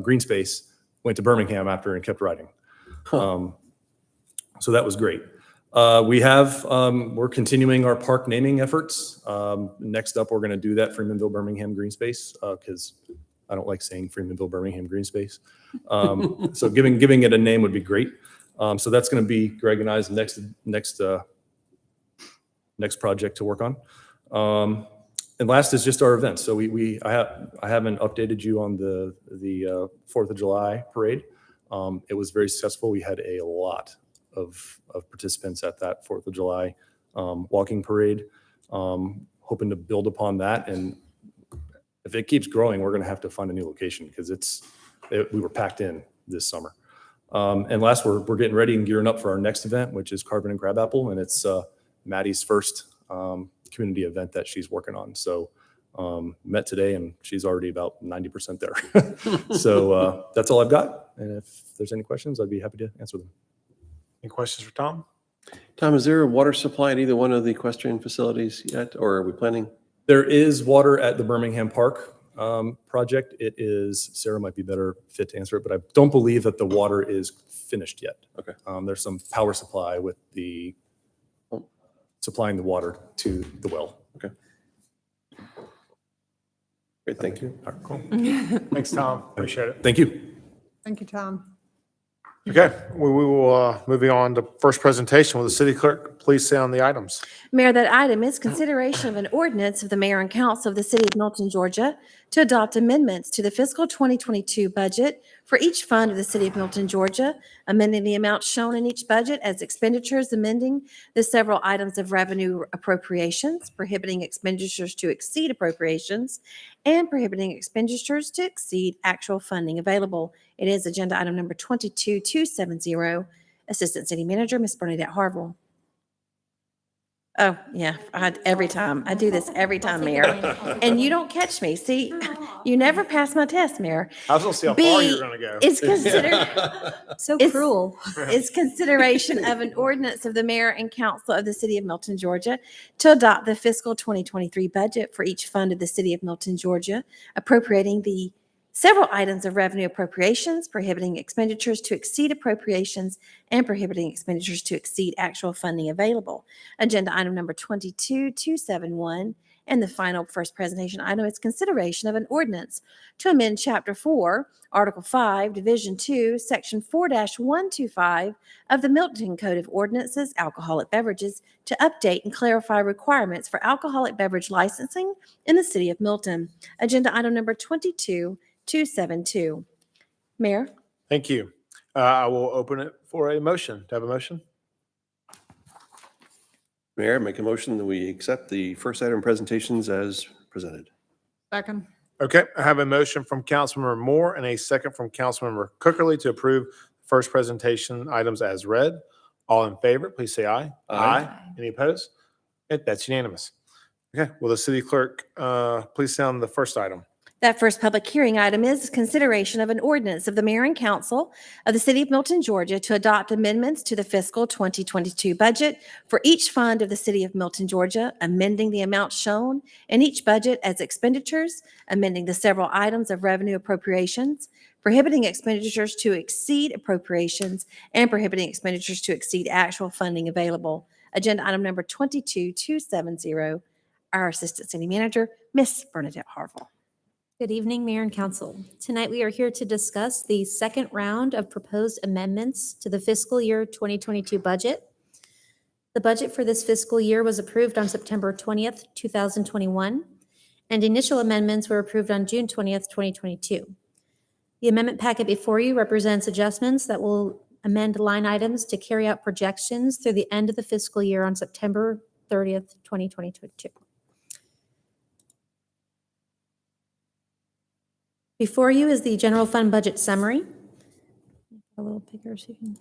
Green Space went to Birmingham after and kept riding. So that was great. We're continuing our park naming efforts. Next up, we're going to do that Freemanville Birmingham Green Space because I don't like saying Freemanville Birmingham Green Space. So giving it a name would be great. So that's going to be Greg and I's next project to work on. And last is just our events. So I haven't updated you on the 4th of July parade. It was very successful. We had a lot of participants at that 4th of July walking parade. Hoping to build upon that. And if it keeps growing, we're going to have to find a new location because we were packed in this summer. And last, we're getting ready and gearing up for our next event, which is Carbon and Crabapple. And it's Maddie's first community event that she's working on. So met today and she's already about 90% there. So that's all I've got. And if there's any questions, I'd be happy to answer them. Any questions for Tom? Tom, is there a water supply at either one of the equestrian facilities yet, or are we planning? There is water at the Birmingham Park project. Sarah might be better fit to answer it, but I don't believe that the water is finished yet. Okay. There's some power supply with supplying the water to the well. Okay. Great, thank you. All right, cool. Thanks, Tom. Appreciate it. Thank you. Thank you, Tom. Okay, we will moving on to first presentation. Will the city clerk please say on the items? Mayor, that item is consideration of an ordinance of the mayor and council of the city of Milton, Georgia, to adopt amendments to the fiscal 2022 budget for each fund of the city of Milton, Georgia, amending the amounts shown in each budget as expenditures, amending the several items of revenue appropriations, prohibiting expenditures to exceed appropriations, and prohibiting expenditures to exceed actual funding available. It is agenda item number 22270. Assistant City Manager, Ms. Bernadette Harville. Oh, yeah, every time. I do this every time, Mayor. And you don't catch me. See, you never pass my test, Mayor. I was going to see how far you're going to go. It's considered. So It's- cruel. It's consideration of an ordinance of the mayor and council of the city of Milton, Georgia, to adopt the fiscal 2023 budget for each fund of the city of Milton, Georgia, appropriating the several items of revenue appropriations, prohibiting expenditures to exceed appropriations, and prohibiting expenditures to exceed actual funding available. Agenda item number 22271, and the final first presentation item is consideration of an ordinance to amend Chapter 4, Article 5, Division 2, Section 4-125 of the Milton Code of Ordinances, Alcoholic Beverages, to update and clarify requirements for alcoholic beverage licensing in the city of Milton. Agenda item number 22272. Mayor? Thank you. I will open it for a motion. Do I have a motion? Mayor, make a motion that we accept the first item presentations as presented. Second. Okay, I have a motion from Councilmember Moore and a second from Councilmember Cookerly to approve first presentation items as read. All in favor, please say aye. Aye. Any opposed? That's unanimous. Okay, will the city clerk please sound the first item? That first public hearing item is consideration of an ordinance of the mayor and council of the city of Milton, Georgia, to adopt amendments to the fiscal 2022 budget for each fund of the city of Milton, Georgia, amending the amount shown in each budget as expenditures, amending the several items of revenue appropriations, prohibiting expenditures to exceed appropriations, and prohibiting expenditures to exceed actual funding available. Agenda item number 22270. Our Assistant City Manager, Miss Bernadette Harville. Good evening, Mayor and Council. Tonight, we are here to discuss the second round of proposed amendments to the fiscal year 2022 budget. The budget for this fiscal year was approved on September 20th, 2021, and initial amendments were approved on June 20th, 2022. The amendment packet before you represents adjustments that will amend line items to carry out projections through the end of the fiscal year on September 30th, 2022. Before you is the general fund budget summary. A little bigger so you can.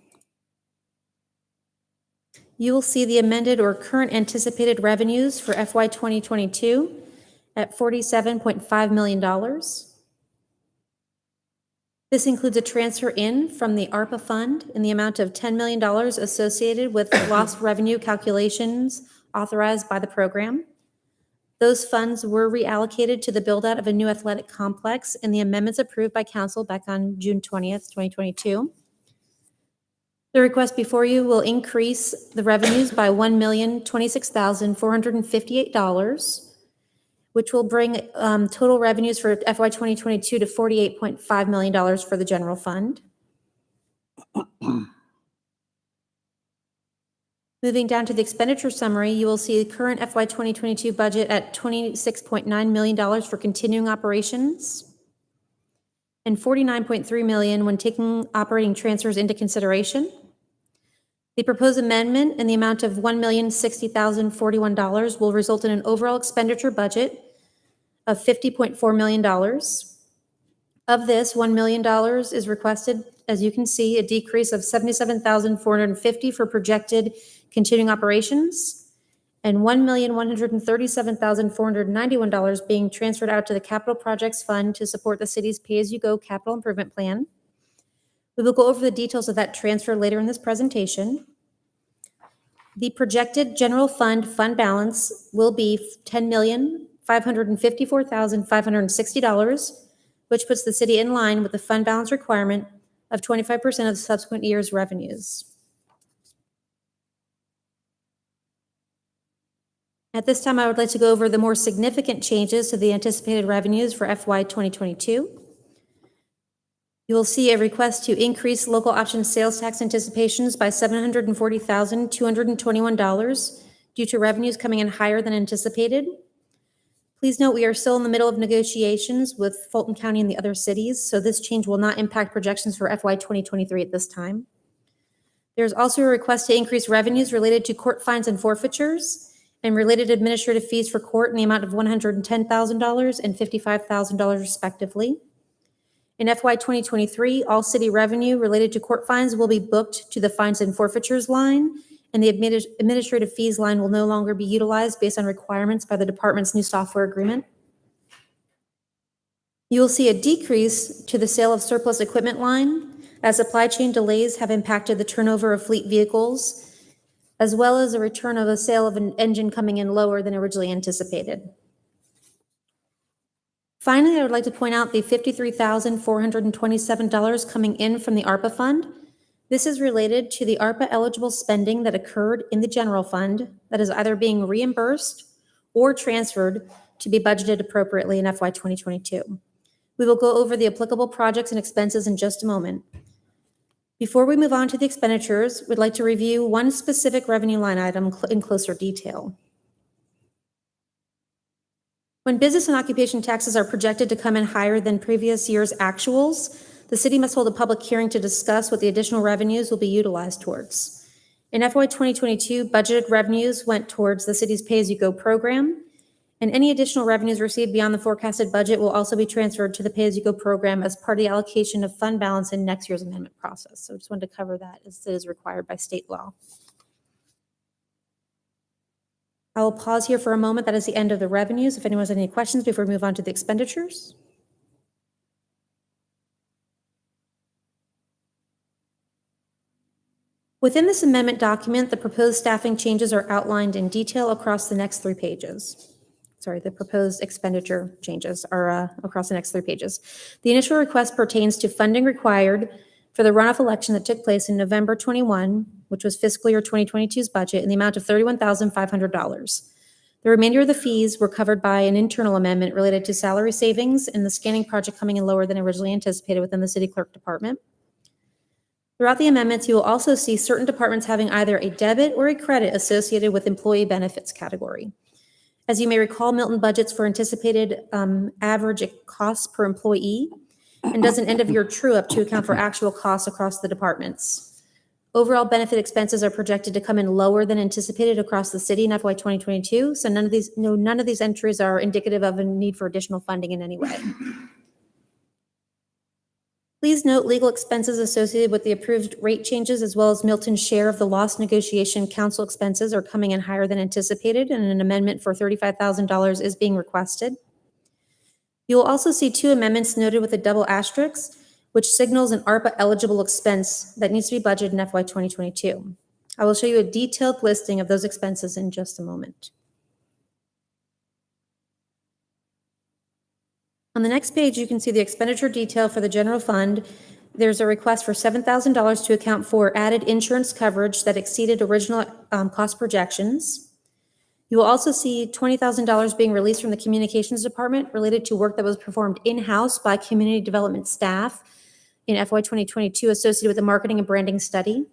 You will see the amended or current anticipated revenues for FY 2022 at $47.5 million. This includes a transfer in from the ARPA fund in the amount of $10 million associated with lost revenue calculations authorized by the program. Those funds were reallocated to the build-out of a new athletic complex in the amendments approved by council back on June 20th, 2022. The request before you will increase the revenues by $1,026,458, which will bring total revenues for FY 2022 to $48.5 million for the general fund. Moving down to the expenditure summary, you will see the current FY 2022 budget at $26.9 million for continuing operations and $49.3 million when taking operating transfers into consideration. The proposed amendment in the amount of $1,060,041 will result in an overall expenditure budget of $50.4 million. Of this, $1 million is requested, as you can see, a decrease of $77,450 for projected continuing operations, and $1,137,491 being transferred out to the Capital Projects Fund to support the city's pay-as-you-go capital improvement plan. We will go over the details of that transfer later in this presentation. The projected general fund balance will be $10,554,560, which puts the city in line with the fund balance requirement of 25% of the subsequent year's revenues. At this time, I would like to go over the more significant changes to the anticipated revenues for FY 2022. You will see a request to increase local option sales tax anticipations by $740,221 due to revenues coming in higher than anticipated. Please note we are still in the middle of negotiations with Fulton County and the other cities, so this change will not impact projections for FY 2023 at this time. There's also a request to increase revenues related to court fines and forfeitures and related administrative fees for court in the amount of $110,000 and $55,000 respectively. In FY 2023, all city revenue related to court fines will be booked to the fines and forfeitures line, and the administrative fees line will no longer be utilized based on requirements by the department's new software agreement. You will see a decrease to the sale of surplus equipment line as supply chain delays have impacted the turnover of fleet vehicles, as well as a return of a sale of an engine coming in lower than originally anticipated. Finally, I would like to point out the $53,427 coming in from the ARPA fund. This is related to the ARPA eligible spending that occurred in the general fund that is either being reimbursed or transferred to be budgeted appropriately in FY 2022. We will go over the applicable projects and expenses in just a moment. Before we move on to the expenditures, we'd like to review one specific revenue line item in closer detail. When business and occupation taxes are projected to come in higher than previous year's actuals, the city must hold a public hearing to discuss what the additional revenues will be utilized towards. In FY 2022, budgeted revenues went towards the city's pay-as-you-go program, and any additional revenues received beyond the forecasted budget will also be transferred to the pay-as-you-go program as part of the allocation of fund balance in next year's amendment process. So I just wanted to cover that as it is required by state law. I will pause here for a moment. That is the end of the revenues. If anyone has any questions before we move on to the expenditures. Within this amendment document, the proposed staffing changes are outlined in detail across the next 3 pages. Sorry, the proposed expenditure changes are across the next 3 pages. The initial request pertains to funding required for the runoff election that took place in November 21, which was fiscal year 2022's budget, in the amount of $31,500. The remainder of the fees were covered by an internal amendment related to salary savings and the scanning project coming in lower than originally anticipated within the city clerk department. Throughout the amendments, you will also see certain departments having either a debit or a credit associated with employee benefits category. As you may recall, Milton budgets for anticipated average costs per employee and does an end-of-year true-up to account for actual costs across the departments. Overall benefit expenses are projected to come in lower than anticipated across the city in FY 2022, so none of these entries are indicative of a need for additional funding in any way. Please note legal expenses associated with the approved rate changes as well as Milton's share of the lost negotiation council expenses are coming in higher than anticipated, and an amendment for $35,000 is being requested. You will also see 2 amendments noted with a double asterisk, which signals an ARPA eligible expense that needs to be budgeted in FY 2022. I will show you a detailed listing of those expenses in just a moment. On the next page, you can see the expenditure detail for the general fund. There's a request for $7,000 to account for added insurance coverage that exceeded original cost projections. You will also see $20,000 being released from the communications department related to work that was performed in-house by community development staff in FY 2022 associated with the marketing and branding study.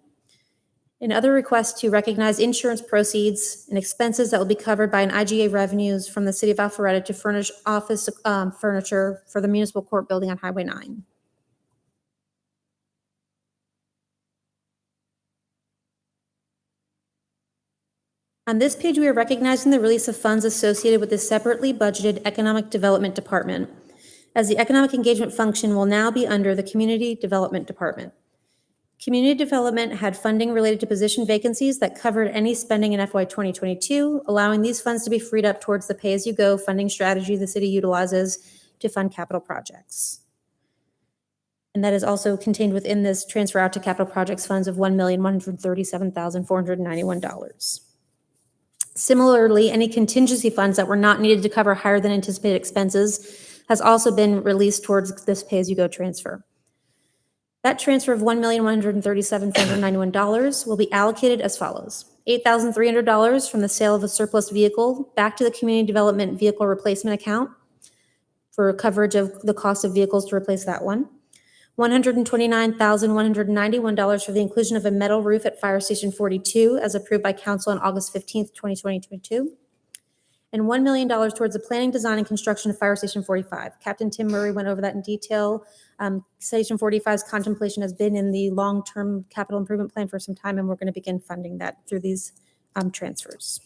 And other requests to recognize insurance proceeds and expenses that will be covered by an IGA revenues from the city of Alpharetta to furnish office furniture for the municipal court building on Highway 9. On this page, we are recognizing the release of funds associated with the separately budgeted Economic Development Department, as the Economic Engagement function will now be under the Community Development Department. Community Development had funding related to position vacancies that covered any spending in FY 2022, allowing these funds to be freed up towards the pay-as-you-go funding strategy the city utilizes to fund capital projects. And that is also contained within this transfer out to capital projects funds of $1,137,491. Similarly, any contingency funds that were not needed to cover higher than anticipated expenses has also been released towards this pay-as-you-go transfer. That transfer of $1,137,491 will be allocated as follows. $8,300 from the sale of a surplus vehicle back to the Community Development Vehicle Replacement Account for coverage of the cost of vehicles to replace that one. $129,191 for the inclusion of a metal roof at Fire Station 42 as approved by Council on August 15th, 2022. And $1 million towards the planning, design, and construction of Fire Station 45. Captain Tim Murray went over that in detail. Station 45's contemplation has been in the long-term capital improvement plan for some time, and we're going to begin funding that through these transfers.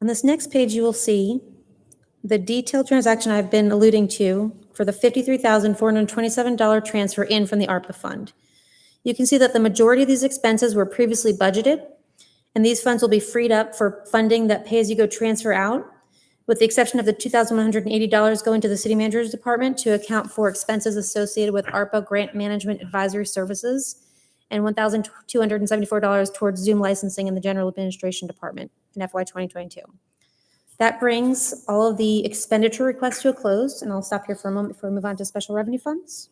On this next page, you will see the detailed transaction I've been alluding to for the $53,427 transfer in from the ARPA fund. You can see that the majority of these expenses were previously budgeted, and these funds will be freed up for funding that pay-as-you-go transfer out, with the exception of the $2,180 going to the city manager's department to account for expenses associated with ARPA grant management advisory services, and $1,274 towards Zoom licensing in the general administration department in FY 2022. That brings all of the expenditure requests to a close, and I'll stop here for a moment before we move on to special revenue funds.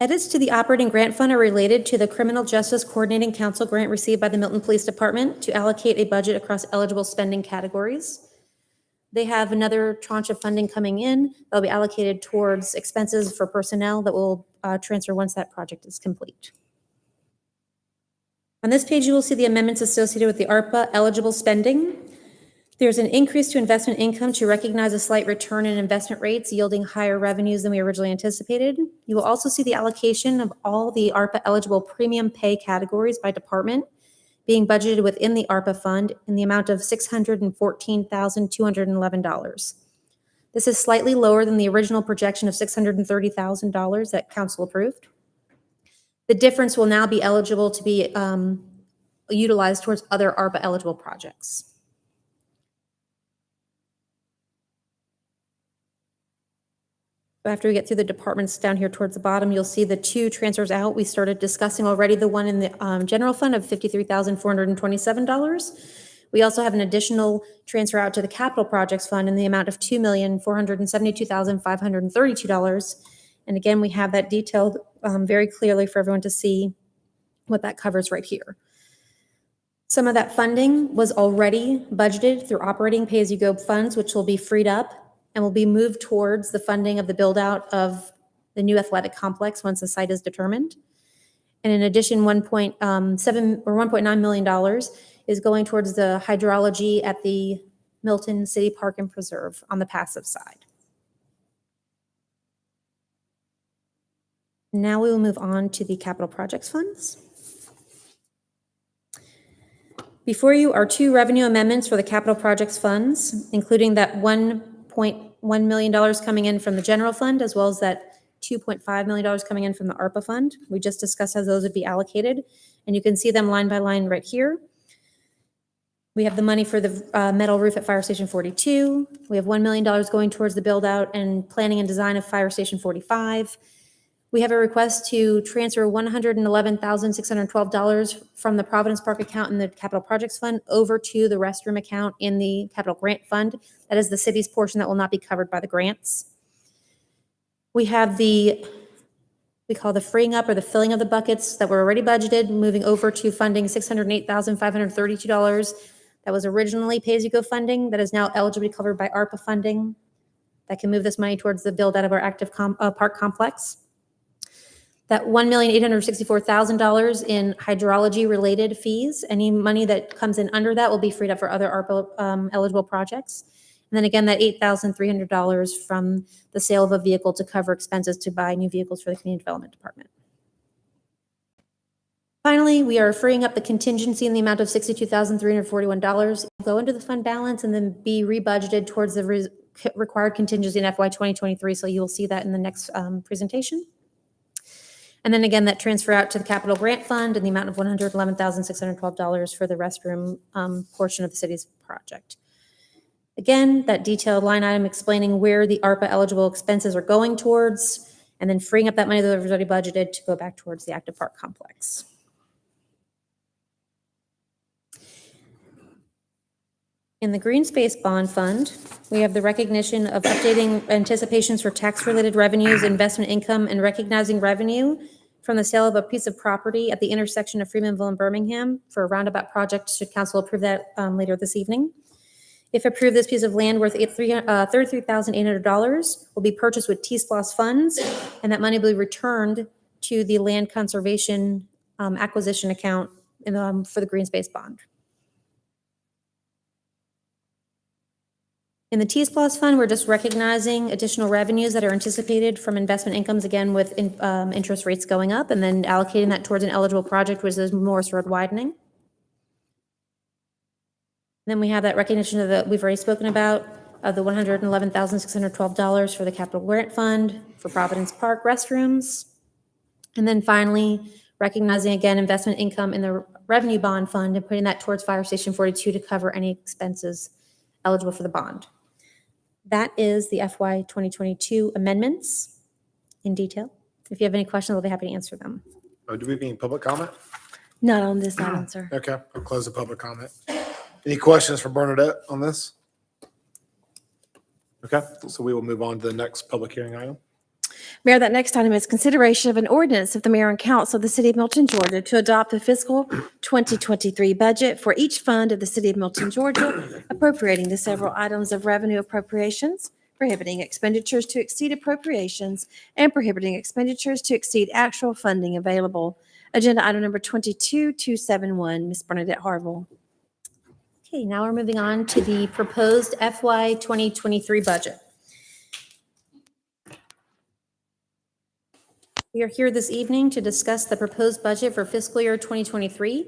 Edits to the operating grant fund are related to the Criminal Justice Coordinating Council grant received by the Milton Police Department to allocate a budget across eligible spending categories. They have another tranche of funding coming in. They'll be allocated towards expenses for personnel that will transfer once that project is complete. On this page, you will see the amendments associated with the ARPA eligible spending. There's an increase to investment income to recognize a slight return in investment rates yielding higher revenues than we originally anticipated. You will also see the allocation of all the ARPA eligible premium pay categories by department being budgeted within the ARPA fund in the amount of $614,211. This is slightly lower than the original projection of $630,000 that council approved. The difference will now be eligible to be utilized towards other ARPA eligible projects. After we get through the departments down here towards the bottom, you'll see the two transfers out. We started discussing already the one in the general fund of $53,427. We also have an additional transfer out to the capital projects fund in the amount of $2,472,532. And again, we have that detailed very clearly for everyone to see what that covers right here. Some of that funding was already budgeted through operating pay-as-you-go funds, which will be freed up and will be moved towards the funding of the build-out of the new athletic complex once the site is determined. And in addition, $1.9 million is going towards the hydrology at the Milton City Park and Preserve on the passive side. Now we will move on to the capital projects funds. Before you are two revenue amendments for the capital projects funds, including that $1.1 million coming in from the general fund, as well as that $2.5 million coming in from the ARPA fund. We just discussed how those would be allocated, and you can see them line by line right here. We have the money for the metal roof at Fire Station 42. We have $1 million going towards the build out and planning and design of Fire Station 45. We have a request to transfer $111,612 from the Providence Park account in the Capital Projects Fund over to the restroom account in the Capital Grant Fund. That is the city's portion that will not be covered by the grants. We have we call the freeing up or the filling of the buckets that were already budgeted, moving over to funding $608,532. That was originally pay-as-you-go funding that is now eligible to be covered by ARPA funding. That can move this money towards the build out of our active park complex. That $1,864,000 in hydrology-related fees. Any money that comes in under that will be freed up for other ARPA eligible projects. And then again, that $8,300 from the sale of a vehicle to cover expenses to buy new vehicles for the Community Development Department. Finally, we are freeing up the contingency in the amount of $62,341. Go into the fund balance and then be rebudgeted towards the required contingency in FY 2023. So you'll see that in the next presentation. And then again, that transfer out to the Capital Grant Fund in the amount of $111,612 for the restroom portion of the city's project. Again, that detailed line item explaining where the ARPA eligible expenses are going towards, and then freeing up that money that was already budgeted to go back towards the active park complex. In the Green Space Bond Fund, we have the recognition of updating anticipations for tax-related revenues, investment income, and recognizing revenue from the sale of a piece of property at the intersection of Freemanville and Birmingham for a roundabout project, should council approve that later this evening. If approved, this piece of land worth $33,800 will be purchased with T-SPLOS funds, and that money will be returned to the land conservation acquisition account for the Green Space Bond. In the T-SPLOS fund, we're just recognizing additional revenues that are anticipated from investment incomes, again, with interest rates going up, and then allocating that towards an eligible project, which is Morris Road widening. Then we have that recognition of the, we've already spoken about, of the $111,612 for the Capital Grant Fund for Providence Park restrooms. And then finally, recognizing again investment income in the Revenue Bond Fund and putting that towards Fire Station 42 to cover any expenses eligible for the bond. That is the FY 2022 amendments in detail. If you have any questions, I'll be happy to answer them. Oh, do we have any public comment? Not on this item, sir. Okay, I'll close the public comment. Any questions for Bernadette on this? Okay, so we will move on to the next public hearing item. Mayor, that next item is consideration of an ordinance of the mayor and council of the city of Milton, Georgia to adopt the fiscal 2023 budget for each fund of the city of Milton, Georgia, appropriating the several items of revenue appropriations, prohibiting expenditures to exceed appropriations, and prohibiting expenditures to exceed actual funding available. Agenda item number 22271, Ms. Bernadette Harville. Okay, now we're moving on to the proposed FY 2023 budget. We are here this evening to discuss the proposed budget for fiscal year 2023,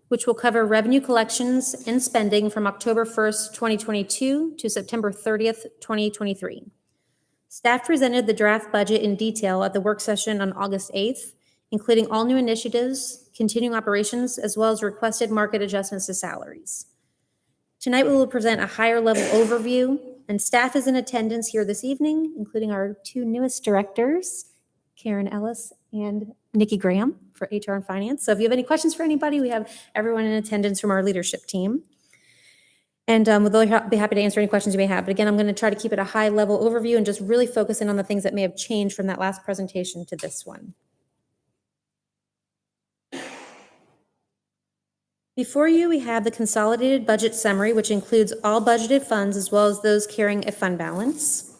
which will cover revenue collections and spending from October 1st, 2022 to September 30th, 2023. Staff presented the draft budget in detail at the work session on August 8th, including all new initiatives, continuing operations, as well as requested market adjustments to salaries. Tonight, we will present a higher level overview, and staff is in attendance here this evening, including our two newest directors, Karen Ellis and Nikki Graham for HR and Finance. So if you have any questions for anybody, we have everyone in attendance from our leadership team. And we'll be happy to answer any questions you may have. But again, I'm going to try to keep it a high level overview and just really focus in on the things that may have changed from that last presentation to this one. Before you, we have the consolidated budget summary, which includes all budgeted funds as well as those carrying a fund balance.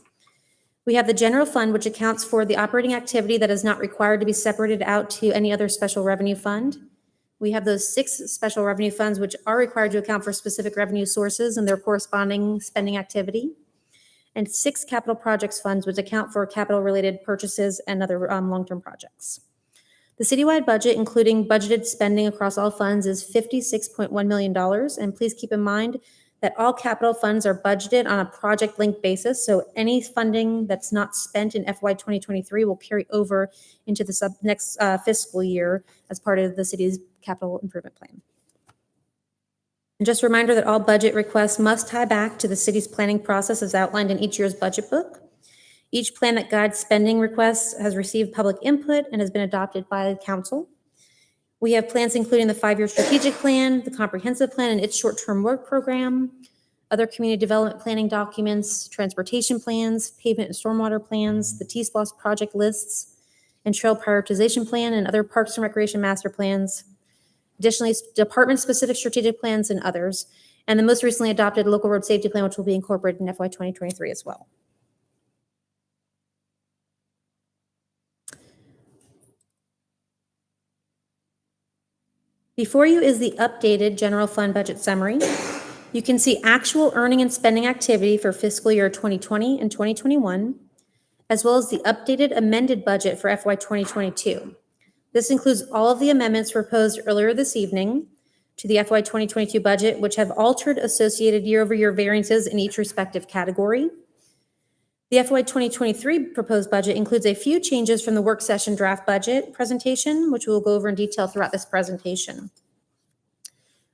We have the general fund, which accounts for the operating activity that is not required to be separated out to any other special revenue fund. We have those 6 special revenue funds, which are required to account for specific revenue sources and their corresponding spending activity. And 6 capital projects funds, which account for capital-related purchases and other long-term projects. The citywide budget, including budgeted spending across all funds, is $56.1 million. And please keep in mind that all capital funds are budgeted on a project-linked basis, so any funding that's not spent in FY 2023 will carry over into the next fiscal year as part of the city's capital improvement plan. And just a reminder that all budget requests must tie back to the city's planning process as outlined in each year's budget book. Each plan that guides spending requests has received public input and has been adopted by the council. We have plans including the 5-year strategic plan, the comprehensive plan and its short-term work program, other community development planning documents, transportation plans, pavement and stormwater plans, the T-SPLOST project lists, and trail prioritization plan and other parks and recreation master plans. Additionally, department-specific strategic plans and others, and the most recently adopted local road safety plan, which will be incorporated in FY 2023 as well. Before you is the updated general fund budget summary. You can see actual earning and spending activity for fiscal year 2020 and 2021, as well as the updated amended budget for FY 2022. This includes all of the amendments proposed earlier this evening to the FY 2022 budget, which have altered associated year-over-year variances in each respective category. The FY 2023 proposed budget includes a few changes from the work session draft budget presentation, which we'll go over in detail throughout this presentation.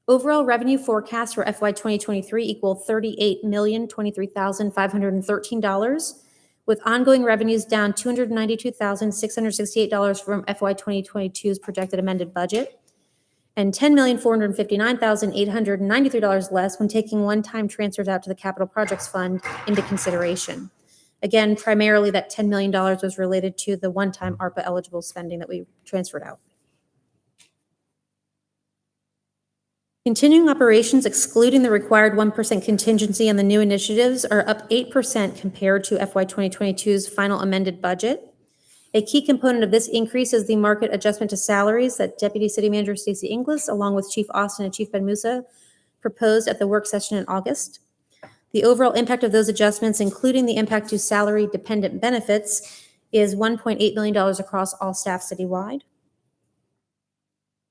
Overall revenue forecast for FY 2023 equal $38,023,513, with ongoing revenues down $292,668 from FY 2022's projected amended budget, and $10,459,893 less when taking one-time transfers out to the Capital Projects Fund into consideration. Again, primarily that $10 million was related to the one-time ARPA eligible spending that we transferred out. Continuing operations, excluding the required 1% contingency on the new initiatives, are up 8% compared to FY 2022's final amended budget. A key component of this increase is the market adjustment to salaries that Deputy City Manager Stacey Inglis, along with Chief Austin and Chief Ben Musa, proposed at the work session in August. The overall impact of those adjustments, including the impact to salary-dependent benefits, is $1.8 million across all staff citywide.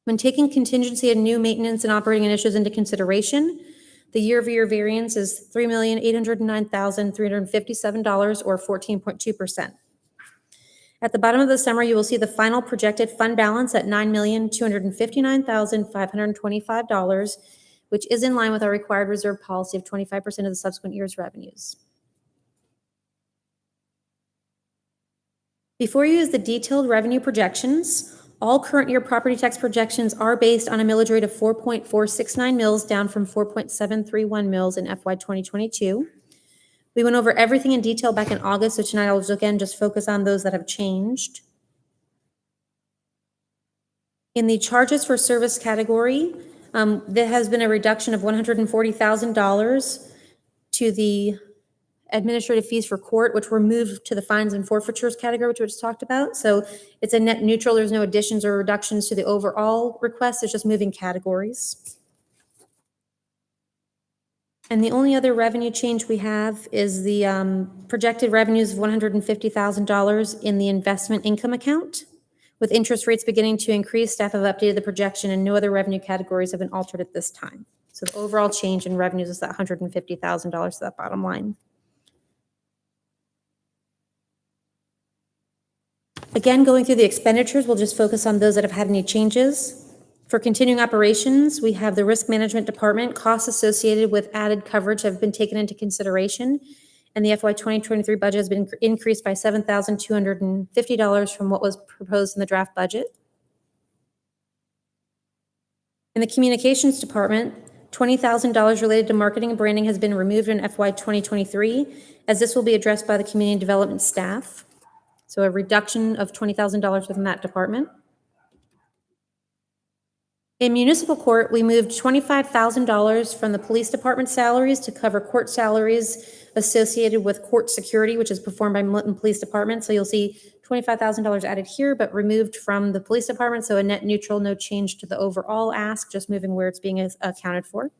When taking contingency and new maintenance and operating initiatives into consideration, the year-over-year variance is $3,809,357, or 14.2%. At the bottom of the summary, you will see the final projected fund balance at $9,259,525, which is in line with our required reserve policy of 25% of the subsequent year's revenues. Before you is the detailed revenue projections. All current year property tax projections are based on a millage rate of 4.469 mils, down from 4.731 mils in FY 2022. We went over everything in detail back in August, so tonight I'll again just focus on those that have changed. In the charges for service category, there has been a reduction of $140,000 to the administrative fees for court, which were moved to the fines and forfeitures category, which we just talked about. So it's a net neutral. There's no additions or reductions to the overall request. It's just moving categories. And the only other revenue change we have is the projected revenues of $150,000 in the investment income account. With interest rates beginning to increase, staff have updated the projection and no other revenue categories have been altered at this time. So the overall change in revenues is that $150,000 to that bottom line. Again, going through the expenditures, we'll just focus on those that have had any changes. For continuing operations, we have the Risk Management Department. Costs associated with added coverage have been taken into consideration, and the FY 2023 budget has been increased by $7,250 from what was proposed in the draft budget. In the Communications Department, $20,000 related to marketing and branding has been removed in FY 2023, as this will be addressed by the community development staff. So a reduction of $20,000 within that department. In municipal court, we moved $25,000 from the police department salaries to cover court salaries associated with court security, which is performed by Milton Police Department. So you'll see $25,000 added here, but removed from the police department. So a net neutral, no change to the overall ask, just moving where it's being accounted for.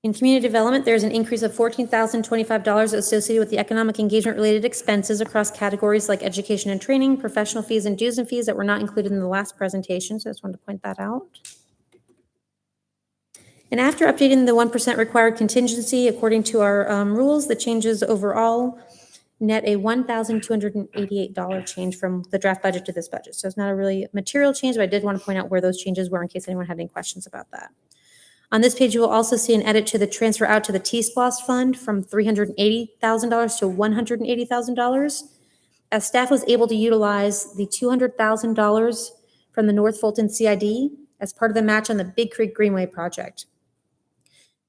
In community development, there's an increase of $14,025 associated with the economic engagement related expenses across categories like education and training, professional fees, and dues and fees that were not included in the last presentation. So I just wanted to point that out. And after updating the 1% required contingency according to our rules, the changes overall net a $1,288 change from the draft budget to this budget. So it's not a really material change, but I did want to point out where those changes were in case anyone had any questions about that. On this page, you will also see an edit to the transfer out to the T-SPLOST fund from $380,000 to $180,000. As staff was able to utilize the $200,000 from the North Fulton CID as part of the match on the Big Creek Greenway project.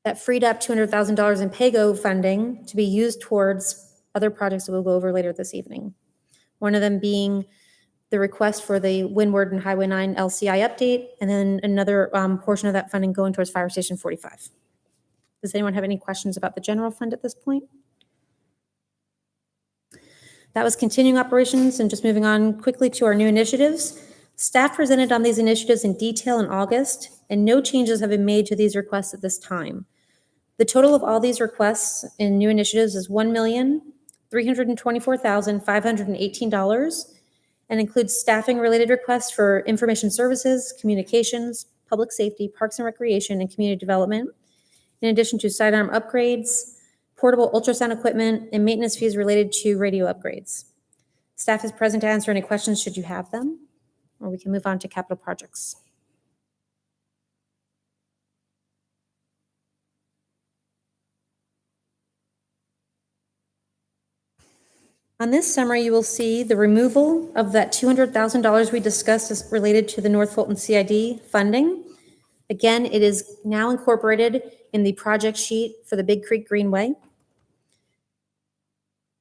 That freed up $200,000 in PAYGO funding to be used towards other projects that we'll go over later this evening. One of them being the request for the Windward and Highway 9 LCI update, and then another portion of that funding going towards Fire Station 45. Does anyone have any questions about the general fund at this point? That was continuing operations, and just moving on quickly to our new initiatives. Staff presented on these initiatives in detail in August, and no changes have been made to these requests at this time. The total of all these requests in new initiatives is $1,324,518, and includes staffing-related requests for information services, communications, public safety, parks and recreation, and community development, in addition to sidearm upgrades, portable ultrasound equipment, and maintenance fees related to radio upgrades. Staff is present to answer any questions should you have them, or we can move on to capital projects. On this summary, you will see the removal of that $200,000 we discussed as related to the North Fulton CID funding. Again, it is now incorporated in the project sheet for the Big Creek Greenway.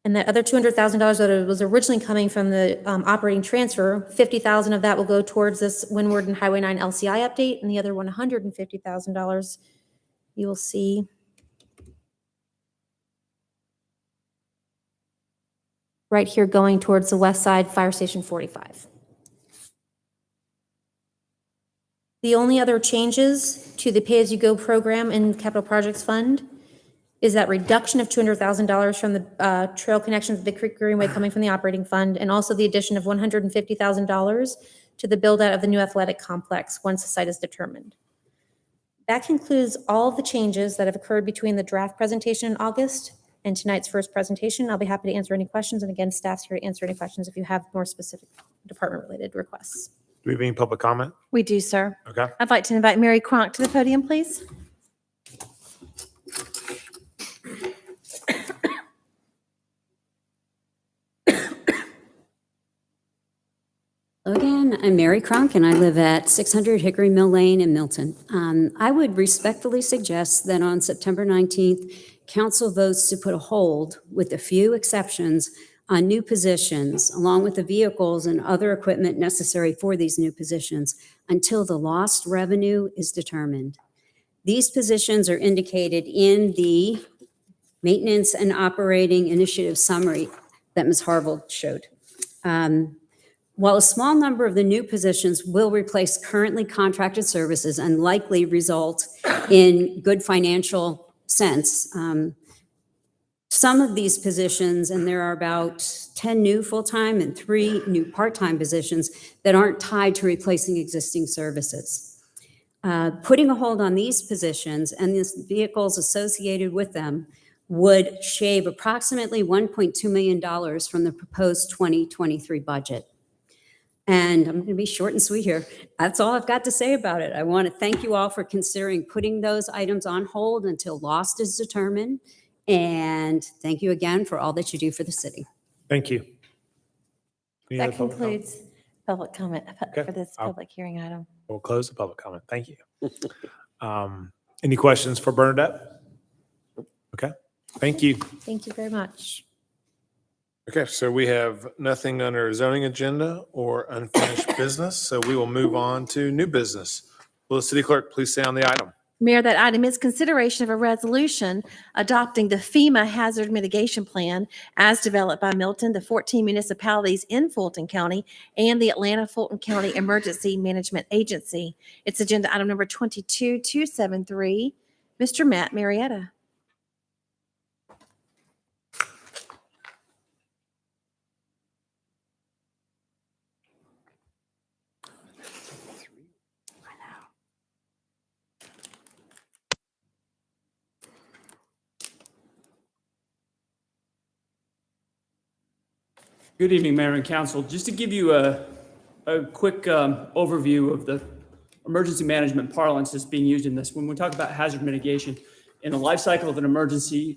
And that other $200,000 that was originally coming from the operating transfer, $50,000 of that will go towards this Windward and Highway 9 LCI update, and the other $150,000 you will see right here going towards the west side, Fire Station 45. The only other changes to the pay-as-you-go program in Capital Projects Fund is that reduction of $200,000 from the trail connections of Big Creek Greenway coming from the operating fund, and also the addition of $150,000 to the build-out of the new athletic complex once the site is determined. That concludes all of the changes that have occurred between the draft presentation in August and tonight's first presentation. I'll be happy to answer any questions, and again, staff's here to answer any questions if you have more specific department-related requests. Do we have any public comment? We do, sir. Okay. I'd like to invite Mary Cronk to the podium, please. Hello again, I'm Mary Cronk, and I live at 600 Hickory Mill Lane in Milton. I would respectfully suggest that on September 19th, Council votes to put a hold, with a few exceptions, on new positions, along with the vehicles and other equipment necessary for these new positions, until the lost revenue is determined. These positions are indicated in the Maintenance and Operating Initiative Summary that Ms. Harville showed. While a small number of the new positions will replace currently contracted services and likely result in good financial sense, some of these positions, and there are about 10 new full-time and 3 new part-time positions that aren't tied to replacing existing services. Putting a hold on these positions and the vehicles associated with them would shave approximately $1.2 million from the proposed 2023 budget. And I'm going to be short and sweet here. That's all I've got to say about it. I want to thank you all for considering putting those items on hold until lost is determined. And thank you again for all that you do for the city. Thank you. Any other That public comment? concludes public comment Okay. for this public hearing item. We'll close the public comment. Thank you. Any questions for Bernadette? Okay, thank you. Thank you very much. Okay, so we have nothing under zoning agenda or unfinished business, so we will move on to new business. Will the city clerk please say on the item? Mayor, that item is consideration of a resolution adopting the FEMA Hazard Mitigation Plan as developed by Milton, the 14 municipalities in Fulton County, and the Atlanta-Fulton County Emergency Management Agency. It's agenda item number 22273. Mr. Matt Marietta. Good evening, Mayor and Council. Just to give you a quick overview of the emergency management parlance that's being used in this. When we talk about hazard mitigation, in the life cycle of an emergency,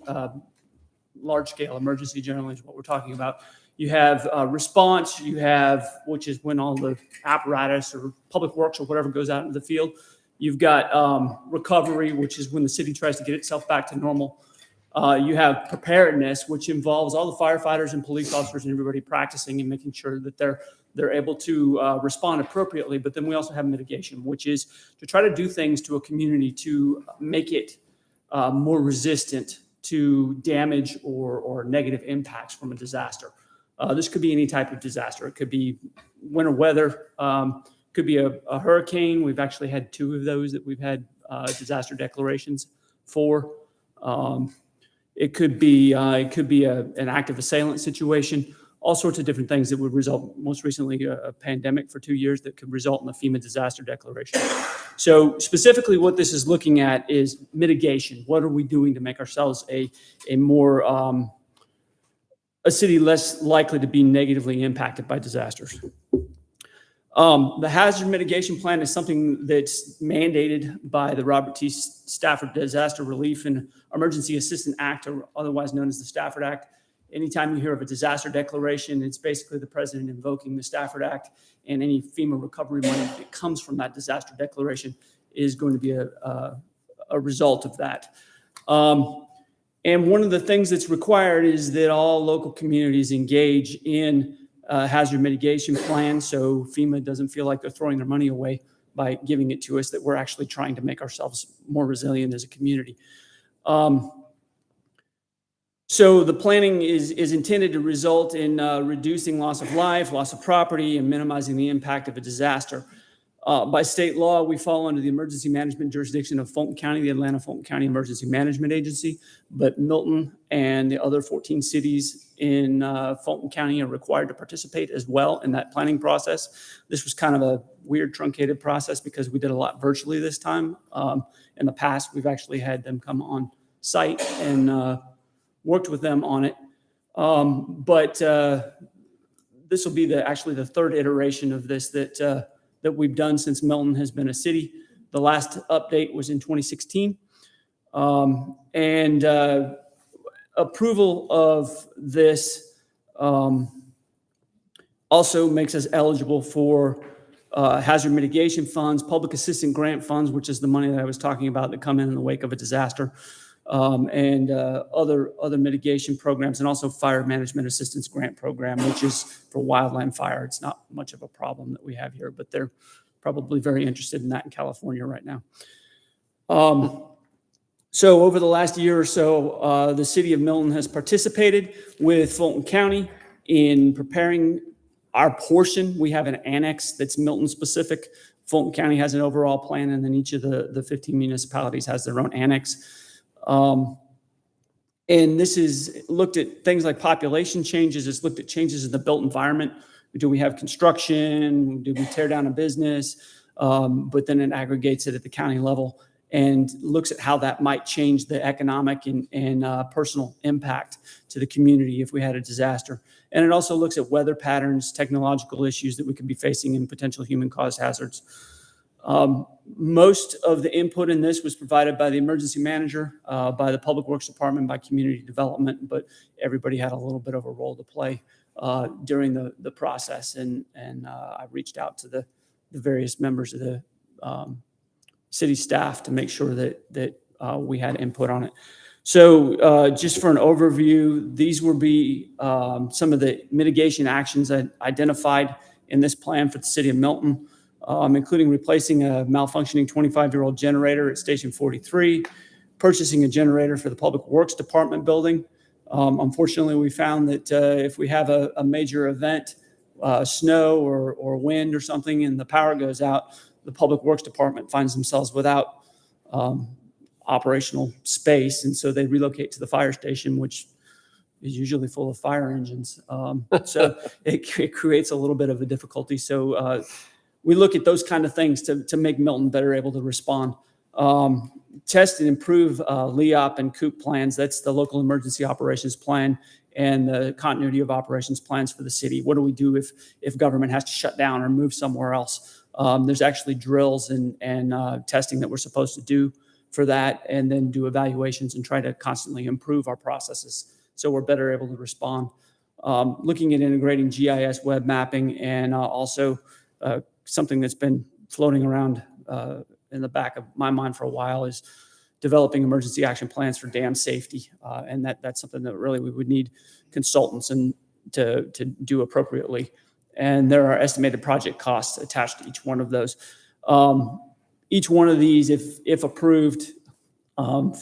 large-scale emergency generally is what we're talking about. You have response, you have, which is when all the apparatus or public works or whatever goes out into the field. You've got recovery, which is when the city tries to get itself back to normal. You have preparedness, which involves all the firefighters and police officers and everybody practicing and making sure that they're able to respond appropriately. But then we also have mitigation, which is to try to do things to a community to make it more resistant to damage or negative impacts from a disaster. This could be any type of disaster. It could be winter weather, could be a hurricane. We've actually had 2 of those that we've had disaster declarations for. It could be an active assailant situation, all sorts of different things that would result, most recently a pandemic for 2 years that could result in a FEMA disaster declaration. So specifically what this is looking at is mitigation. What are we doing to make ourselves a more, a city less likely to be negatively impacted by disasters? The hazard mitigation plan is something that's mandated by the Robert T. Stafford Disaster Relief and Emergency Assistance Act, or otherwise known as the Stafford Act. Anytime you hear of a disaster declaration, it's basically the president invoking the Stafford Act, and any FEMA recovery money that comes from that disaster declaration is going to be a result of that. And one of the things that's required is that all local communities engage in hazard mitigation plan, so FEMA doesn't feel like they're throwing their money away by giving it to us, that we're actually trying to make ourselves more resilient as a community. So the planning is intended to result in reducing loss of life, loss of property, and minimizing the impact of a disaster. By state law, we fall under the emergency management jurisdiction of Fulton County, the Atlanta-Fulton County Emergency Management Agency, but Milton and the other 14 cities in Fulton County are required to participate as well in that planning process. This was kind of a weird truncated process because we did a lot virtually this time. In the past, we've actually had them come on site and worked with them on it. But this will be actually the 3rd iteration of this that we've done since Milton has been a city. The last update was in 2016. Approval of this also makes us eligible for hazard mitigation funds, public assistance grant funds, which is the money that I was talking about that come in the wake of a disaster, and other mitigation programs, and also fire management assistance grant program, which is for wildland fire. It's not much of a problem that we have here, but they're probably very interested in that in California right now. So over the last year or so, the city of Milton has participated with Fulton County in preparing Our portion, we have an annex that's Milton specific. Fulton County has an overall plan, and then each of the 15 municipalities has their own annex. And this is looked at things like population changes. It's looked at changes in the built environment. Do we have construction? Did we tear down a business? But then it aggregates it at the county level and looks at how that might change the economic and personal impact to the community if we had a disaster. And it also looks at weather patterns, technological issues that we could be facing, and potential human-caused hazards. Most of the input in this was provided by the emergency manager, by the Public Works Department, by community development, but everybody had a little bit of a role to play during the process. And I reached out to the various members of the city staff to make sure that we had input on it. So just for an overview, these will be some of the mitigation actions identified in this plan for the city of Milton, including replacing a malfunctioning 25-year-old generator at Station 43, purchasing a generator for the Public Works Department building. Unfortunately, we found that if we have a major event, snow or wind or something, and the power goes out, the Public Works Department finds themselves without operational space, and so they relocate to the fire station, which is usually full of fire engines. So it creates a little bit of a difficulty. So we look at those kind of things to make Milton better able to respond. Test and improve LEOP and COOP plans. That's the local emergency operations plan and the continuity of operations plans for the city. What do we do if government has to shut down or move somewhere else? There's actually drills and testing that we're supposed to do for that, and then do evaluations and try to constantly improve our processes so we're better able to respond. Looking at integrating GIS web mapping, and also something that's been floating around in the back of my mind for a while is developing emergency action plans for dam safety. And that's something that really we would need consultants to do appropriately. And there are estimated project costs attached to each one of those. Each one of these, if approved,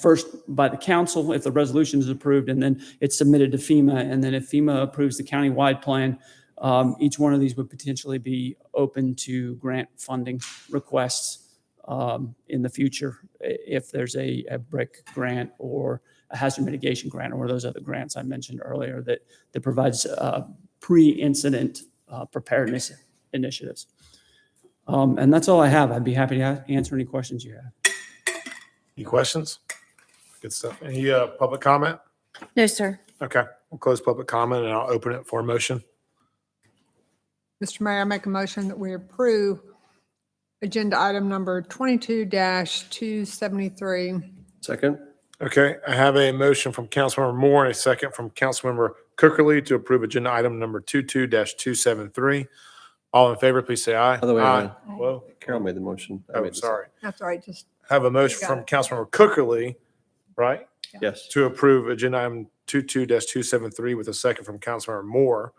first by the council, if the resolution is approved, and then it's submitted to FEMA. And then if FEMA approves the countywide plan, each one of these would potentially be open to grant funding requests in the future if there's a BRIC grant or a hazard mitigation grant or those other grants I mentioned earlier that provides pre-incident preparedness initiatives. And that's all I have. I'd be happy to answer any questions you have. Any questions? Good stuff. Any public comment? No, sir. Okay, we'll close public comment and I'll open it for a motion. Mr. Mayor, I make a motion that we approve agenda item number 22-273. Second. Okay, I have a motion from Councilmember Moore and a second from Councilmember Cookerly to approve agenda item number 22-273. All in favor, please say aye. Other way around. Whoa. Carol made the motion. I Oh, made the sorry. That's all right, just. Have a motion You got from it. Councilmember Cookerly, right? second. Yes. To approve agenda item 22-273 with a second from Councilmember Moore.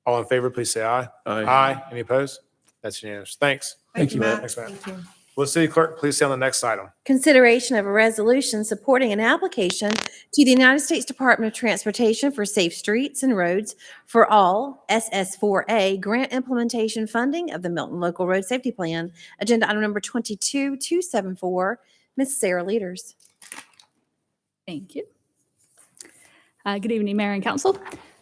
All in favor, please say aye. Aye. Any opposed? That's unanimous. Thanks. Thank you, Matt. Thanks, Matt. Thank you. Will the city clerk please stay on the next item? Consideration of a resolution supporting an application to the United States Department of Transportation for Safe Streets and Roads for All, SS4A, grant implementation funding of the Milton Local Road Safety Plan. Agenda item number 22-274. Ms. Sarah Leaders. Thank you. Good evening, Mayor and Council.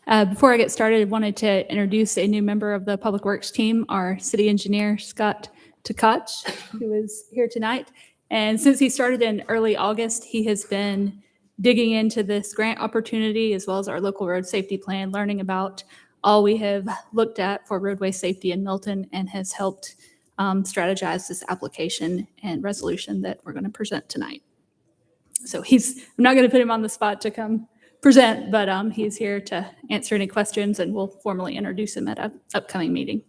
Before I get started, I wanted to introduce a new member of the Public Works team, our city engineer, Scott Tkach, who is here tonight. And since he started in early August, he has been digging into this grant opportunity as well as our local road safety plan, learning about all we have looked at for roadway safety in Milton, and has helped strategize this application and resolution that we're going to present tonight. So I'm not going to put him on the spot to come present, but he's here to answer any questions, and we'll formally introduce him at an upcoming meeting.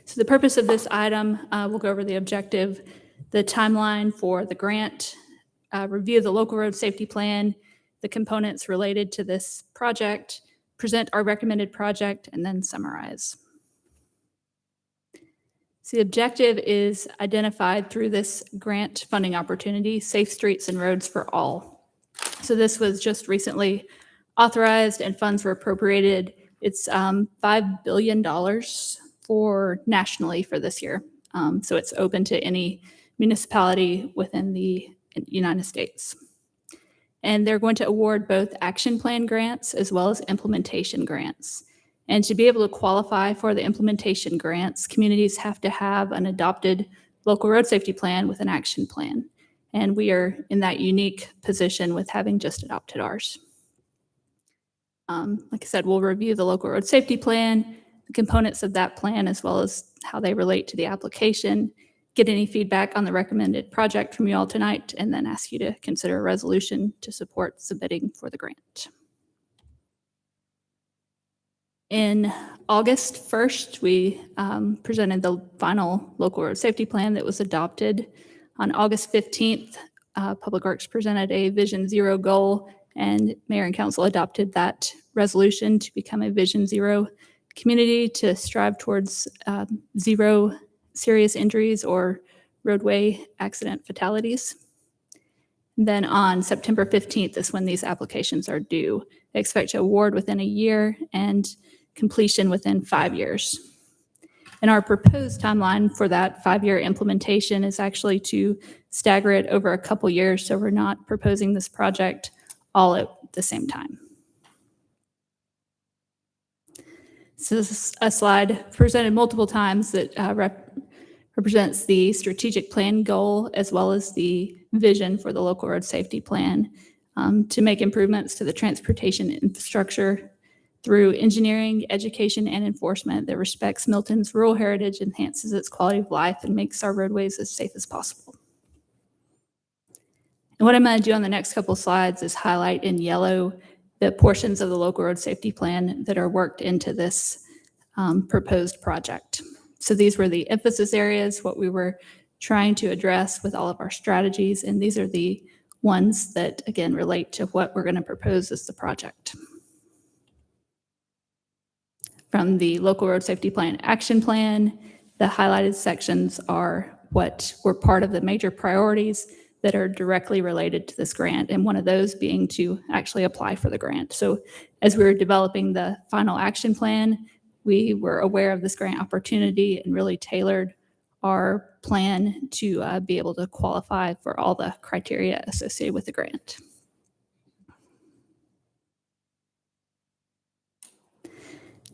So the purpose of this item, we'll go over the objective, the timeline for the grant, review the local road safety plan, the components related to this project, present our recommended project, and then summarize. So the objective is identified through this grant funding opportunity, Safe Streets and Roads for All. So this was just recently authorized and funds were appropriated. It's $5 billion for nationally for this year. So it's open to any municipality within the United States. And they're going to award both action plan grants as well as implementation grants. And to be able to qualify for the implementation grants, communities have to have an adopted local road safety plan with an action plan. And we are in that unique position with having just adopted ours. Like I said, we'll review the local road safety plan, the components of that plan, as well as how they relate to the application, get any feedback on the recommended project from you all tonight, and then ask you to consider a resolution to support submitting for the grant. In August 1st, we presented the final local road safety plan that was adopted. On August 15th, Public Works presented a Vision Zero goal, and Mayor and Council adopted that resolution to become a Vision Zero community to strive towards zero serious injuries or roadway accident fatalities. And then on September 15th is when these applications are due. They expect to award within a year and completion within 5 years. And our proposed timeline for that 5-year implementation is actually to stagger it over a couple years, so we're not proposing this project all at the same time. So this is a slide presented multiple times that represents the strategic plan goal as well as the vision for the local road safety plan to make improvements to the transportation infrastructure through engineering, education, and enforcement that respects Milton's rural heritage, enhances its quality of life, and makes our roadways as safe as possible. And what I'm going to do on the next couple slides is highlight in yellow the portions of the local road safety plan that are worked into this proposed project. So these were the emphasis areas, what we were trying to address with all of our strategies, and these are the ones that, again, relate to what we're going to propose as the project. From the local road safety plan action plan, the highlighted sections are what were part of the major priorities that are directly related to this grant, and one of those being to actually apply for the grant. So as we were developing the final action plan, we were aware of this grant opportunity and really tailored our plan to be able to qualify for all the criteria associated with the grant.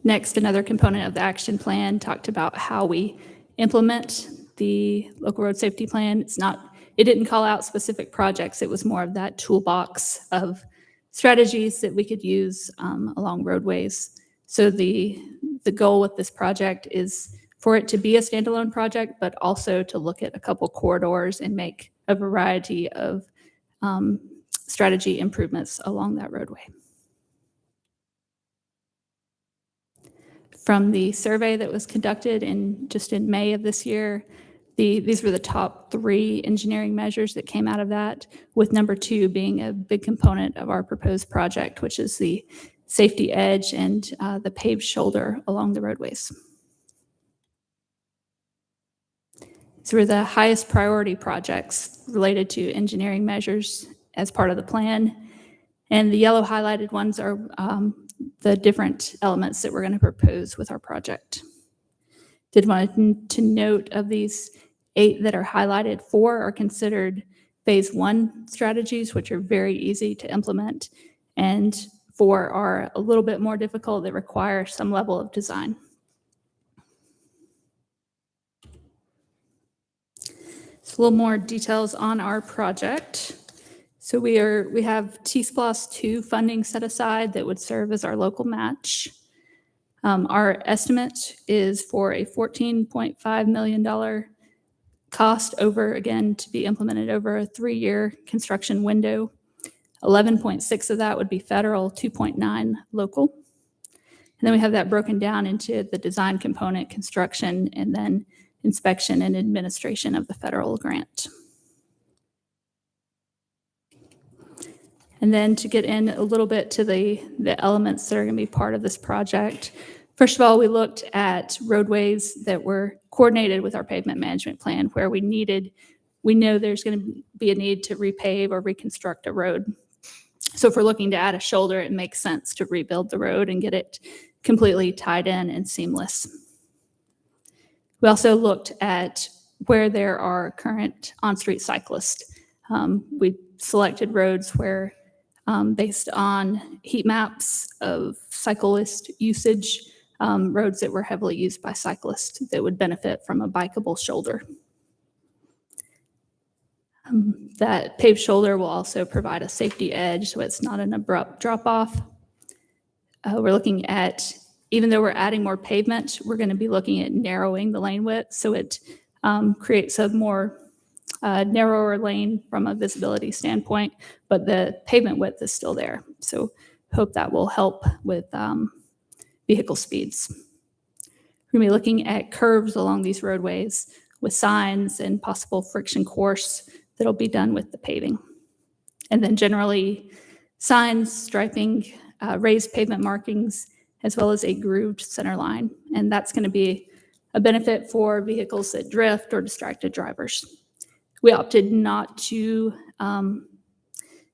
Next, another component of the action plan talked about how we implement the local road safety plan. It didn't call out specific projects. It was more of that toolbox of strategies that we could use along roadways. So the goal with this project is for it to be a standalone project, but also to look at a couple corridors and make a variety of strategy improvements along that roadway. From the survey that was conducted in May of this year, these were the top 3 engineering measures that came out of that, with number 2 being a big component of our proposed project, which is the safety edge and the paved shoulder along the roadways. These were the highest priority projects related to engineering measures as part of the plan. And the yellow highlighted ones are the different elements that we're going to propose with our project. Did want to note of these 8 that are highlighted, 4 are considered phase 1 strategies, which are very easy to implement, and 4 are a little bit more difficult that require some level of design. So a little more details on our project. So we have T-SPLOS 2 funding set aside that would serve as our local match. Our estimate is for a $14.5 million cost to be implemented over a 3-year construction window. 11.6 of that would be federal, 2.9 local. And then we have that broken down into the design component, construction, and then inspection and administration of the federal grant. And then to get in a little bit to the elements that are going to be part of this project. First of all, we looked at roadways that were coordinated with our pavement management plan, where we know there's going to be a need to repave or reconstruct a road. So if we're looking to add a shoulder, it makes sense to rebuild the road and get it completely tied in and seamless. We also looked at where there are current on-street cyclists. We selected roads where, based on heat maps of cyclist usage, roads that were heavily used by cyclists that would benefit from a bikeable shoulder. That paved shoulder will also provide a safety edge, so it's not an abrupt drop-off. We're looking at, even though we're adding more pavement, we're going to be looking at narrowing the lane width, so it creates a more narrower lane from a visibility standpoint, but the pavement width is still there. So hope that will help with vehicle speeds. We're going to be looking at curves along these roadways with signs and possible friction course that'll be done with the paving. And then generally signs, striping, raised pavement markings, as well as a grooved center line. And that's going to be a benefit for vehicles that drift or distracted drivers. We opted not to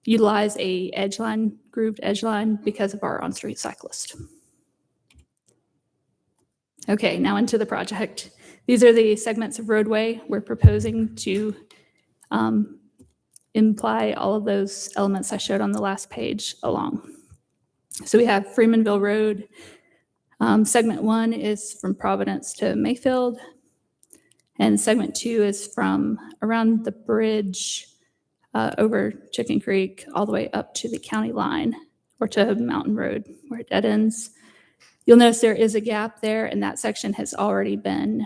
utilize a edge line, grooved edge line, because of our on-street cyclist. Okay, now into the project. These are the segments of roadway we're proposing to imply all of those elements I showed on the last page along. So we have Freemanville Road. Segment 1 is from Providence to Mayfield. And segment 2 is from around the bridge over Chicken Creek all the way up to the county line or to Mountain Road where it dead ends. You'll notice there is a gap there, and that section has already been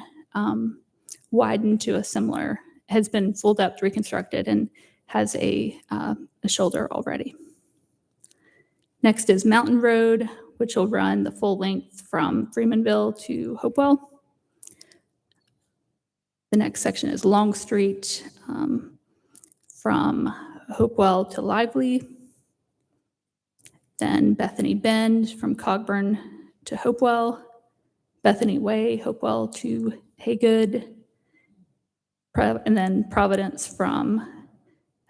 widened to a similar, has been full depth reconstructed and has a shoulder already. Next is Mountain Road, which will run the full length from Freemanville to Hopewell. The next section is Long Street from Hopewell to Lively. Then Bethany Bend from Cogburn to Hopewell. Bethany Way, Hopewell to Haygood. And then Providence from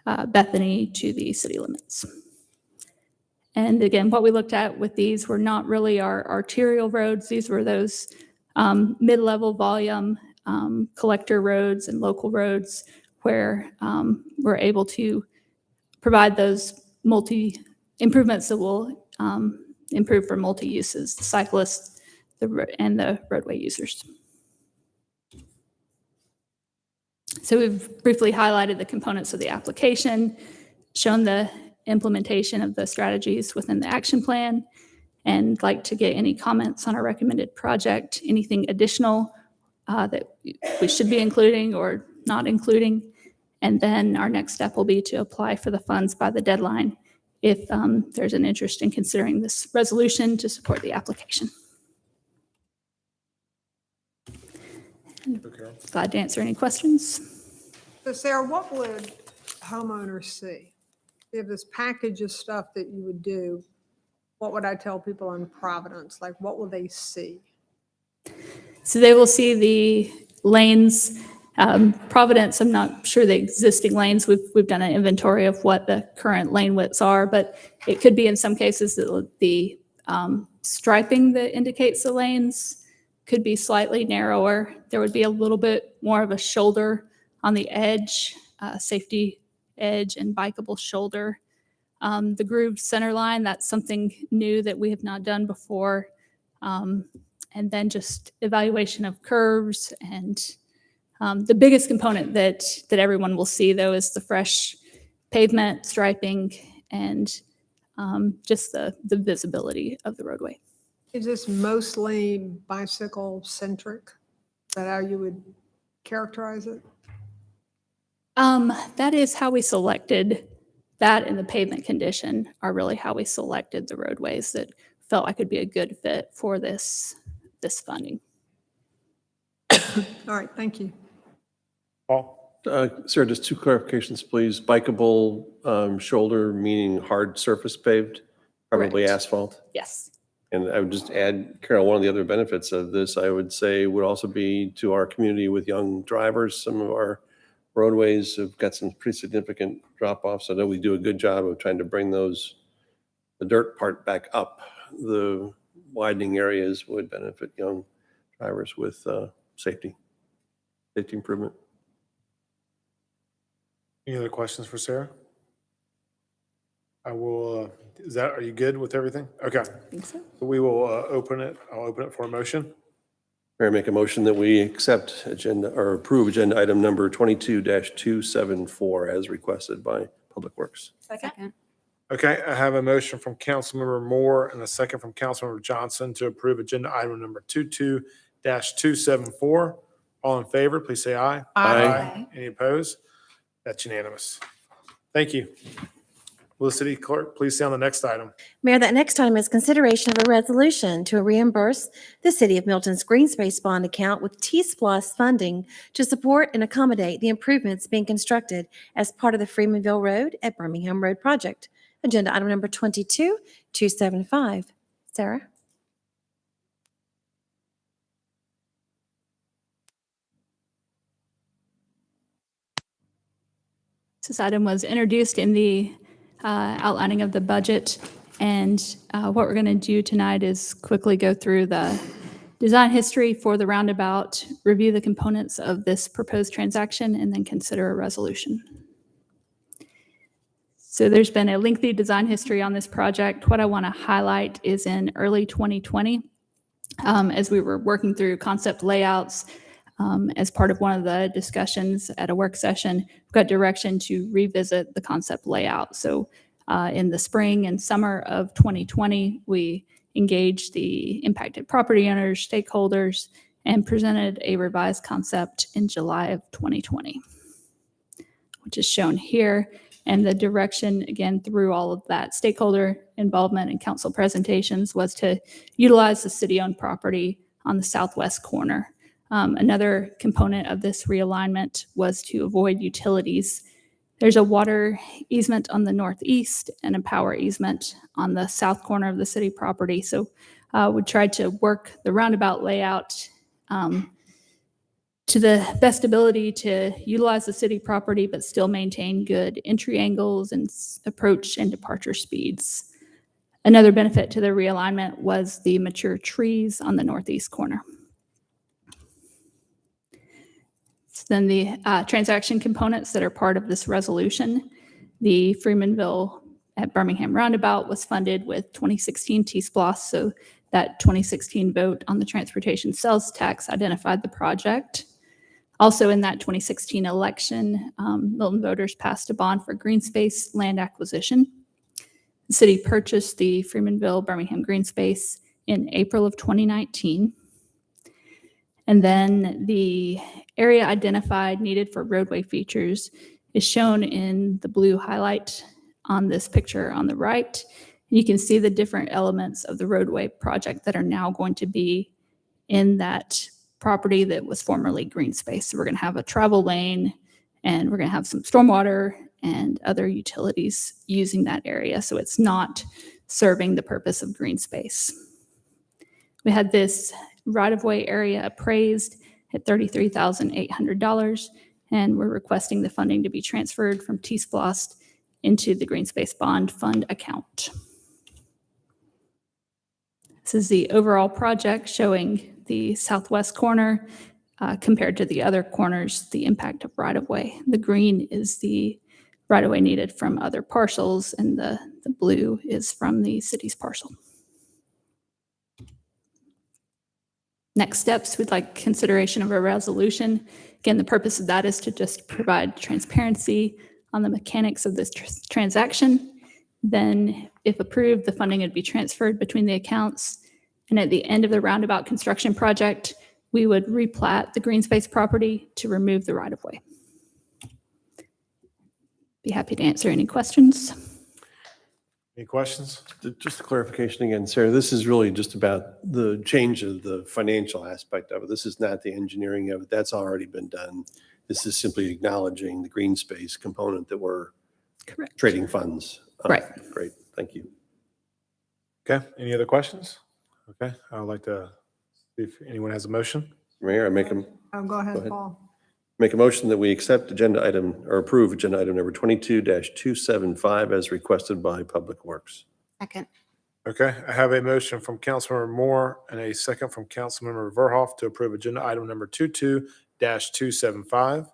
Bethany to the city limits. And again, what we looked at with these were not really our arterial roads. These were those mid-level volume collector roads and local roads where we're able to provide those improvements that will improve for multi-uses, the cyclists and the roadway users. So we've briefly highlighted the components of the application, shown the implementation of the strategies within the action plan, and like to get any comments on our recommended project, anything additional that we should be including or not including. And then our next step will be to apply for the funds by the deadline if there's an interest in considering this resolution to support the application. Glad to answer any questions. So Sarah, what would homeowners see? You have this package of stuff that you would do. What would I tell people in Providence? Like, what will they see? So they will see the lanes. Providence, I'm not sure the existing lanes. We've done an inventory of what the current lane widths are, but it could be in some cases that the striping that indicates the lanes could be slightly narrower. There would be a little bit more of a shoulder on the edge, safety edge and bikeable shoulder. The grooved center line, that's something new that we have not done before. And then just evaluation of curves. And the biggest component that everyone will see, though, is the fresh pavement striping and just the visibility of the roadway. Is this mostly bicycle centric? Is that how you would characterize it? That is how we selected that, and the pavement condition are really how we selected the roadways that felt like would be a good fit for this funding. All right, thank you. Paul? Sarah, just two clarifications, please. Bikeable shoulder, meaning hard surface paved, probably Correct. asphalt? Yes. And I would just add, Carol, one of the other benefits of this, I would say, would also be to our community with young drivers. Some of our roadways have got some pretty significant drop-offs. I know we do a good job of trying to bring those the dirt part back up, the widening areas would benefit young drivers with safety improvement. Any other questions for Sarah? I will, are you good with everything? Okay. I think so. So we will open it. I'll open it for a motion. Mayor, make a motion that we accept agenda or approve agenda item number 22-274 as requested by Public Works. Second. Okay, I have a motion from Councilmember Moore and a second from Councilmember Johnson to approve agenda item number 22-274. All in favor, please say aye. Aye. Any opposed? That's unanimous. Thank you. Will the city clerk please say on the next item? Mayor, that next item is consideration of a resolution to reimburse the City of Milton's Green Space Bond account with T-Splosh funding to support and accommodate the improvements being constructed as part of the Freemanville Road at Birmingham Road project. Agenda item number 22-275. Sarah? This item was introduced in the outlining of the budget, and what we're going to do tonight is quickly go through the design history for the roundabout, review the components of this proposed transaction, and then consider a resolution. So there's been a lengthy design history on this project. What I want to highlight is in early 2020, as we were working through concept layouts, as part of one of the discussions at a work session, we've got direction to revisit the concept layout. So in the spring and summer of 2020, we engaged the impacted property owners, stakeholders, and presented a revised concept in July of 2020, which is shown here. And the direction, again, through all of that stakeholder involvement and council presentations was to utilize the city-owned property on the southwest corner. Another component of this realignment was to avoid utilities. There's a water easement on the northeast and a power easement on the south corner of the city property. So we tried to work the roundabout layout to the best ability to utilize the city property, but still maintain good entry angles and approach and departure speeds. Another benefit to the realignment was the mature trees on the northeast corner. So then the transaction components that are part of this resolution, the Freemanville at Birmingham Roundabout was funded with 2016 T-Splosh, so that 2016 vote on the transportation sales tax identified the project. Also in that 2016 election, Milton voters passed a bond for green space land acquisition. The city purchased the Freemanville Birmingham green space in April of 2019. And then the area identified needed for roadway features is shown in the blue highlight on this picture on the right. And you can see the different elements of the roadway project that are now going to be in that property that was formerly green space. So we're going to have a travel lane, and we're going to have some stormwater and other utilities using that area. So it's not serving the purpose of green space. We had this right-of-way area appraised at $33,800, and we're requesting the funding to be transferred from T-Splosh into the Green Space Bond Fund account. This is the overall project showing the southwest corner compared to the other corners, the impact of right-of-way. The green is the right-of-way needed from other parcels, and the blue is from the city's parcel. Next steps, we'd like consideration of a resolution. Again, the purpose of that is to just provide transparency on the mechanics of this transaction. Then, if approved, the funding would be transferred between the accounts. And at the end of the roundabout construction project, we would replat the green space property to remove the right-of-way. Be happy to answer any questions. Any questions? Just a clarification again, Sarah, this is really just about the change of the financial aspect of it. This is not the engineering of it. That's already been done. This is simply acknowledging the green space component that we're Correct. trading funds. Right. Great, thank you. Okay, any other questions? Okay, I would like to see if anyone has a motion. Mayor, I make a, Oh, go Go ahead, ahead. Paul. make a motion that we accept agenda item or approve agenda item number 22-275 as requested by Public Works. Second. Okay, I have a motion from Councilmember Moore and a second from Councilmember Verhoff to approve agenda item number 22-275.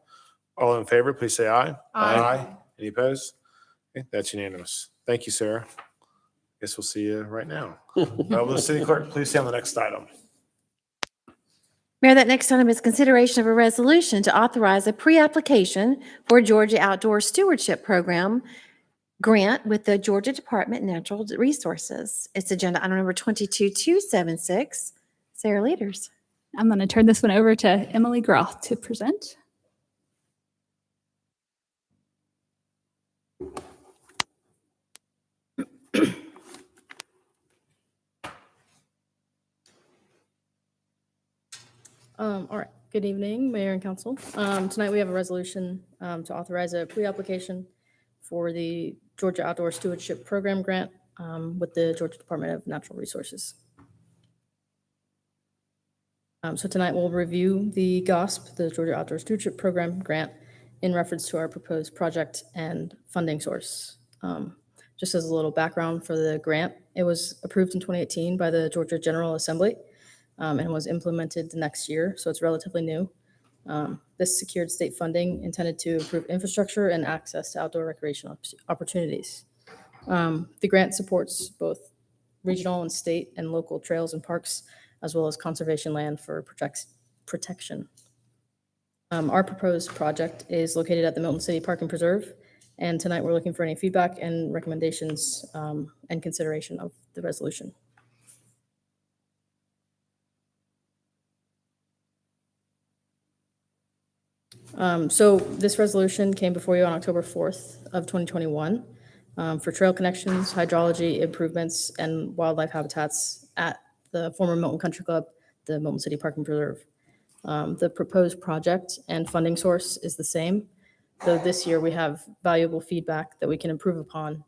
All in favor, please say aye. Aye. Any opposed? Okay, that's unanimous. Thank you, Sarah. Guess we'll see you right now. Will the city clerk please stay on the next item? Mayor, that next item is consideration of a resolution to authorize a pre-application for Georgia Outdoor Stewardship Program grant with the Georgia Department of Natural Resources. It's agenda item number 22-276. Sarah Leaders. I'm going to turn this one over to Emily Groth to present. All right. Good evening, Mayor and Council. Tonight we have a resolution to authorize a pre-application for the Georgia Outdoor Stewardship Program grant with the Georgia Department of Natural Resources. So tonight we'll review the GOSP, the Georgia Outdoor Stewardship Program grant, in reference to our proposed project and funding source. Just as a little background for the grant, it was approved in 2018 by the Georgia General Assembly and was implemented the next year, so it's relatively new. This secured state funding intended to improve infrastructure and access to outdoor recreation opportunities. The grant supports both regional and state and local trails and parks, as well as conservation land for protection. Our proposed project is located at the Milton City Park and Preserve, and tonight we're looking for any feedback and recommendations and consideration of the resolution. So this resolution came before you on October 4th of 2021 for trail connections, hydrology improvements, and wildlife habitats at the former Milton Country Club, the Milton City Park and Preserve. The proposed project and funding source is the same, though this year we have valuable feedback that we can improve upon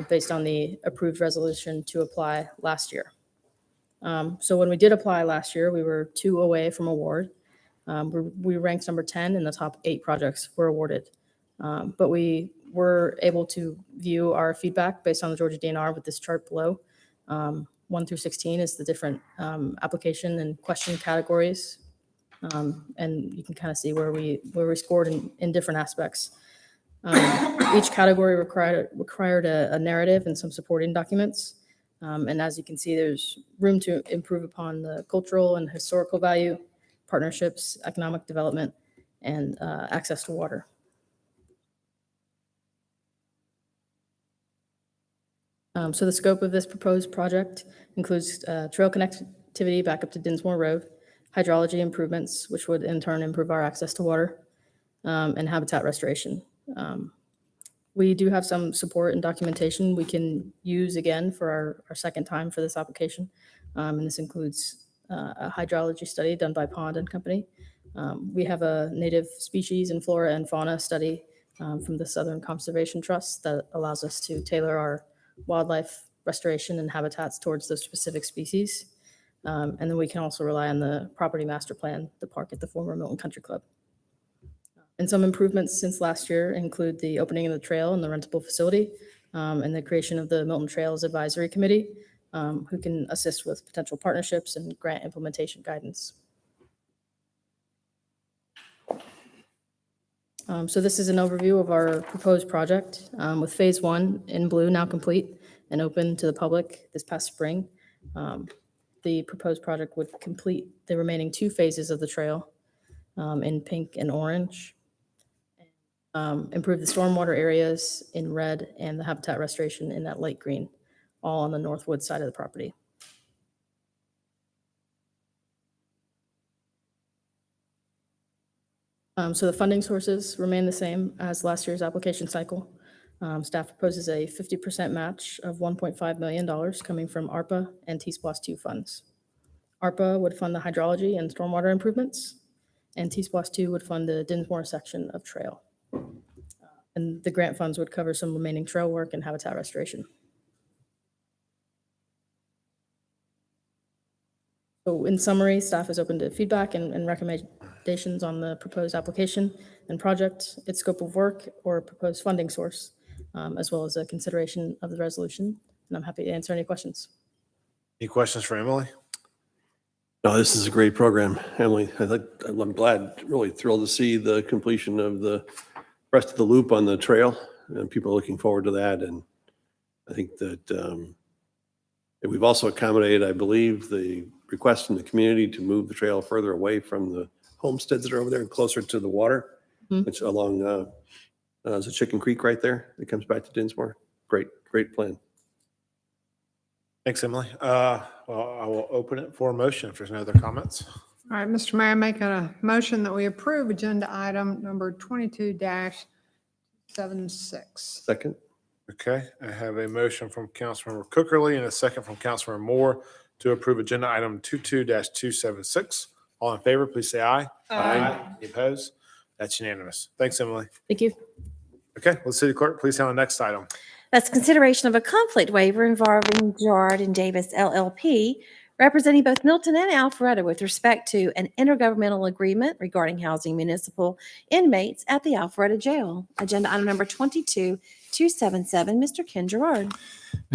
based on the approved resolution to apply last year. So when we did apply last year, we were 2 away from award. We ranked number 10 in the top 8 projects were awarded. But we were able to view our feedback based on the Georgia DNR with this chart below. 1 through 16 is the different application and question categories. And you can kind of see where we scored in different aspects. Each category required a narrative and some supporting documents. And as you can see, there's room to improve upon the cultural and historical value, partnerships, economic development, and access to water. So the scope of this proposed project includes trail connectivity back up to Dinsmore Road, hydrology improvements, which would in turn improve our access to water, and habitat restoration. We do have some support and documentation we can use again for our second time for this application. And this includes a hydrology study done by Pond and Company. We have a native species and flora and fauna study from the Southern Conservation Trust that allows us to tailor our wildlife restoration and habitats towards those specific species. And then we can also rely on the property master plan, the park at the former Milton Country Club. And some improvements since last year include the opening of the trail and the rentable facility, and the creation of the Milton Trails Advisory Committee, who can assist with potential partnerships and grant implementation guidance. So this is an overview of our proposed project, with phase 1 in blue now complete and open to the public this past spring. The proposed project would complete the remaining 2 phases of the trail in pink and orange, improve the stormwater areas in red, and the habitat restoration in that light green, all on the northwood side of the property. So the funding sources remain the same as last year's application cycle. Staff proposes a 50% match of $1.5 million coming from ARPA and T-SPLOST 2 funds. ARPA would fund the hydrology and stormwater improvements, and T-SPLOST 2 would fund the Dinsmore section of trail. And the grant funds would cover some remaining trail work and habitat restoration. So in summary, staff is open to feedback and recommendations on the proposed application and project, its scope of work, or proposed funding source, as well as a consideration of the resolution. and I'm happy to answer any questions. Any questions for Emily? No, this is a great program, Emily. I'm glad, really thrilled to see the completion of the rest of the loop on the trail, and people are looking forward to that. And I think that we've also accommodated, I believe, the request from the community to move the trail further away from the homesteads that are over there and closer to the water, which along there's a Chicken Creek right there that comes back to Dinsmore. Great plan. Thanks, Emily. Well, I will open it for a motion if there's no other comments. All right, Mr. Mayor, make a motion that we approve agenda item number 22-76. Second. Okay, I have a motion from Councilmember Cookerly and a second from Councilmember Moore to approve agenda item 22-276. All in favor, please say aye. Aye. Any opposed? That's unanimous. Thanks, Emily. Thank you. Okay, will the city clerk please have the next item? That's consideration of a conflict waiver involving Gerard and Davis LLP, representing both Milton and Alpharetta with respect to an intergovernmental agreement regarding housing municipal inmates at the Alpharetta Jail. Agenda item number 22-277, Mr. Ken Gerard.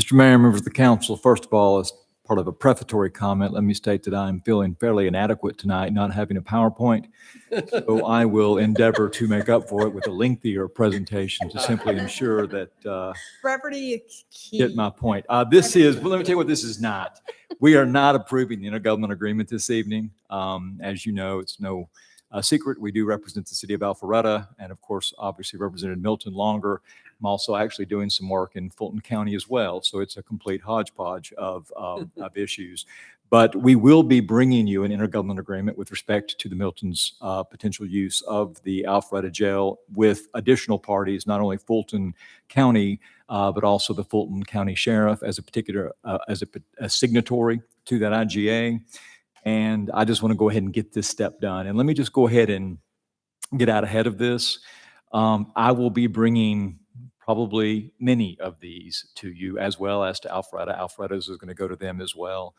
Mr. Mayor, members of the council, first of all, as part of a prefatory comment, let me state that I'm feeling fairly inadequate tonight, not having a PowerPoint. So I will endeavor to make up for it with a lengthier presentation to simply ensure that Brevity is key. get my point. This is, well, let me tell you what this is not. We are not approving the intergovernmental agreement this evening. As you know, it's no secret. We do represent the city of Alpharetta and of course, obviously represented Milton longer. I'm also actually doing some work in Fulton County as well. So it's a complete hodgepodge of issues. But we will be bringing you an intergovernmental agreement with respect to the Milton's potential use of the Alpharetta Jail with additional parties, not only Fulton County, but also the Fulton County Sheriff as a particular, as a signatory to that IGA. And I just want to go ahead and get this step done. And let me just go ahead and get out ahead of this. I will be bringing probably many of these to you as well as to Alpharetta. Alpharetta's is going to go to them as well.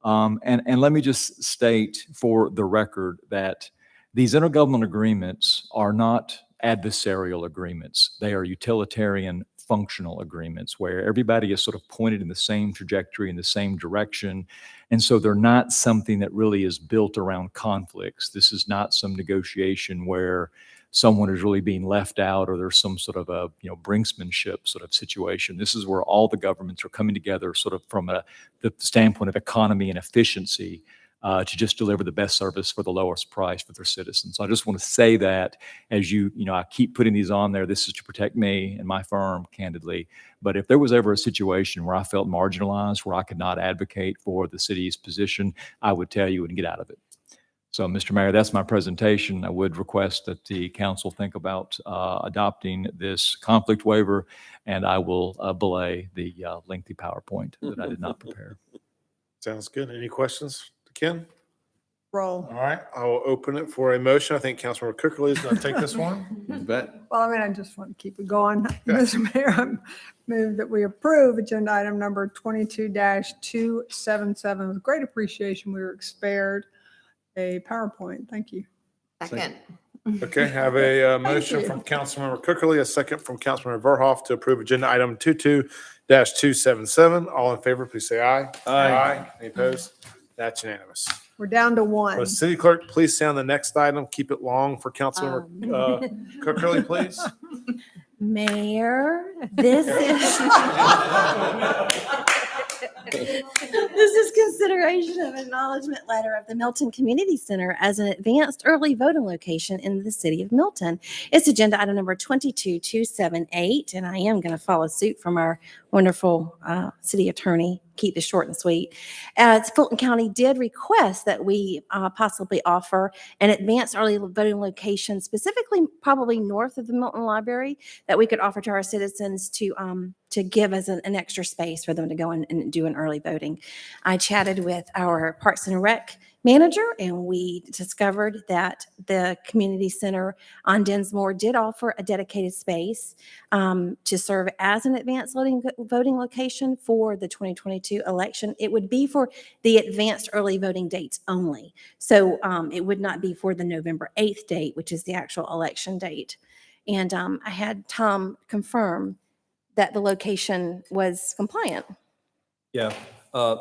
And let me just state for the record that these intergovernmental agreements are not adversarial agreements. They are utilitarian functional agreements where everybody is sort of pointed in the same trajectory, in the same direction. And so they're not something that really is built around conflicts. This is not some negotiation where someone is really being left out or there's some sort of a, brinksmanship sort of situation. This is where all the governments are coming together sort of from the standpoint of economy and efficiency to just deliver the best service for the lowest price for their citizens. So I just want to say that as I keep putting these on there, this is to protect me and my firm, candidly. But if there was ever a situation where I felt marginalized, where I could not advocate for the city's position, I would tell you and get out of it. So, Mr. Mayor, that's my presentation. I would request that the council think about adopting this conflict waiver, and I will belay the lengthy PowerPoint that I did not prepare. Sounds good. Any questions to Ken? Roll. All right, I will open it for a motion. I think Councilmember Cookerly is going to take this one. You bet. Well, I just want to keep it going. Mr. Mayor, I move that we approve agenda item number 22-277. With great appreciation, we were spared a PowerPoint. Thank you. Second. Okay, have a motion from Councilmember Cookerly, a second from Councilmember Verhoff to approve agenda item 22-277. All in favor, please say aye. Aye. Any opposed? That's unanimous. We're down to one. Will the city clerk please say on the next item, keep it long for Councilmember Cookerly, please? Mayor, this is consideration of acknowledgement letter of the Milton Community Center as an advanced early voting location in the city of Milton. It's agenda item number 22-278, and I am going to follow suit from our wonderful city attorney. Keep this short and sweet. Fulton County did request that we possibly offer an advanced early voting location, specifically probably north of the Milton Library, that we could offer to our citizens to give as an extra space for them to go in and do an early voting. I chatted with our Parks and Rec manager, and we discovered that the community center on Dinsmore did offer a dedicated space to serve as an advanced voting location for the 2022 election. It would be for the advanced early voting dates only. So it would not be for the November 8th date, which is the actual election date. And I had Tom confirm that the location was compliant. Yeah,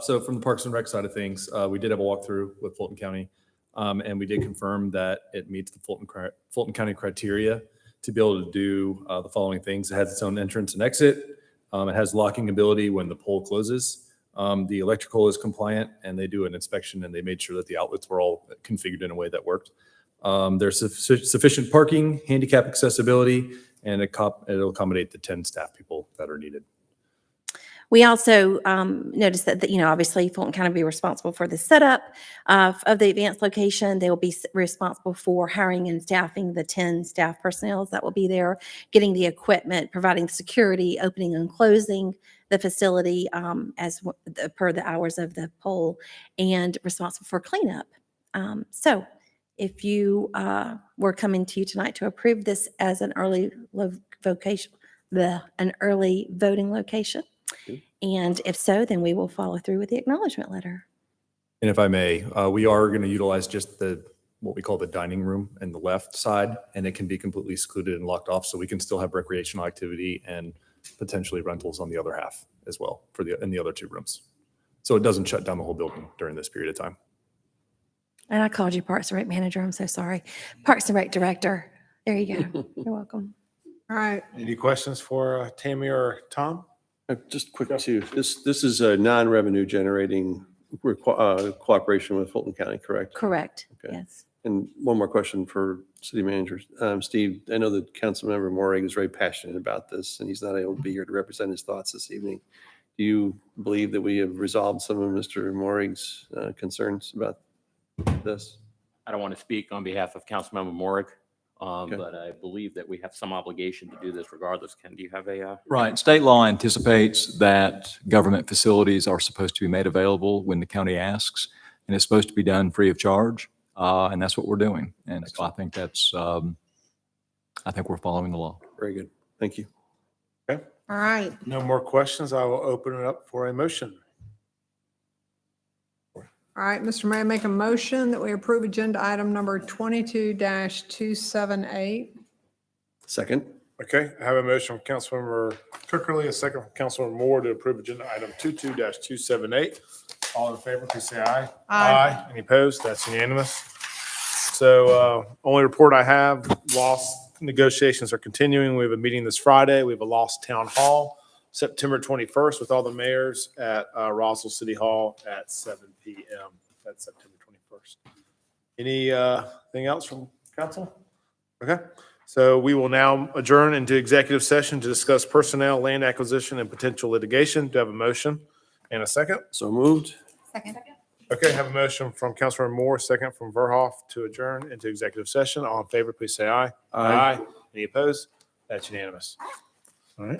so from the Parks and Rec side of things, we did have a walkthrough with Fulton County, and we did confirm that it meets the Fulton County criteria to be able to do the following things. It has its own entrance and exit. It has locking ability when the pole closes. The electrical is compliant, and they do an inspection, and they made sure that the outlets were all configured in a way that worked. There's sufficient parking, handicap accessibility, and it'll accommodate the 10 staff people that are needed. We also noticed that, obviously Fulton County will be responsible for the setup of the advanced location. They will be responsible for hiring and staffing the 10 staff personnel that will be there, getting the equipment, providing security, opening and closing the facility per the hours of the poll, and responsible for cleanup. So if you were coming to you tonight to approve this as an early early voting location, and if so, then we will follow through with the acknowledgement letter. And if I may, we are going to utilize just what we call the dining room in the left side, and it can be completely secluded and locked off, so we can still have recreational activity and potentially rentals on the other half as well in the other two rooms. So it doesn't shut down the whole building during this period of time. And I called you Parks and Rec manager. I'm so sorry. Parks and Rec director. There you go. You're welcome. All right. Any questions for Tammy or Tom? Just quick too, this is a non-revenue generating cooperation with Fulton County, correct? Correct. Okay. Yes. And one more question for city manager. Steve, I know that Councilmember Morig is very passionate about this, and he's not able to be here to represent his thoughts this evening. Do you believe that we have resolved some of Mr. Morig's concerns about this? I don't want to speak on behalf of Councilmember Morik, but I believe that we have some obligation to do this regardless. Ken, do you have a? Right. State law anticipates that government facilities are supposed to be made available when the county asks, and it's supposed to be done free of charge. And that's what we're doing. And so I think I think we're following the law. Very good. Thank you. Okay. All right. No more questions. I will open it up for a motion. All right, Mr. Mayor, make a motion that we approve agenda item number 22-278. Second. Okay, I have a motion from Councilmember Cookerly, a second from Councilmember Moore to approve agenda item 22-278. All in favor, please say aye. Aye. Any opposed? That's unanimous. So only report I have, lost negotiations are continuing. We have a meeting this Friday. We have a lost town hall, September 21st, with all the mayors at Roswell City Hall at 7 p.m. That's September 21st. Anything else from council? Okay. So we will now adjourn into executive session to discuss personnel, land acquisition, and potential litigation. Do I have a motion and a second? So moved. Second. Okay, I have a motion from Councilmember Moore, second from Verhoff to adjourn into executive session. All in favor, please say aye. Aye. Any opposed? That's unanimous. All right.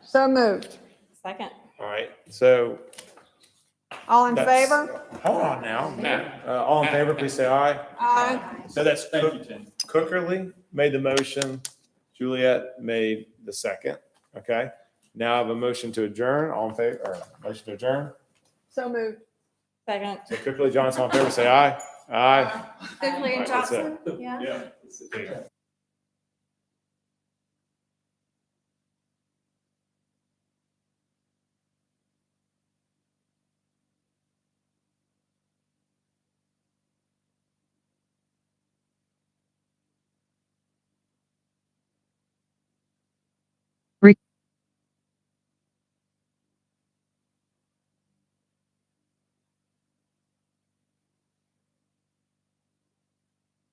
So moved. All right, so. All in that's- favor? Hold on now, Matt. All in favor, please say aye. Aye. So that's Cookerly made the motion, Juliet made the second, okay? Now I have a motion to adjourn, all in favor, or motion to adjourn. So moved. Second. So Cookerly, Johnson, all in favor, say aye. Aye. Cookley and That's it. Johnson, yeah. Yeah.